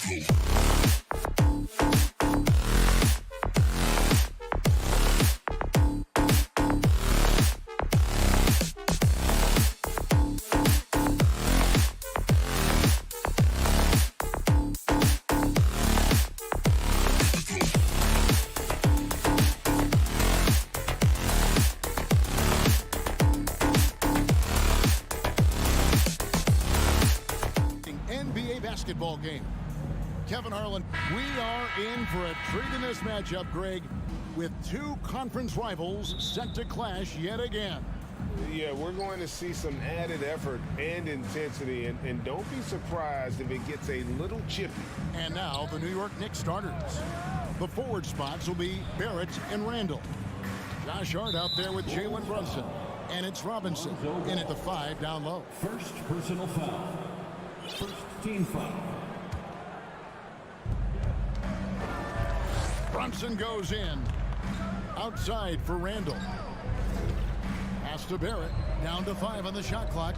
NBA basketball game. Kevin Harlan, we are in for a treat in this matchup, Greg, with two conference rivals set to clash yet again. Yeah, we're going to see some added effort and intensity, and don't be surprised if it gets a little chippy. And now the New York Knicks starters. The forward spots will be Barrett and Randall. Josh Hart out there with Jalen Brunson. And it's Robinson in at the 5 down low. First personal foul. First team foul. Brunson goes in. Outside for Randall. Pass to Barrett. Down to 5 on the shot clock.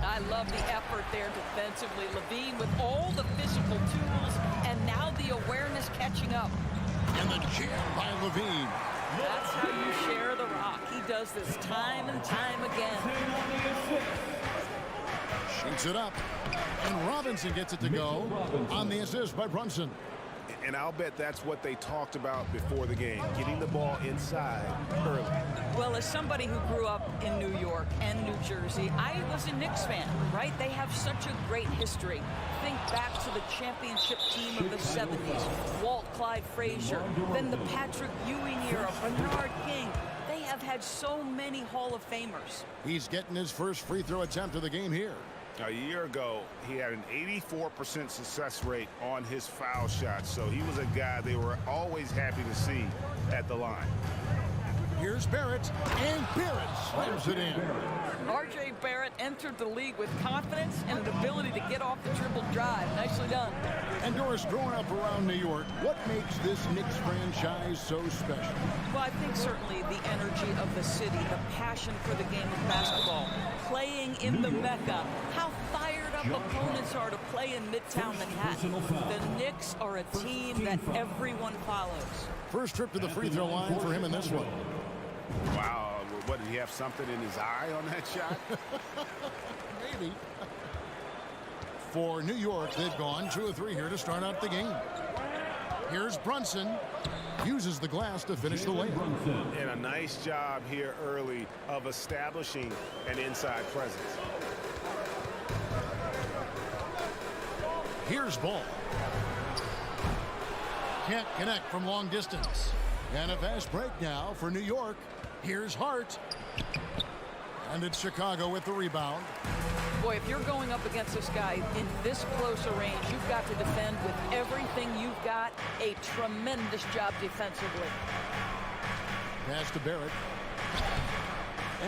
I love the effort there defensively. Levine with all the physical tools and now the awareness catching up. And the jam by Levine. That's how you share the rock. He does this time and time again. Shoots it up. And Robinson gets it to go on the assist by Brunson. And I'll bet that's what they talked about before the game, getting the ball inside early. Well, as somebody who grew up in New York and New Jersey, I was a Knicks fan, right? They have such a great history. Think back to the championship team of the 70s, Walt Clyde Frazier, then the Patrick Ewing era, Bernard King. They have had so many Hall of Famers. He's getting his first free throw attempt of the game here. A year ago, he had an 84% success rate on his foul shots, so he was a guy they were always happy to see at the line. Here's Barrett, and Barrett slams it in. R.J. Barrett entered the league with confidence and an ability to get off the dribble drive. Nicely done. And Doris, growing up around New York, what makes this Knicks franchise so special? Well, I think certainly the energy of the city, the passion for the game of basketball, playing in the Mecca, how fired up opponents are to play in Midtown Manhattan. The Knicks are a team that everyone follows. First trip to the free throw line for him in this one. Wow, what, did he have something in his eye on that shot? Maybe. For New York, they've gone 2 of 3 here to start out the game. Here's Brunson. Uses the glass to finish the layup. And a nice job here early of establishing an inside presence. Here's Ball. Can't connect from long distance. And a fast break now for New York. Here's Hart. And it's Chicago with the rebound. Boy, if you're going up against this guy in this close a range, you've got to defend with everything you've got. A tremendous job defensively. Pass to Barrett.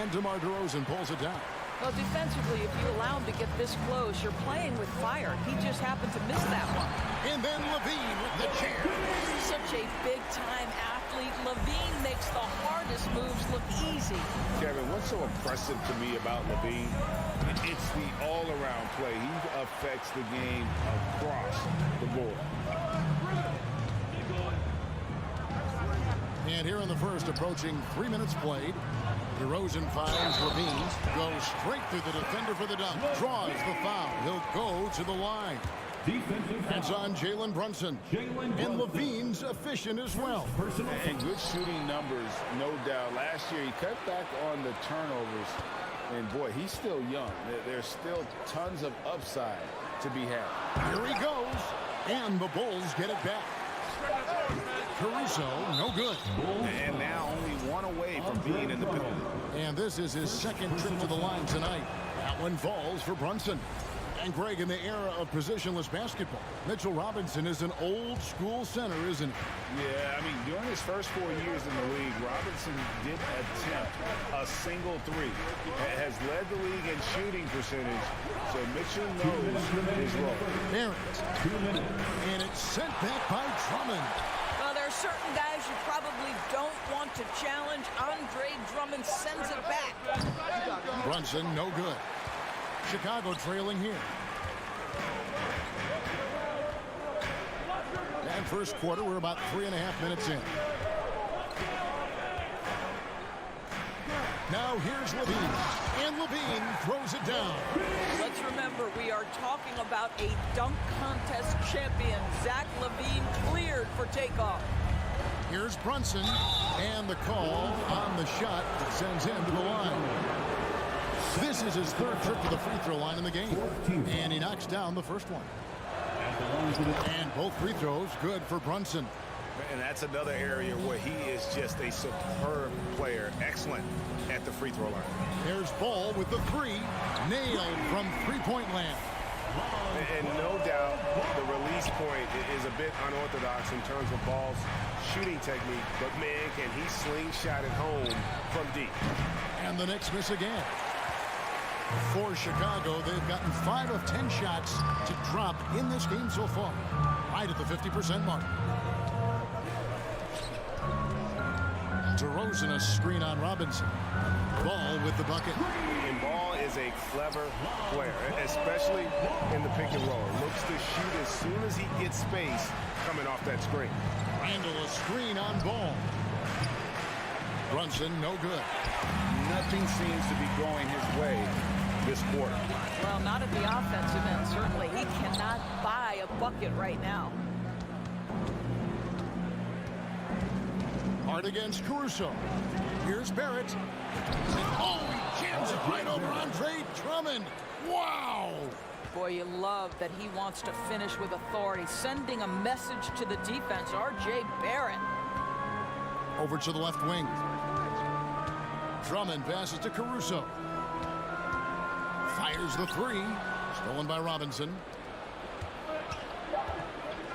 And DeMar DeRozan pulls it down. Well, defensively, if you allow him to get this close, you're playing with fire. He just happened to miss that one. And then Levine with the chair. Such a big-time athlete. Levine makes the hardest moves look easy. Kevin, what's so impressive to me about Levine? It's the all-around play. He affects the game across the board. And here in the first, approaching 3 minutes played. DeRozan finds Levine, goes straight through the defender for the dunk, draws the foul. He'll go to the line. That's on Jalen Brunson. And Levine's efficient as well. And good shooting numbers, no doubt. Last year, he cut back on the turnovers. And, boy, he's still young. There's still tons of upside to be had. Here he goes. And the Bulls get it back. Caruso, no good. And now only one away from being in the penalty. And this is his second trip to the line tonight. That one falls for Brunson. And Greg, in the era of positionless basketball, Mitchell Robinson is an old-school center, isn't he? Yeah, I mean, during his first 4 years in the league, Robinson did attempt a single three. Has led the league in shooting percentage, so Mitchell knows his role. Barrett. And it's sent back by Drummond. Well, there are certain guys you probably don't want to challenge. Andre Drummond sends it back. Brunson, no good. Chicago trailing here. first quarter. We're about 3.5 minutes in. Now here's Levine, and Levine throws it down. Let's remember, we are talking about a dunk contest champion. Zach Levine cleared for takeoff. Here's Brunson, and the call on the shot that sends him to the line. This is his third trip to the free throw line in the game, and he knocks down the first one. And both free throws good for Brunson. And that's another area where he is just a superb player. Excellent at the free throw line. There's Ball with the three. Nailed from three-point land. And no doubt the release point is a bit unorthodox in terms of Ball's shooting technique. But, man, can he slingshot it home from deep. And the Knicks miss again. For Chicago, they've gotten 5 of 10 shots to drop in this game so far. Right at the 50% mark. DeRozan, a screen on Robinson. Ball with the bucket. And Ball is a clever player, especially in the pick and roll. Looks to shoot as soon as he gets space coming off that screen. Randall, a screen on Ball. Brunson, no good. Nothing seems to be going his way this quarter. Well, not at the offensive end, certainly. He cannot buy a bucket right now. Hard against Caruso. Here's Barrett. Oh, he jams it right over Andre Drummond. Wow! Boy, you love that he wants to finish with authority, sending a message to the defense. R.J. Barrett. Over to the left wing. Drummond passes to Caruso. Fires the three. Stolen by Robinson.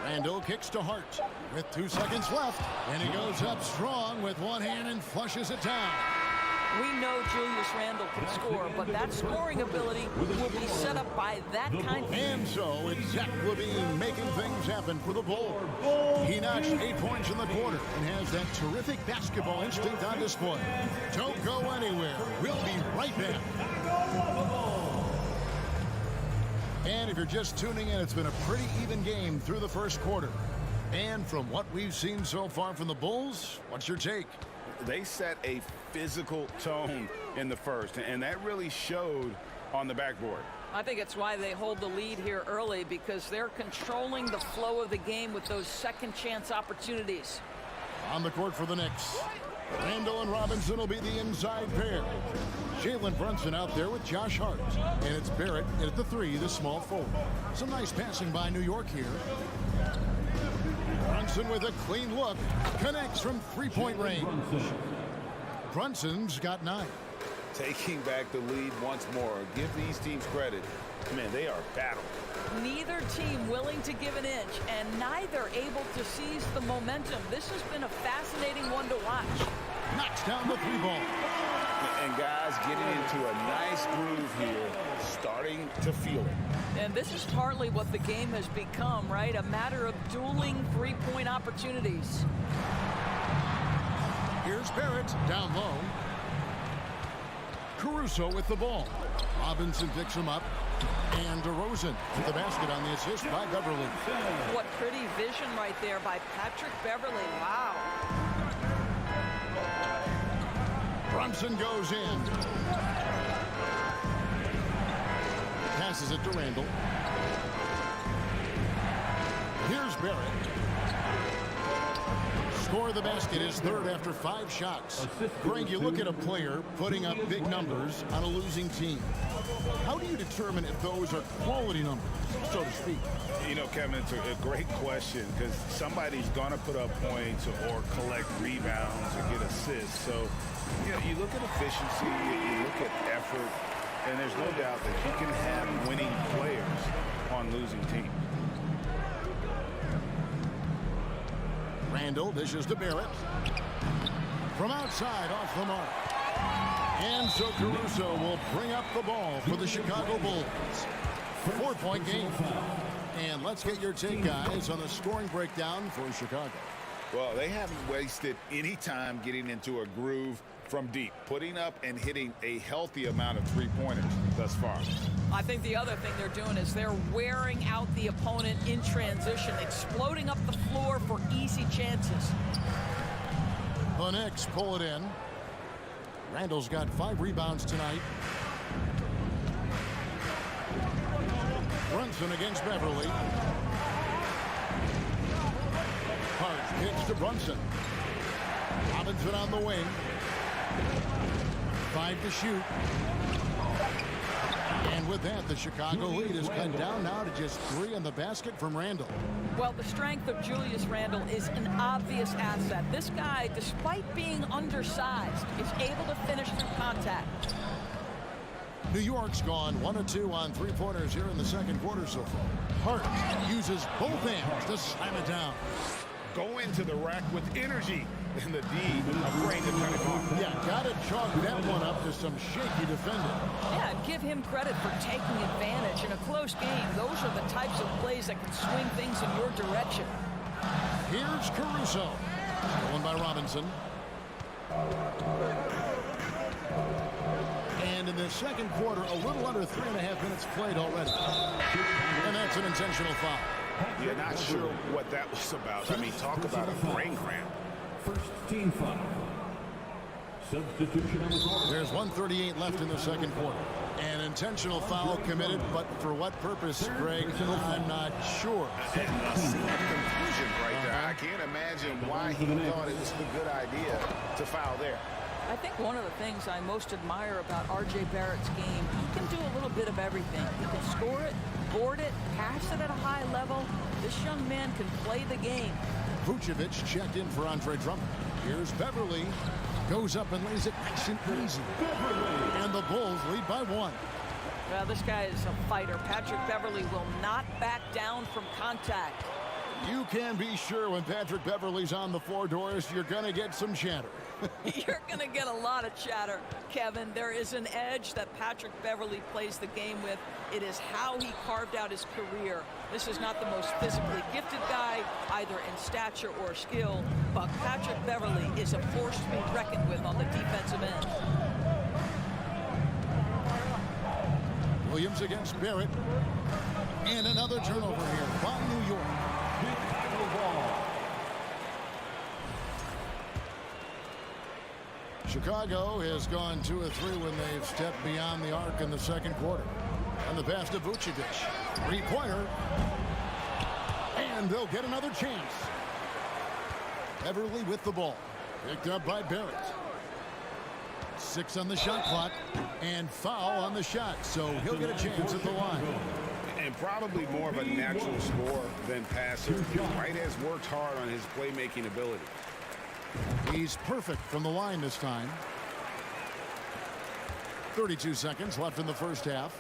Randall kicks to Hart with 2 seconds left. And he goes up strong with one hand and flushes it down. We know Julius Randle can score, but that scoring ability will be set up by that kind of... And so it's Zach Levine making things happen for the Bulls. He notched 8 points in the quarter and has that terrific basketball instinct on display. Don't go anywhere. We'll be right back. And if you're just tuning in, it's been a pretty even game through the first quarter. And from what we've seen so far from the Bulls, what's your take? They set a physical tone in the first, and that really showed on the backboard. I think it's why they hold the lead here early, because they're controlling the flow of the game with those second chance opportunities. On the court for the Knicks, Randall and Robinson will be the inside pair. Jalen Brunson out there with Josh Hart. And it's Barrett at the three, the small forward. Some nice passing by New York here. Brunson with a clean look. Connects from three-point range. Brunson's got 9. Taking back the lead once more. Give these teams credit. Man, they are battling. Neither team willing to give an inch, and neither able to seize the momentum. This has been a fascinating one to watch. Knocks down the 3-ball. And guys getting into a nice groove here, starting to feel it. And this is partly what the game has become, right? A matter of dueling three-point opportunities. Here's Barrett down low. Caruso with the ball. Robinson picks him up. And DeRozan with the basket on the assist by Beverly. What pretty vision right there by Patrick Beverly. Wow. Brunson goes in. Passes it to Randall. Here's Barrett. Score the basket is third after 5 shots. Greg, you look at a player putting up big numbers on a losing team. How do you determine if those are quality numbers, so to speak? You know, Kevin, it's a great question, because somebody's going to put up points or collect rebounds or get assists. So, you know, you look at efficiency, you look at effort, and there's no doubt that you can have winning players on losing teams. Randall dishes to Barrett. From outside, off the mark. And so Caruso will bring up the ball for the Chicago Bulls. 4-point game. And let's get your take, guys, on the scoring breakdown for Chicago. Well, they haven't wasted any time getting into a groove from deep, putting up and hitting a healthy amount of three-pointers thus far. I think the other thing they're doing is they're wearing out the opponent in transition, exploding up the floor for easy chances. The Knicks pull it in. Randall's got 5 rebounds tonight. Brunson against Beverly. Hart pitch to Brunson. Robinson on the wing. 5 to shoot. And with that, the Chicago lead is cut down now to just 3 in the basket from Randall. Well, the strength of Julius Randle is an obvious asset. This guy, despite being undersized, is able to finish through contact. New York's gone 1 of 2 on three-pointers here in the second quarter so far. Hart uses both hands to slam it down. Go into the rack with energy, and the D afraid to turn it on. Yeah, gotta chalk that one up to some shaky defending. Yeah, and give him credit for taking advantage in a close game. Those are the types of plays that can swing things in your direction. Here's Caruso. Stolen by Robinson. And in the second quarter, a little under 3.5 minutes played already. And that's an intentional foul. Yeah, not sure what that was about. I mean, talk about a brain cramp. First team foul. Substitution on the court. There's 1:38 left in the second quarter. An intentional foul committed, but for what purpose, Greg? I'm not sure. And a scene of confusion right there. I can't imagine why he thought it was a good idea to foul there. I think one of the things I most admire about R.J. Barrett's game, he can do a little bit of everything. He can score it, board it, pass it at a high level. This young man can play the game. Vucevic checked in for Andre Drummond. Here's Beverly. Goes up and lays it nice and easy. And the Bulls lead by 1. Well, this guy is a fighter. Patrick Beverly will not back down from contact. You can be sure when Patrick Beverly's on the floor, Doris, you're going to get some chatter. You're going to get a lot of chatter, Kevin. There is an edge that Patrick Beverly plays the game with. It is how he carved out his career. This is not the most physically gifted guy, either in stature or skill, but Patrick Beverly is a force to be reckoned with on the defensive end. Williams against Barrett. And another turnover here by New York. Chicago has gone 2 of 3 when they've stepped beyond the arc in the second quarter. And the pass to Vucevic. 3-pointer. And they'll get another chance. Beverly with the ball. Picked up by Barrett. 6 on the shot clock. And foul on the shot. So he'll get a chance at the line. And probably more of a natural scorer than passer. Wright has worked hard on his playmaking ability. He's perfect from the line this time. 32 seconds left in the first half.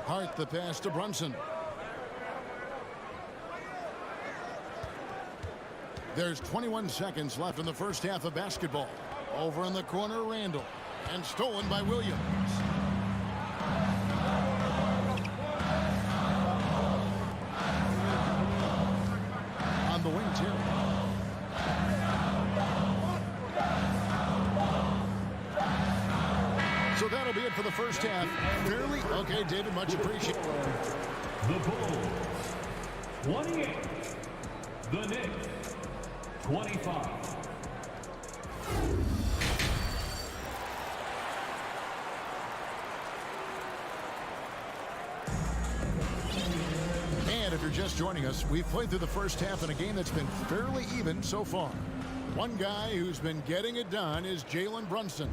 Hart the pass to Brunson. There's 21 seconds left in the first half of basketball. Over in the corner, Randall. And stolen by Williams. On the wing, too. So that'll be it for the first half. Fairly okay, David, much appreciated. The Bulls 28. The Knicks 25. And if you're just joining us, we've played through the first half in a game that's been fairly even so far. One guy who's been getting it done is Jalen Brunson.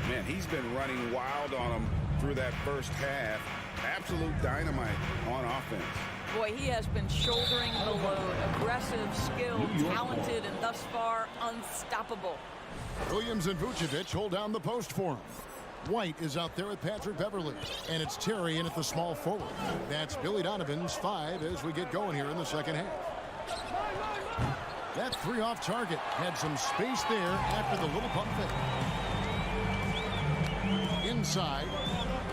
Man, he's been running wild on him through that first half. Absolute dynamite on offense. Boy, he has been shouldering the load. Aggressive, skilled, talented, and thus far unstoppable. Williams and Vucevic hold down the post for him. White is out there with Patrick Beverly. And it's Terry in at the small forward. That's Billy Donovan's 5 as we get going here in the second half. That 3 off target had some space there after the little pump fake. Inside,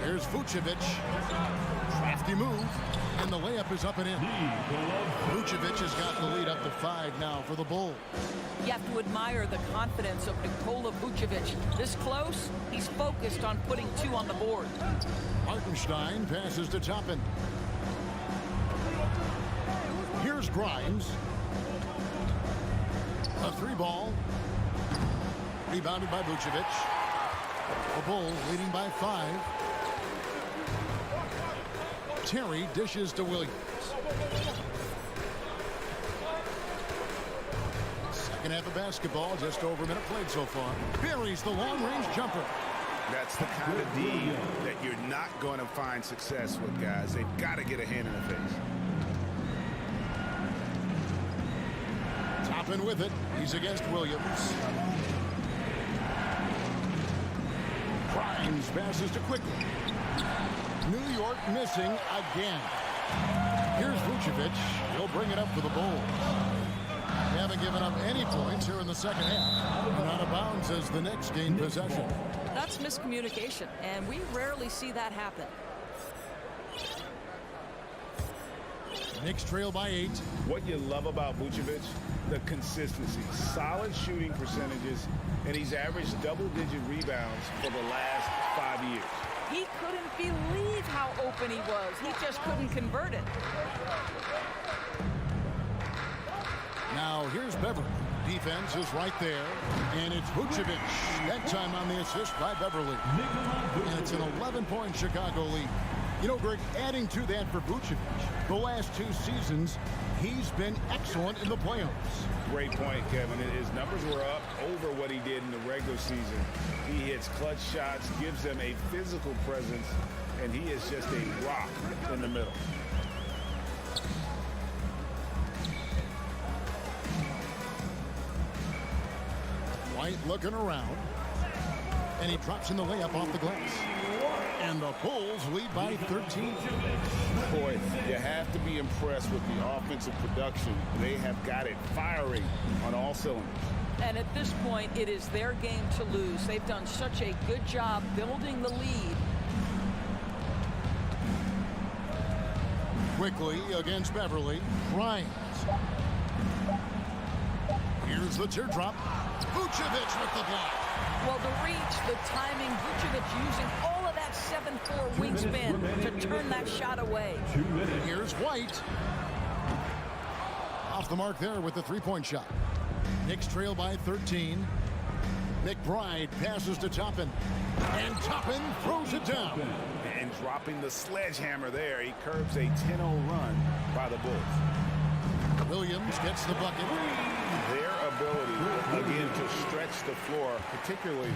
here's Vucevic. Crafty move. And the layup is up and in. Vucevic has got the lead up to 5 now for the Bulls. You have to admire the confidence of Nikola Vucevic. This close, he's focused on putting 2 on the board. Hartenstein passes to Toppin. Here's Grimes. A 3-ball. Rebounded by Vucevic. The Bulls leading by 5. Terry dishes to Williams. Second half of basketball, just over a minute played so far. Buries the long-range jumper. That's the kind of D that you're not going to find success with, guys. They've got to get a hand in the face. Toppin with it. He's against Williams. Grimes passes to Quickly. New York missing again. Here's Vucevic. He'll bring it up for the Bulls. They haven't given up any points here in the second half. And out of bounds as the Knicks gain possession. That's miscommunication, and we rarely see that happen. Knicks trail by 8. What you love about Vucevic, the consistency, solid shooting percentages, and he's averaged double-digit rebounds for the last 5 years. He couldn't believe how open he was. He just couldn't convert it. Now here's Beverly. Defense is right there. And it's Vucevic. That time on the assist by Beverly. And it's an 11-point Chicago lead. You know, Greg, adding to that for Vucevic, the last 2 seasons, he's been excellent in the playoffs. Great point, Kevin. His numbers were up over what he did in the regular season. He hits clutch shots, gives them a physical presence, and he is just a rock in the middle. White looking around. And he drops in the layup off the glass. And the Bulls lead by 13. Boy, you have to be impressed with the offensive production. They have got it firing on all cylinders. And at this point, it is their game to lose. They've done such a good job building the lead. Quickly against Beverly. Grimes. Here's the teardrop. Vucevic with the block. Well, the reach, the timing, Vucevic using all of that 7'4" wingspan to turn that shot away. Here's White. Off the mark there with the 3-point shot. Knicks trail by 13. McBride passes to Toppin. And Toppin throws it down. And dropping the sledgehammer there, he curbs a 10-0 run by the Bulls. Williams gets the bucket. Their ability, again, to stretch the floor, particularly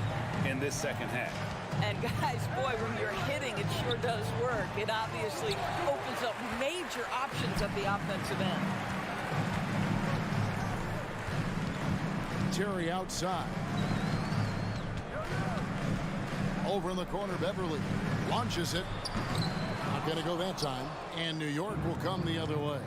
in this second half. And guys, boy, when you're hitting, it sure does work. It obviously opens up major options at the offensive end. Terry outside. Over in the corner, Beverly launches it. Not going to go that time. And New York will come the other way.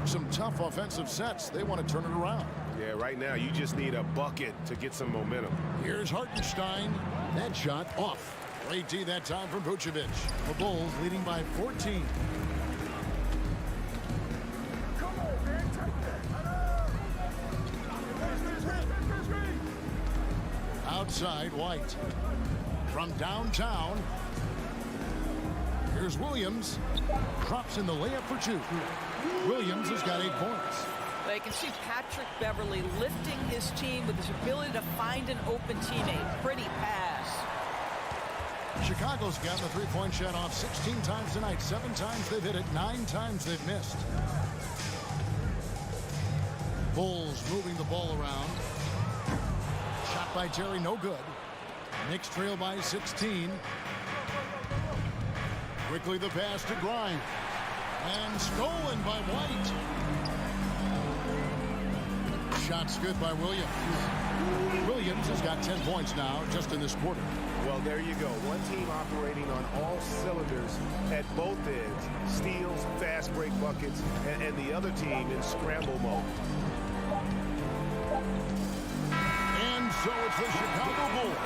Some tough offensive sets. They want to turn it around. Yeah, right now you just need a bucket to get some momentum. Here's Hartenstein. That shot off. Great D that time from Vucevic. The Bulls leading by 14. Outside, White. From downtown. Here's Williams. Drops in the layup for 2. Williams has got 8 points. Well, you can see Patrick Beverly lifting his team with his ability to find an open teammate. Pretty pass. Chicago's gotten the 3-point shot off 16 times tonight. 7 times they've hit it. 9 times they've missed. Bulls moving the ball around. Shot by Terry, no good. Knicks trail by 16. Quickly the pass to Grimes. And stolen by White. Shots good by Williams. Williams has got 10 points now just in this quarter. Well, there you go. One team operating on all cylinders at both ends. Steals, fast break buckets, and the other team in scramble mode. And so it's the Chicago Bulls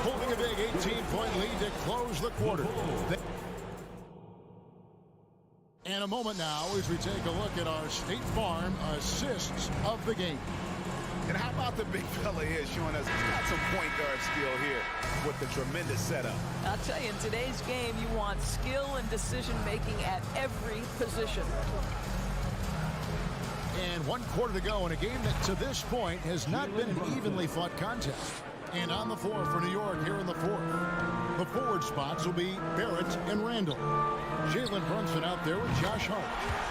holding a big 18-point lead to close the quarter. And a moment now as we take a look at our State Farm assists of the game. And how about the big fella here showing us he's got some point guard skill here with the tremendous setup. I'll tell you, in today's game, you want skill and decision-making at every position. And 1 quarter to go in a game that to this point has not been an evenly fought contest. And on the floor for New York here in the fourth. The forward spots will be Barrett and Randall. Jalen Brunson out there with Josh Hart.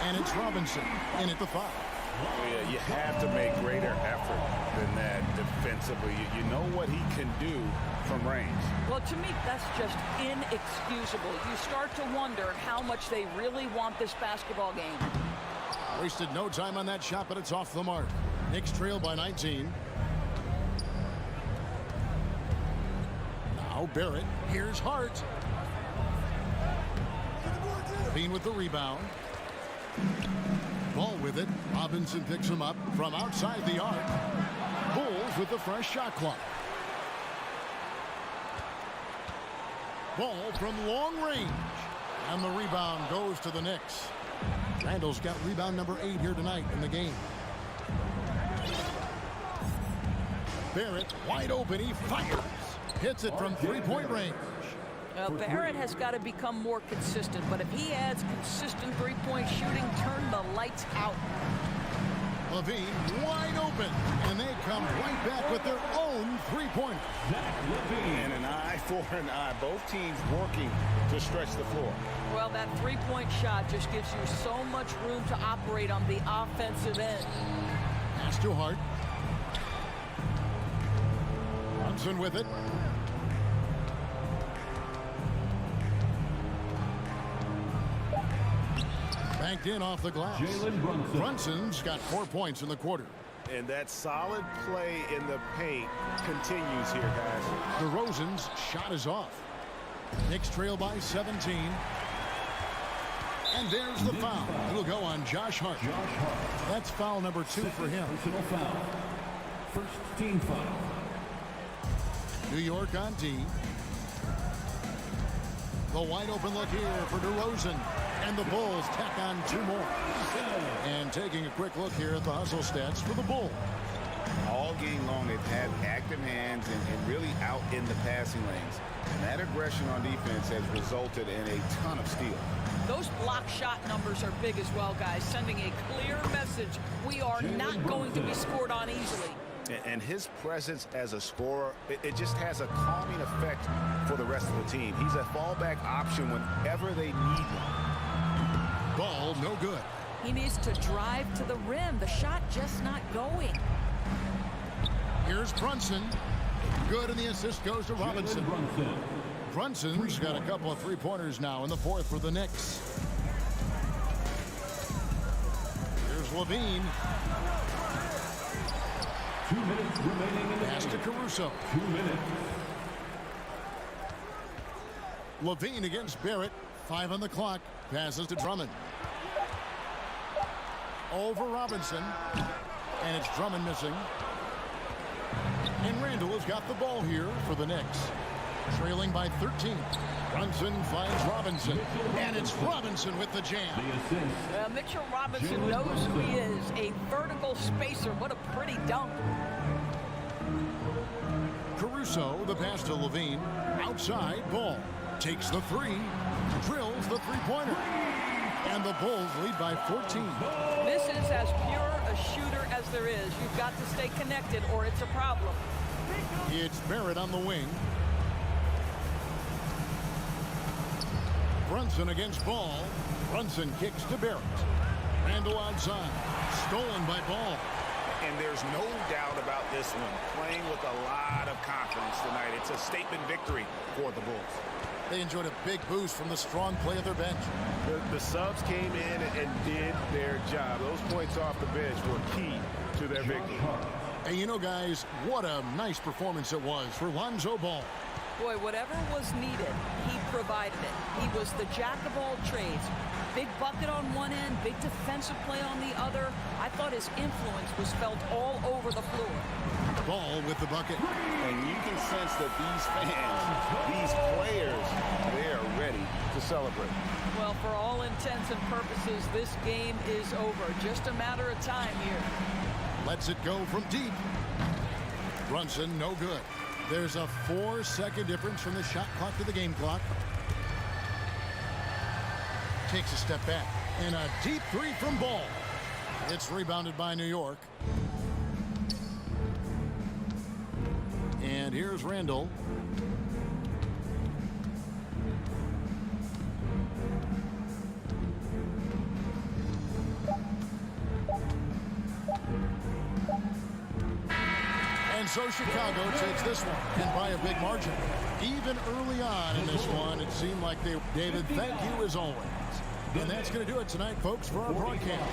And it's Robinson in at the 5. Oh, yeah, you have to make greater effort than that defensively. You know what he can do from range. Well, to me, that's just inexcusable. You start to wonder how much they really want this basketball game. Wasted no time on that shot, but it's off the mark. Knicks trail by 19. Now Barrett. Here's Hart. Bean with the rebound. Ball with it. Robinson picks him up from outside the arc. Bulls with the fresh shot clock. Ball from long range. And the rebound goes to the Knicks. Randall's got rebound number 8 here tonight in the game. Barrett wide open. He fires. Hits it from three-point range. Well, Barrett has got to become more consistent, but if he adds consistent three-point shooting, turn the lights out. Levine wide open, and they come right back with their own three-pointer. And an eye for an eye. Both teams working to stretch the floor. Well, that three-point shot just gives you so much room to operate on the offensive end. Pass to Hart. Brunson with it. Banked in off the glass. Brunson's got 4 points in the quarter. And that solid play in the paint continues here, guys. DeRozan's shot is off. Knicks trail by 17. And there's the foul. It'll go on Josh Hart. That's foul number 2 for him. First team foul. New York on D. The wide open look here for DeRozan. And the Bulls tack on 2 more. And taking a quick look here at the hustle stats for the Bulls. All game long, they've had active hands and really out in the passing lanes. And that aggression on defense has resulted in a ton of steals. Those block shot numbers are big as well, guys, sending a clear message. We are not going to be scored on easily. And his presence as a scorer, it just has a calming effect for the rest of the team. He's a fallback option whenever they need one. Ball no good. He needs to drive to the rim. The shot just not going. Here's Brunson. Good, and the assist goes to Robinson. Brunson's got a couple of three-pointers now in the fourth for the Knicks. Here's Levine. 2 minutes remaining in the Pass to Caruso. 2 minutes. Levine against Barrett. 5 on the clock. Passes to Drummond. Over Robinson. And it's Drummond missing. And Randall has got the ball here for the Knicks. Trailing by 13. Brunson finds Robinson. And it's Robinson with the jam. Mitchell Robinson knows who he is. A vertical spacer. What a pretty dunk. Caruso, the pass to Levine. Outside, Ball. Takes the 3. Drills the three-pointer. And the Bulls lead by 14. This is as pure a shooter as there is. You've got to stay connected or it's a problem. It's Barrett on the wing. Brunson against Ball. Brunson kicks to Barrett. Randall outside. Stolen by Ball. And there's no doubt about this one. Playing with a lot of confidence tonight. It's a statement victory for the Bulls. They enjoyed a big boost from the strong play of their bench. The subs came in and did their job. Those points off the bench were key to their victory. And you know, guys, what a nice performance it was for Lonzo Ball. Boy, whatever was needed, he provided it. He was the jack of all trades. Big bucket on one end, big defensive play on the other. I thought his influence was felt all over the floor. Ball with the bucket. And you can sense that these fans, these players, they are ready to celebrate. Well, for all intents intents and purposes, this game is over. Just a matter of time here. Lets it go from deep. Brunson, no good. There's a 4-second difference from the shot clock to the game clock. Takes a step back. And a deep three from Ball. It's rebounded by New York. And here's Randall. And so Chicago takes this one, and by a big margin. Even early on in this one, it seemed like they... David, thank you as always. And that's going to do it tonight, folks, for our broadcast.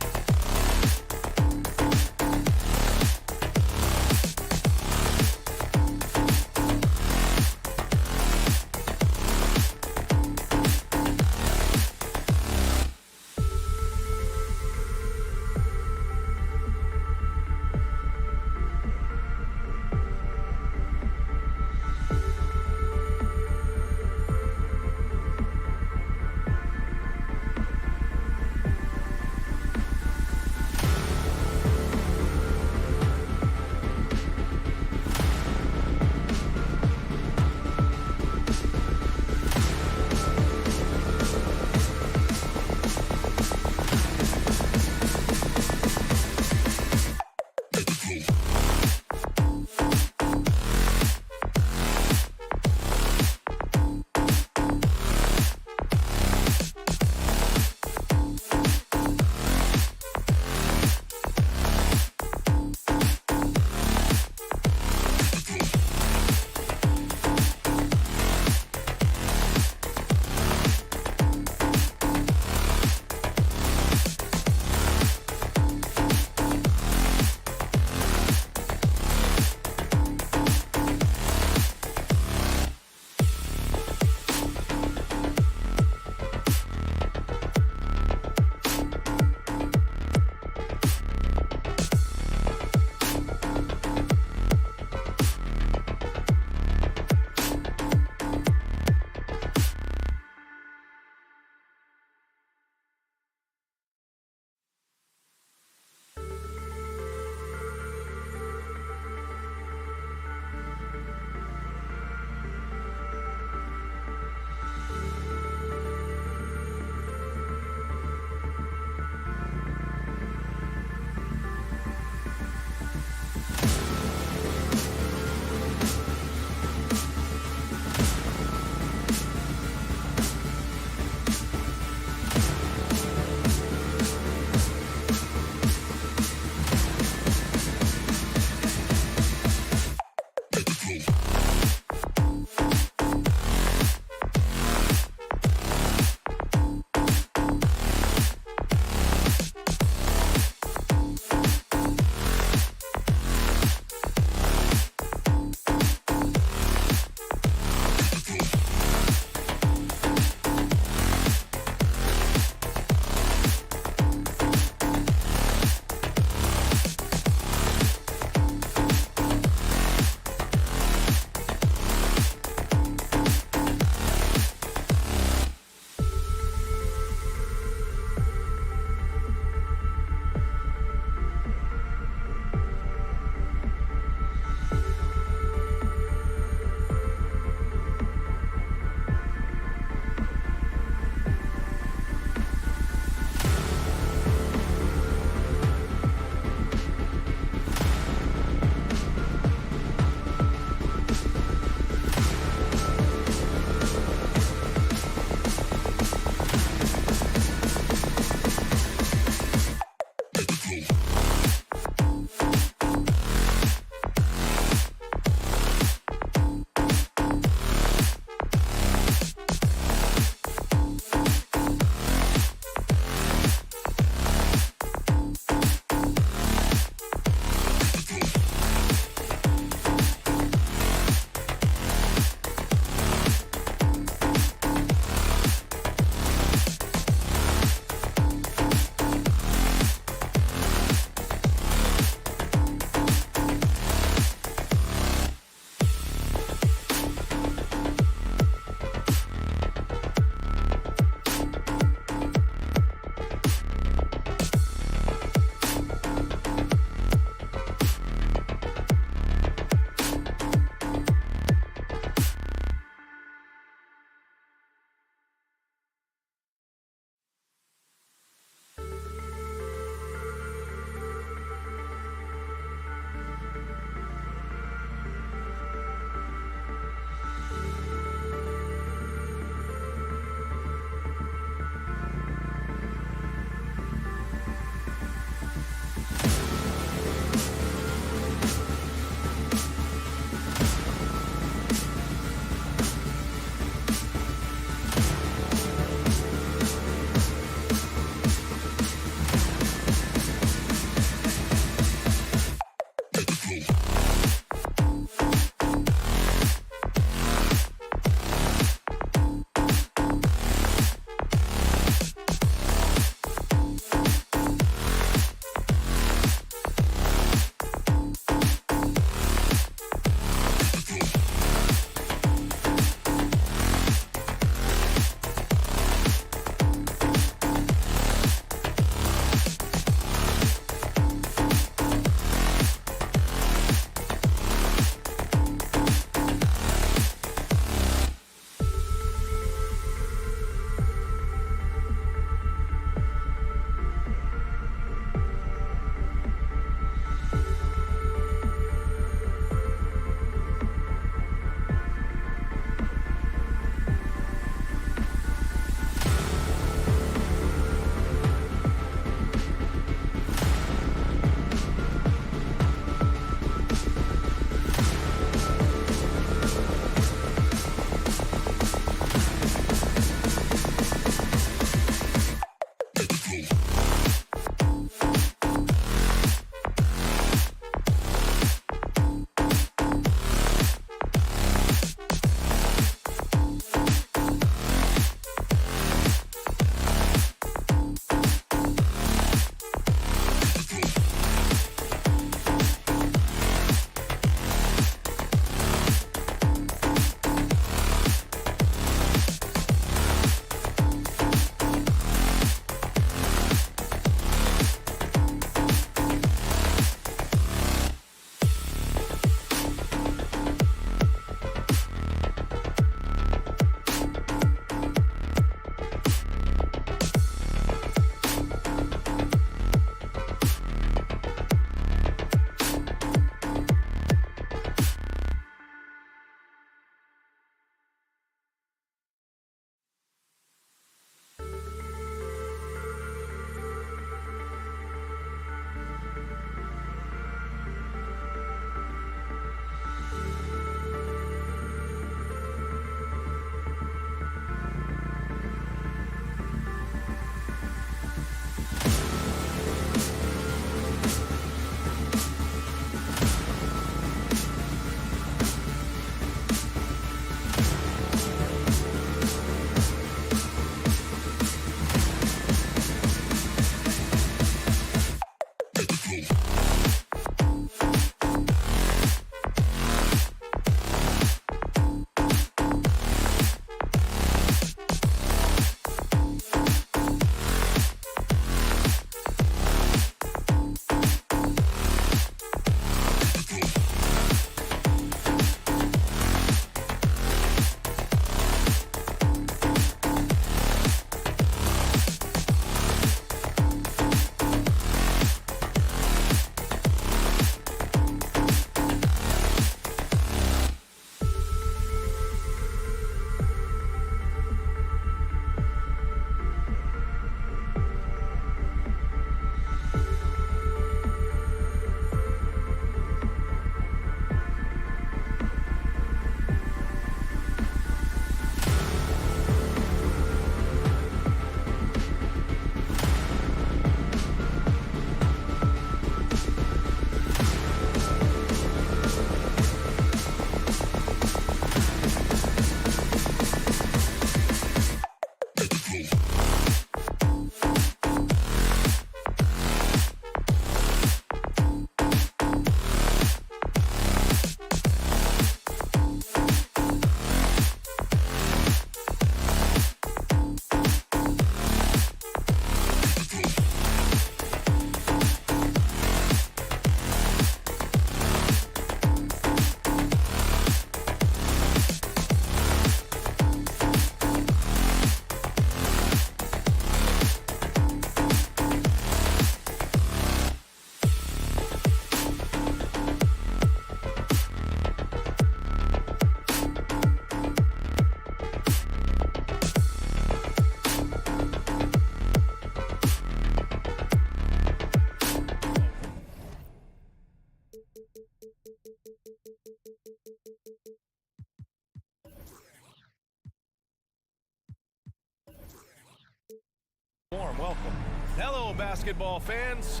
Hello, basketball fans.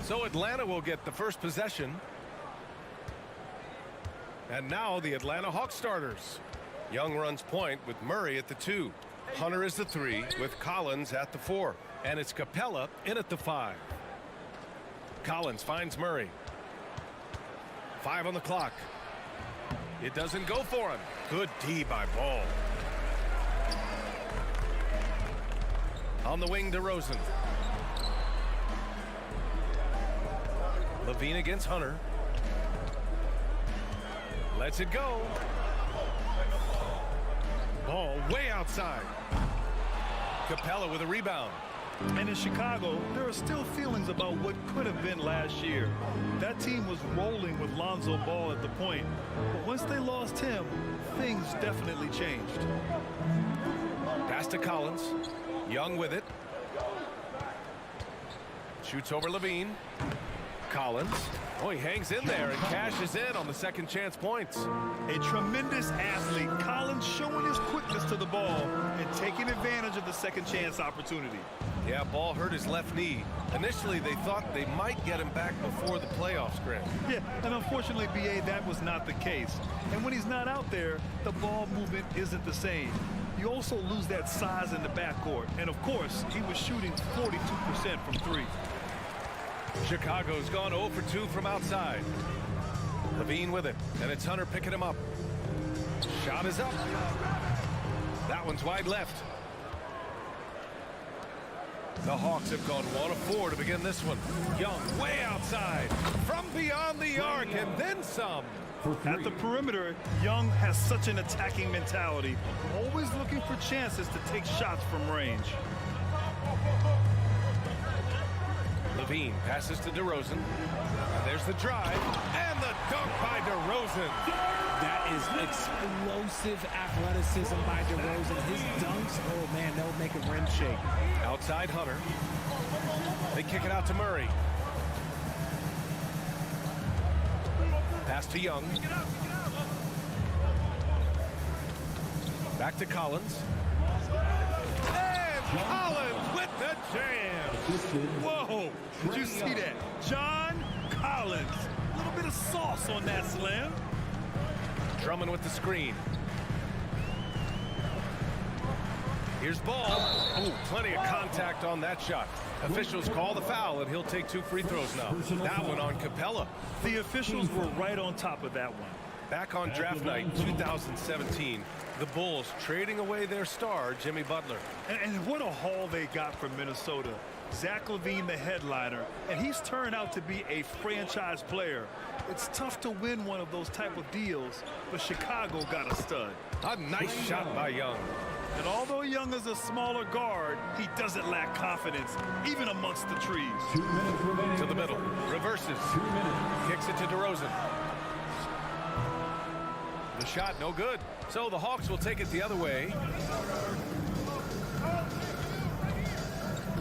So Atlanta will get the first possession. And now the Atlanta Hawks starters. Young runs point with Murray at the 2. Hunter is the 3 with Collins at the 4. And it's Capella in at the 5. Collins finds Murray. 5 on the clock. It doesn't go for him. Good D by Ball. On the wing, DeRozan. Levine against Hunter. Lets it go. Ball way outside. Capella with a rebound. And in Chicago, there are still feelings about what could have been last year. That team was rolling with Lonzo Ball at the point. But once they lost him, things definitely changed. Pass to Collins. Young with it. Shoots over Levine. Collins. Oh, he hangs in there and cashes in on the second chance points. A tremendous athlete. Collins showing his quickness to the ball and taking advantage of the second chance opportunity. Yeah, Ball hurt his left knee. Initially, they thought they might get him back before the playoffs, Grant. Yeah, and unfortunately, BA, that was not the case. And when he's not out there, the ball movement isn't the same. You also lose that size in the backcourt. And, of course, he was shooting 42% from 3. Chicago's gone 0 for 2 from outside. Levine with it, and it's Hunter picking him up. Shot is up. That one's wide left. The Hawks have gone 1 of 4 to begin this one. Young way outside from beyond the arc and then some. At the perimeter, Young has such an attacking mentality, always looking for chances to take shots from range. Levine passes to DeRozan. And there's the drive and the dunk by DeRozan. That is explosive athleticism by DeRozan. His dunks, oh man, they'll make a rim shake. Outside Hunter. They kick it out to Murray. Pass to Young. Back to Collins. And Collins with the jam. Whoa, did you see that? John Collins. A little bit of sauce on that slam. Drummond with the screen. Here's Ball. Ooh, plenty of contact on that shot. Officials call the foul, and he'll take 2 free throws now. That one on Capella. The officials were right on top of that one. Back on draft night 2017, the Bulls trading away their star, Jimmy Butler. And what a haul they got from Minnesota. Zach LaVine, the headliner, and he's turned out to be a franchise player. It's tough to win one of those type of deals, but Chicago got a stud. A nice shot by Young. And although Young is a smaller guard, he doesn't lack confidence, even amongst the trees. 2 minutes remaining. To the middle, reverses, 2 minutes. kicks it to DeRozan. The shot no good. So the Hawks will take it the other way.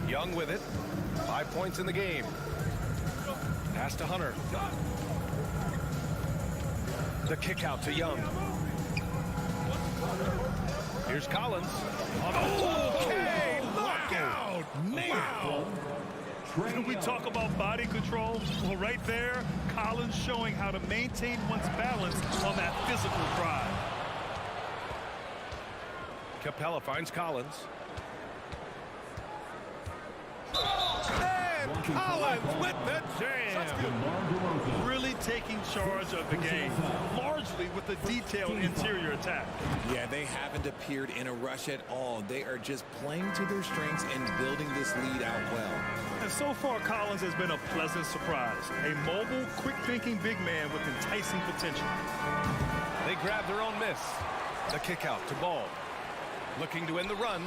Young with it. 5 points in the game. Pass to Hunter. The kick out to Young. Here's Collins. Okay, look out! Wow! Can we talk about body control? Well, right there, Collins showing how to maintain one's balance on that physical drive. Capella finds Collins. And Collins with the jam. Really taking charge of the game, largely with a detailed interior attack. Yeah, they haven't appeared in a rush at all. They are just playing to their strengths and building this lead out well. And so far, Collins has been a pleasant surprise. A mobile, quick-thinking big man with enticing potential. They grab their own miss. The kick out to Ball. Looking to end the run.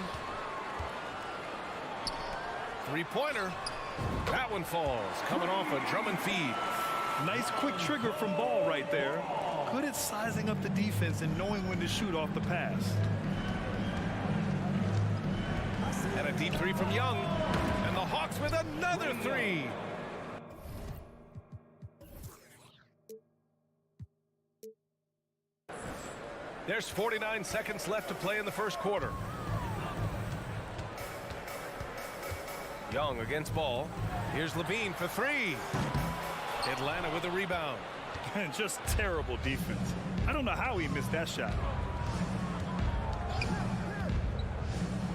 Three-pointer. That one falls. Coming off a Drummond feed. Nice quick trigger from Ball right there. Good at sizing up the defense and knowing when to shoot off the pass. And a deep three from Young. And the Hawks with another three. There's 49 seconds left to play in the first quarter. Young against ball. Here's Levine for three. Atlanta with a rebound. And just terrible defense. I don't know how he missed that shot.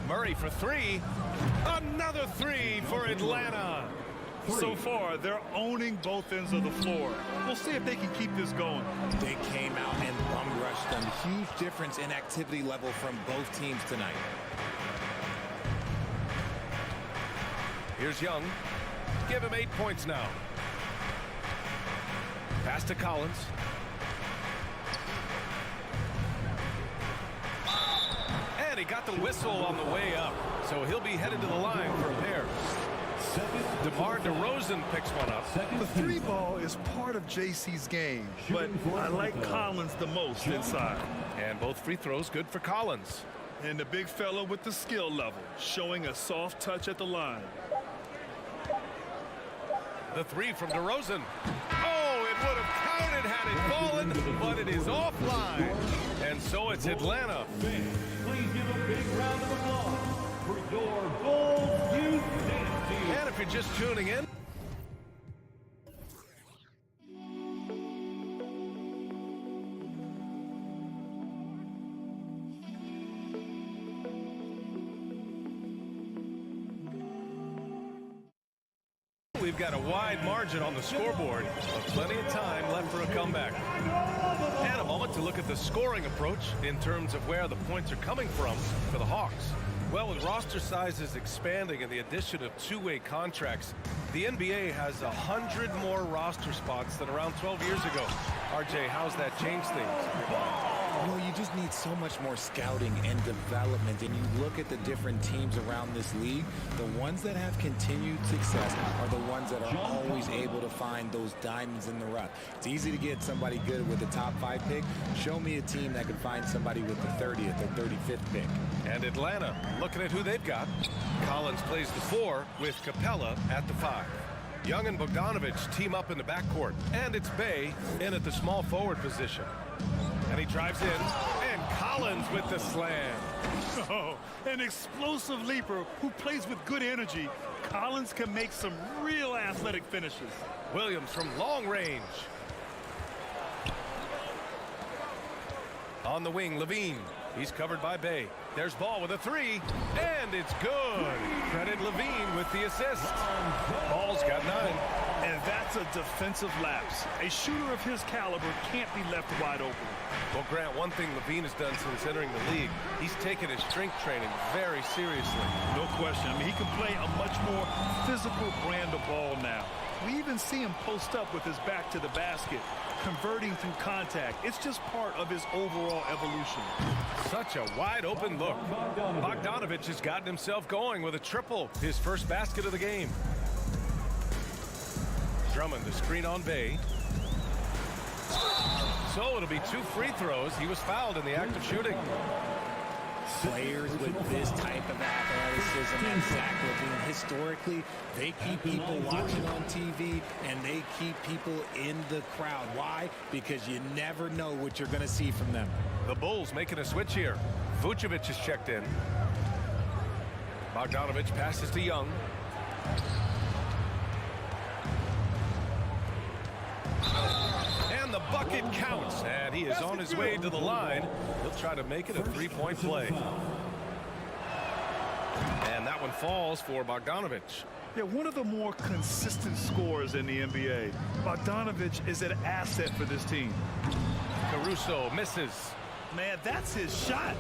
Murray for three. Another three for Atlanta. So far, they're owning both ends of the floor. We'll see if they can keep this going. They came out and bum rushed them. Huge difference in activity level from both teams tonight. Here's Young. Give him 8 points now. Pass to Collins. And he got the whistle on the way up. So he'll be headed to the line for a pair. DeMar DeRozan picks one up. The three ball is part of JC's game, but I like Collins the most inside. And both free throws good for Collins. And the big fella with the skill level, showing a soft touch at the line. The three from DeRozan. Oh, it would have counted had it fallen, but it is offline. And so it's Atlanta. Please give a big round of applause for your Bulls Youth Dance Team. And if you're just tuning in, we've got a wide margin on the scoreboard, but plenty of time left for a comeback. And a moment to look at the scoring approach in terms of where the points are coming from for the Hawks. Well, with roster sizes expanding and the addition of two-way contracts, the NBA has 100 more roster spots than around 12 years ago. RJ, how's that changed things? Well, you just need so much more scouting and development, and you look at the different teams around this league, the ones that have continued success are the ones that are always able to find those diamonds in the rough. It's easy to get somebody good with the top 5 pick. Show me a team that can find somebody with the 30th or 35th pick. And Atlanta, looking at who they've got. Collins plays the 4 with Capella at the 5. Young and Bogdanovich team up in the backcourt, and it's Bay in at the small forward position. And he drives in, and Collins with the slam. Oh, an explosive leaper who plays with good energy. Collins can make some real athletic finishes. Williams from long range. On the wing, Levine. He's covered by Bay. There's Ball with a 3, and it's good. Credit Levine with the assist. Ball's got 9. And that's a defensive lapse. A shooter of his caliber can't be left wide open. Well, Grant, one thing Levine has done since entering the league, he's taken his strength training very seriously. No question. I mean, he can play a much more physical brand of ball now. We even see him post up with his back to the basket, converting through contact. It's just part of his overall evolution. Such a wide open look. Bogdanovich has gotten himself going with a triple, his first basket of the game. Drummond, the screen on Bay. So it'll be 2 free throws. He was fouled in the act of shooting. Players with this type of athleticism and Zach Levine, historically, they keep people watching on TV and they keep people in the crowd. Why? Because you never know what you're going to see from them. The Bulls making a switch here. Vucevic is checked in. Bogdanovich passes to Young. And the bucket counts, and he is on his way to the line. He'll try to make it a 3-point play. And that one falls for Bogdanovich. Yeah, one of the more consistent scorers in the NBA. Bogdanovich is an asset for this team. Caruso misses. Man, that's his shot.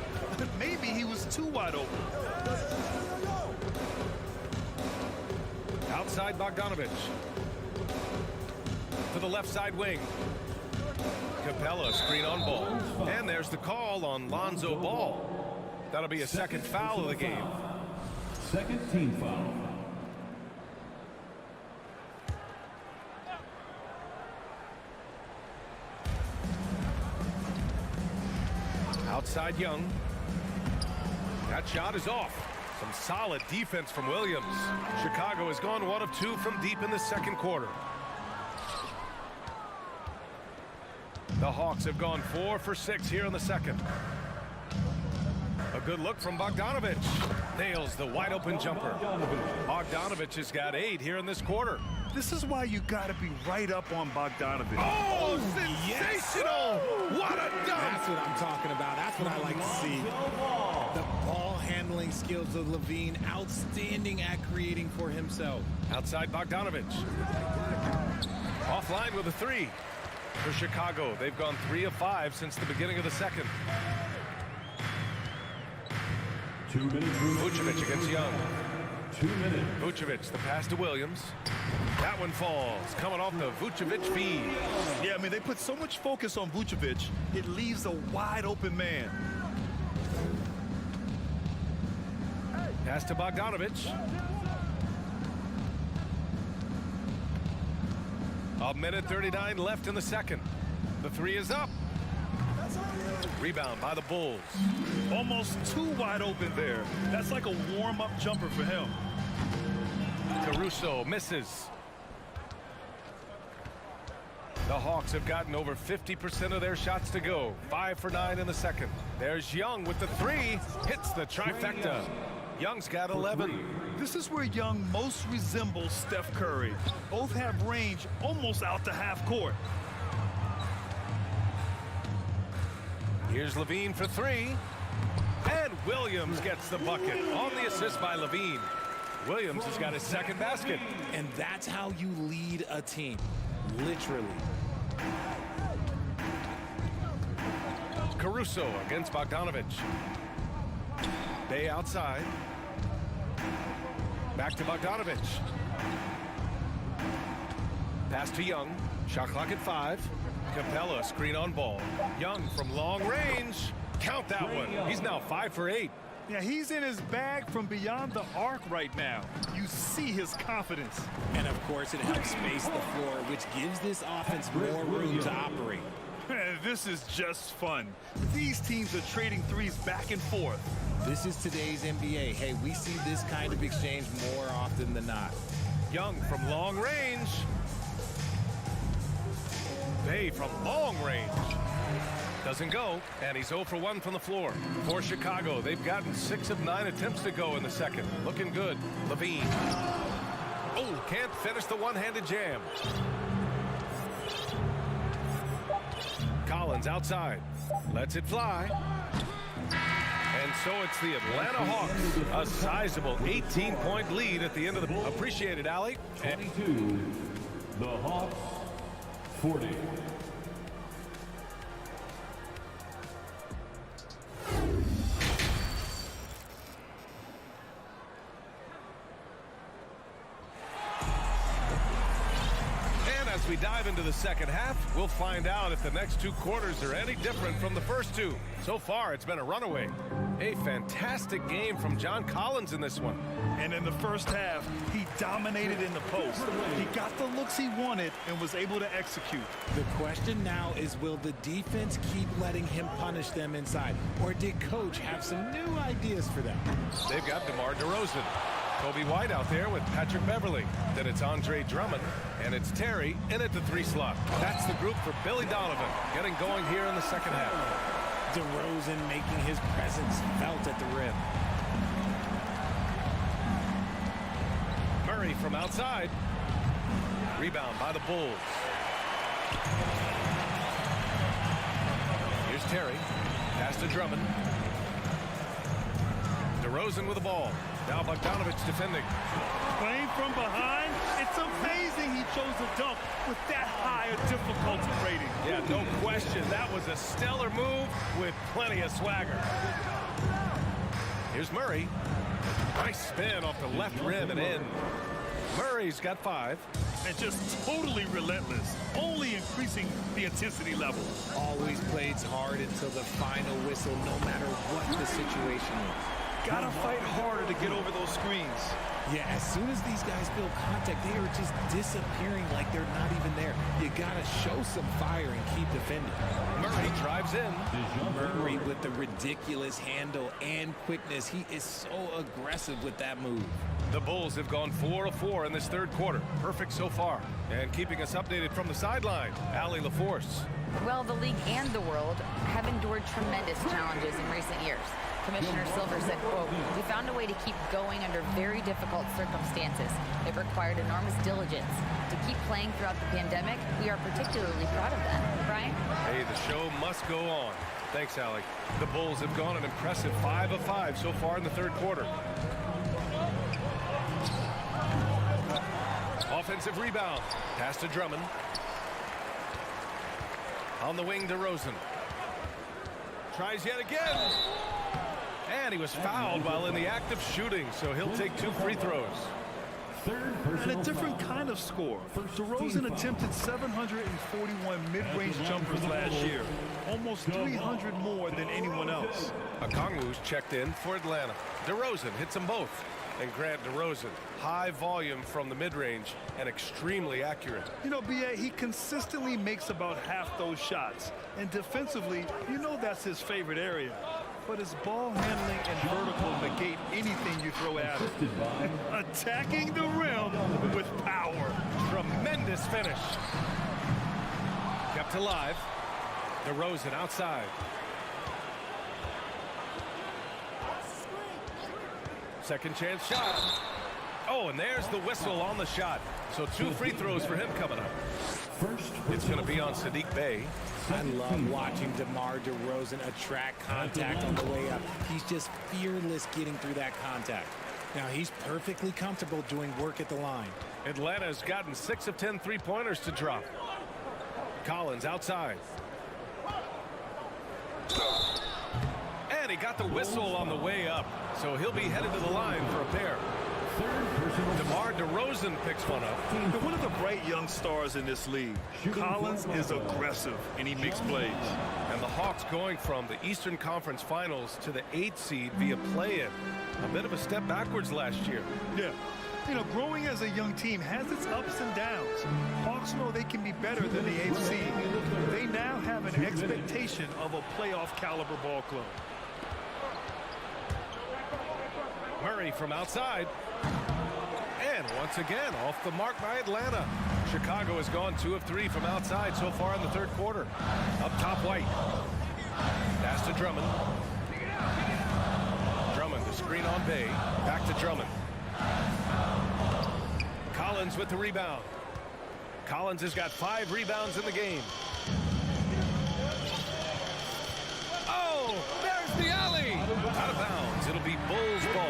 Maybe he was too wide open. Outside Bogdanovich. To the left side wing. Capella screen on Ball. And there's the call on Lonzo Ball. That'll be a second foul of the game. Second team foul. Outside Young. That shot is off. Some solid defense from Williams. Chicago has gone 1 of 2 from deep in the second quarter. The Hawks have gone 4 for 6 here in the second. A good look from Bogdanovic. Nails the wide open jumper. Bogdanovic has got 8 here in this quarter. This is why you got to be right up on Bogdanovic. Oh, sensational! What a dunk! That's what I'm talking about. That's what I like to see. The ball handling skills of Levine, outstanding at creating for himself. Outside Bogdanovic. Offline with a 3. For Chicago, they've gone 3 of 5 since the beginning of the second. 2 minutes. Vucevic against Young. 2 minutes. Vucevic, the pass to Williams. That one falls, coming off the Vucevic feed. Yeah, I mean, they put so much focus on Vucevic, it leaves a wide open man. Pass to Bogdanovic. A minute 39 left in the second. The 3 is up. Rebound by the Bulls. Almost too wide open there. That's like a warm-up jumper for him. Caruso misses. The Hawks have gotten over 50% of their shots to go. 5 for 9 in the second. There's Young with the 3. Hits the trifecta. Young's got 11. This is where Young most resembles Steph Curry. Both have range almost out to half court. Here's Levine for 3. And Williams gets the bucket on the assist by Levine. Williams has got his second basket. And that's how you lead a team. Literally. Caruso against Bogdanovic. Bay outside. Back to Bogdanovic. Pass to Young. Shot clock at 5. Capella screen on ball. Young from long range. Count that one. He's now 5 for 8. Yeah, he's in his bag from beyond the arc right now. You see his confidence. And of course, it helps space the floor, which gives this offense more room to operate. This is just fun. These teams are trading threes back and forth. This is today's NBA. Hey, we see this kind of exchange more often than not. Young from long range. Bay from long range. Doesn't go, and he's 0 for 1 from the floor. For Chicago, they've gotten 6 of 9 attempts to go in the second. Looking good. Levine. Oh, can't finish the one-handed jam. Collins outside. Lets it fly. And so it's the Atlanta Hawks. A sizable 18-point lead at the end of the... Appreciate it, Allie. 22. The Hawks, 40. As we dive into the second half, we'll find out if the next 2 quarters are any different from the first 2. So far, it's been a runaway. A fantastic game from John Collins in this one. And in the first half, he dominated in the post. He got the looks he wanted and was able to execute. The question now is, will the defense keep letting him punish them inside? Or did Coach have some new ideas for them? They've got DeMar DeRozan. Kobe White out there with Patrick Beverly. Then it's Andre Drummond, and it's Terry in at the 3 slot. That's the group for Billy Donovan, getting going here in the second half. DeRozan making his presence felt at the rim. Murray from outside. Rebound by the Bulls. Here's Terry. Pass to Drummond. DeRozan with the ball. Now Bogdanovic defending. Playing from behind, it's amazing he chose a dunk with that higher difficulty rating. Yeah, no question. That was a stellar move with plenty of swagger. Here's Murray. Nice spin off the left rim and in. Murray's got 5. And just totally relentless, only increasing the intensity level. Always plays hard until the final whistle, no matter what the situation is. Gotta fight harder to get over those screens. Yeah, as soon as these guys feel contact, they are just disappearing like they're not even there. You got to show some fire and keep defending. Murray drives in. Murray with the ridiculous handle and quickness. He is so aggressive with that move. The Bulls have gone 4 of 4 in this third quarter. Perfect so far. And keeping us updated from the sideline, Allie LaForce. Well, the league and the world have endured tremendous challenges in recent years. Commissioner Silver said, quote, "We found a way to keep going under very difficult circumstances. It required enormous diligence. To keep playing throughout the pandemic, we are particularly proud of that." Brian? Hey, the show must go on. Thanks, Allie. The Bulls have gone an impressive 5 of 5 so far in the third quarter. Offensive rebound. Pass to Drummond. On the wing, DeRozan. Tries yet again. And he was fouled while in the act of shooting, so he'll take 2 free throws. And a different kind of score. DeRozan attempted 741 mid-range jumpers last year, almost 300 more than anyone else. Okongwu's checked in for Atlanta. DeRozan hits them both. And Grant DeRozan, high volume from the mid-range and extremely accurate. You know, B.A., he consistently makes about half those shots. And defensively, you know that's his favorite area. But his ball handling and vertical negate anything you throw at him. Attacking the rim with power. Tremendous finish. Kept alive. DeRozan outside. Second chance shot. Oh, and there's the whistle on the shot. So 2 free throws for him coming up. It's going to be on Sadiq Bey. I love watching DeMar DeRozan attract contact on the way up. He's just fearless getting through that contact. Now, he's perfectly comfortable doing work at the line. Atlanta has gotten 6 of 10 three-pointers to drop. Collins outside. And he got the whistle on the way up, so he'll be headed to the line for a pair. DeMar DeRozan picks one up. They're one of the bright young stars in this league. Collins is aggressive, and he makes plays. And the Hawks going from the Eastern Conference Finals to the 8th seed via play-in. A bit of a step backwards last year. Yeah. You know, growing as a young team has its ups and downs. Hawks know they can be better than the 8th seed. They now have an expectation of a playoff caliber ball club. Murray from outside. And once again, off the mark by Atlanta. Chicago has gone 2 of 3 from outside so far in the third quarter. Up top, White. Pass to Drummond. Drummond, the screen on Bey. Back to Drummond. Collins with the rebound. Collins has got 5 rebounds in the game. Oh, there's the alley. Out of bounds. It'll be Bulls ball.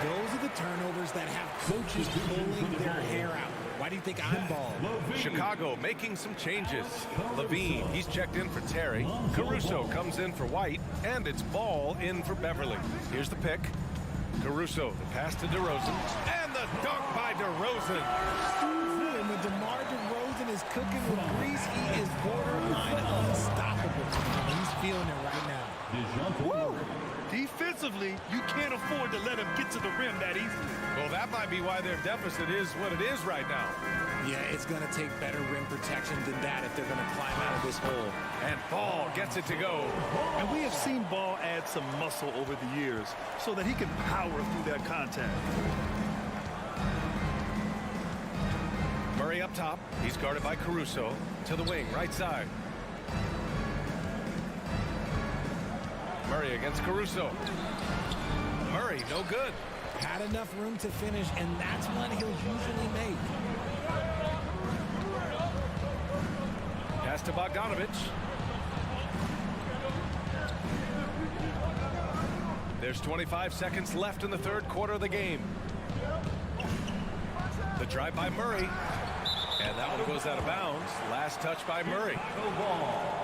Those are the turnovers that have coaches pulling their hair out. Why do you think I'm ball? Chicago making some changes. Levine, he's checked in for Terry. Caruso comes in for White. And it's Ball in for Beverly. Here's the pick. Caruso, the pass to DeRozan. And the dunk by DeRozan. And when DeMar DeRozan is cooking with grease, he is borderline unstoppable. And he's feeling it right now. Woo! Defensively, you can't afford to let him get to the rim that easily. Well, that might be why their deficit is what it is right now. Yeah, it's going to take better rim protection than that if they're going to climb out of this hole. And Ball gets it to go. And we have seen Ball add some muscle over the years so that he can power through that contact. Murray up top. He's guarded by Caruso. To the wing, right side. Murray against Caruso. Murray, no good. Had enough room to finish, and that's one he'll usually make. Pass to Bogdanovich. There's 25 seconds left in the third quarter of the game. The drive by Murray. And that one goes out of bounds. Last touch by Murray. No ball.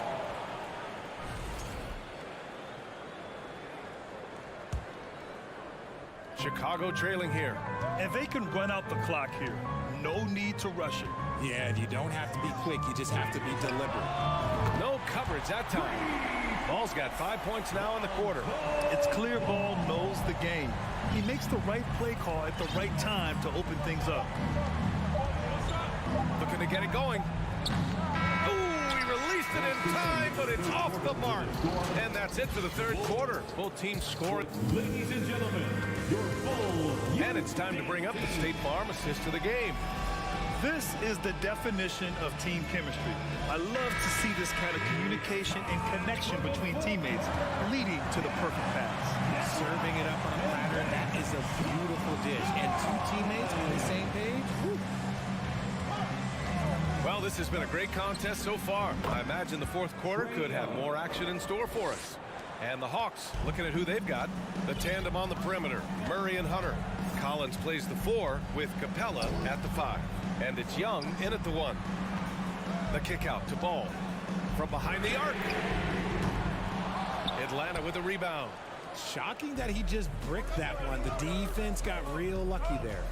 Chicago trailing here. And they can run out the clock here. No need to rush it. Yeah, you don't have to be quick. You just have to be deliberate. No coverage that time. Ball's got 5 points now in the quarter. It's clear Ball knows the game. He makes the right play call at the right time to open things up. Looking to get it going. Oh, he released it in time, but it's off the mark. And that's it for the third quarter. Both teams scoring. Ladies and gentlemen, your Bulls. And it's time to bring up the State Farm assist to the game. This is the definition of team chemistry. I love to see this kind of communication and connection between teammates leading to the perfect pass. Serving it up on a platter, that is a beautiful dish. And two teammates on the same page. Whew. Well, this has been a great contest so far. I imagine the fourth quarter could have more action in store for us. And the Hawks, looking at who they've got, the tandem on the perimeter, Murray and Hunter. Collins plays the 4 with Capella at the 5. And it's Young in at the 1. The kick out to Ball from behind the arc. Atlanta with a rebound. Shocking that he just bricked that one. The defense got real lucky there.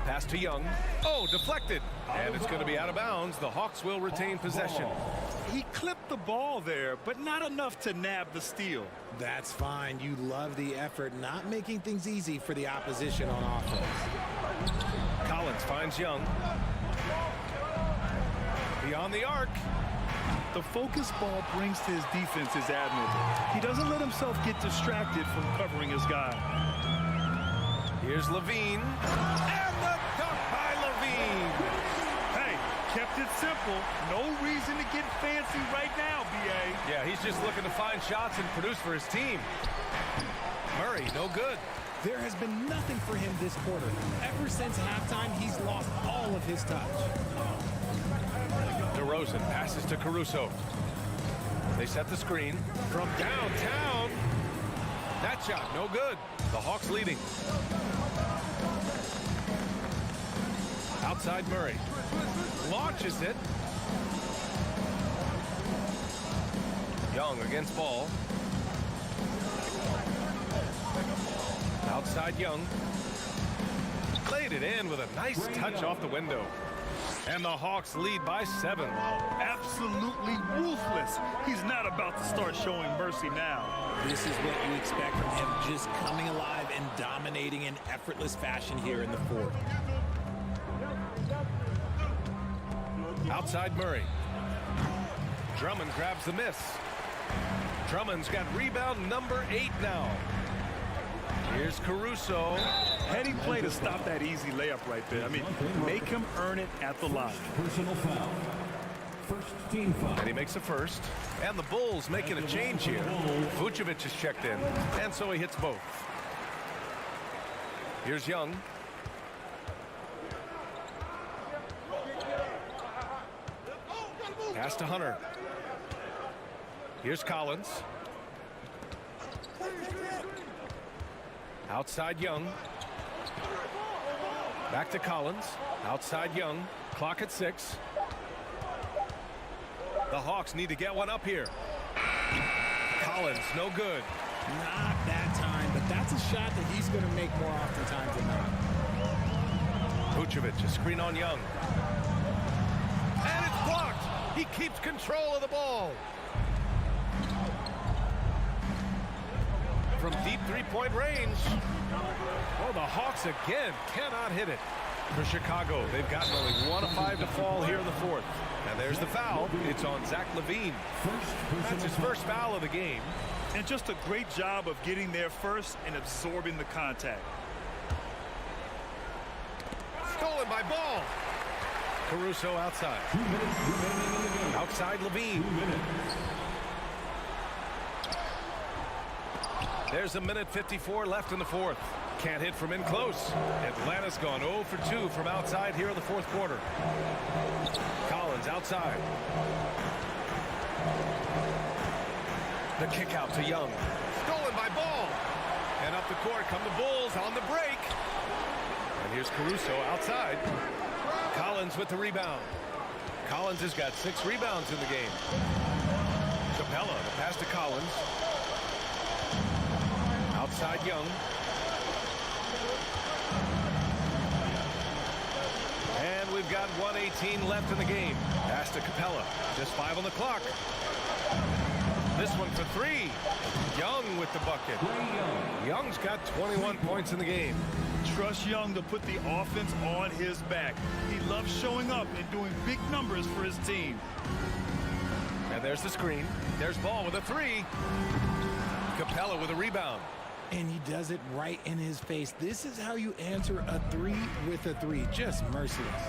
Pass to Young. Oh, deflected. And it's going to be out of bounds. The Hawks will retain possession. He clipped the ball there, but not enough to nab the steal. That's fine. You love the effort, not making things easy for the opposition on offense. Collins finds Young. Beyond the arc. The focus Ball brings to his defense is admirable. He doesn't let himself get distracted from covering his guy. Here's Levine. And the dunk by Levine. Hey, kept it simple. No reason to get fancy right now, B.A. Yeah, he's just looking to find shots and produce for his team. Murray, no good. There has been nothing for him this quarter. Ever since halftime, he's lost all of his touch. DeRozan passes to Caruso. They set the screen from downtown. That shot, no good. The Hawks leading. Outside Murray. Launches it. Young against Ball. Outside Young. Laid it in with a nice touch off the window. And the Hawks lead by 7. Absolutely ruthless. He's not about to start showing mercy now. This is what you expect from him, just coming alive and dominating in effortless fashion here in the fourth. Outside Murray. Drummond grabs the miss. Drummond's got rebound number 8 now. Here's Caruso. Heady play to stop that easy layup right there. I mean, make him earn it at the line. Personal foul. First team foul. And he makes a first. And the Bulls making a change here. Vucevic is checked in. And so he hits both. Here's Young. Pass to Hunter. Here's Collins. Outside Young. Back to Collins. Outside Young. Clock at 6. The Hawks need to get one up here. Collins, no good. Not that time, but that's a shot that he's going to make more oftentimes than not. Vucevic, a screen on Young. And it's blocked. He keeps control of the ball. From deep three-point range. Oh, the Hawks again cannot hit it. For Chicago, they've gotten only 1 of 5 to fall here in the fourth. And there's the foul. It's on Zach LaVine. That's his first foul of the game. And just a great job of getting there first and absorbing the contact. Stolen by Ball. Caruso outside. Outside LaVine. There's a minute 54 left in the fourth. Can't hit from in close. Atlanta's gone 0 for 2 from outside here in the fourth quarter. Collins outside. The kick out to Young. Stolen by Ball. And up the court come the Bulls on the break. And here's Caruso outside. Collins with the rebound. Collins has got 6 rebounds in the game. Capella, the pass to Collins. Outside Young. And we've got 1:18 left in the game. Pass to Capella. Just 5 on the clock. This one for 3. Young with the bucket. Young's got 21 points in the game. Trust Young to put the offense on his back. He loves showing up and doing big numbers for his team. And there's the screen. There's Ball with a 3. Capella with a rebound. And he does it right in his face. This is how you answer a 3 with a 3. Just merciless.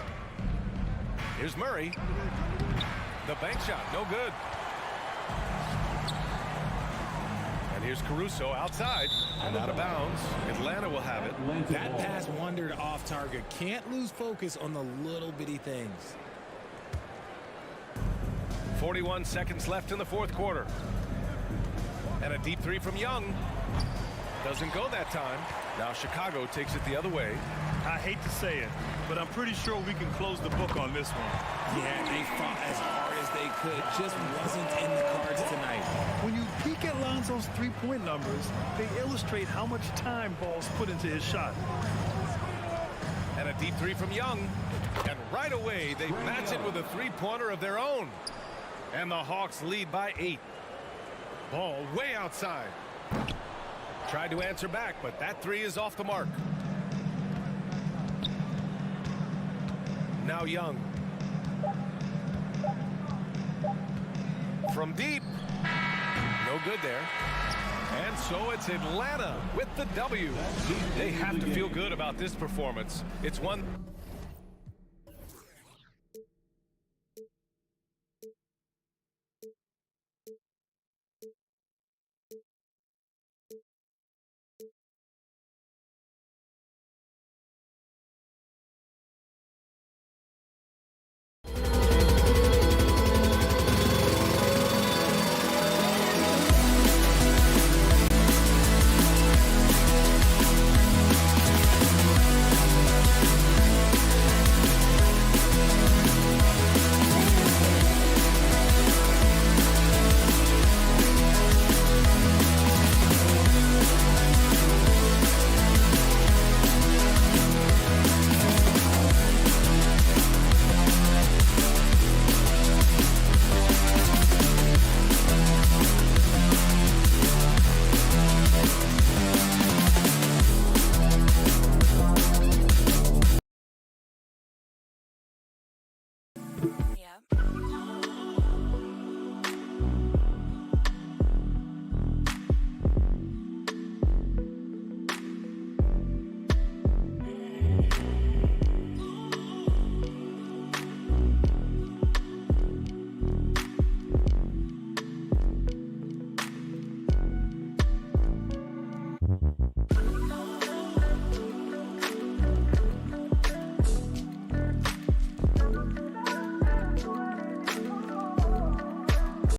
Here's Murray. The bank shot, no good. And here's Caruso outside and out of bounds. Atlanta will have it. That pass wandered off target. Can't lose focus on the little bitty things. 41 seconds left in the fourth quarter. And a deep 3 from Young. Doesn't go that time. Now Chicago takes it the other way. I hate to say it, but I'm pretty sure we can close the book on this one. Yeah, they fought as hard as they could. Just wasn't in the cards tonight. When you peek at Lonzo's three-point numbers, they illustrate how much time Ball's put into his shot. And a deep 3 from Young. And right away, they match it with a 3-pointer of their own. And the Hawks lead by 8. Ball way outside. Tried to answer back, but that 3 is off the mark. Now Young. From deep. No good there. And so it's Atlanta with the W. They have to feel good about this performance. It's one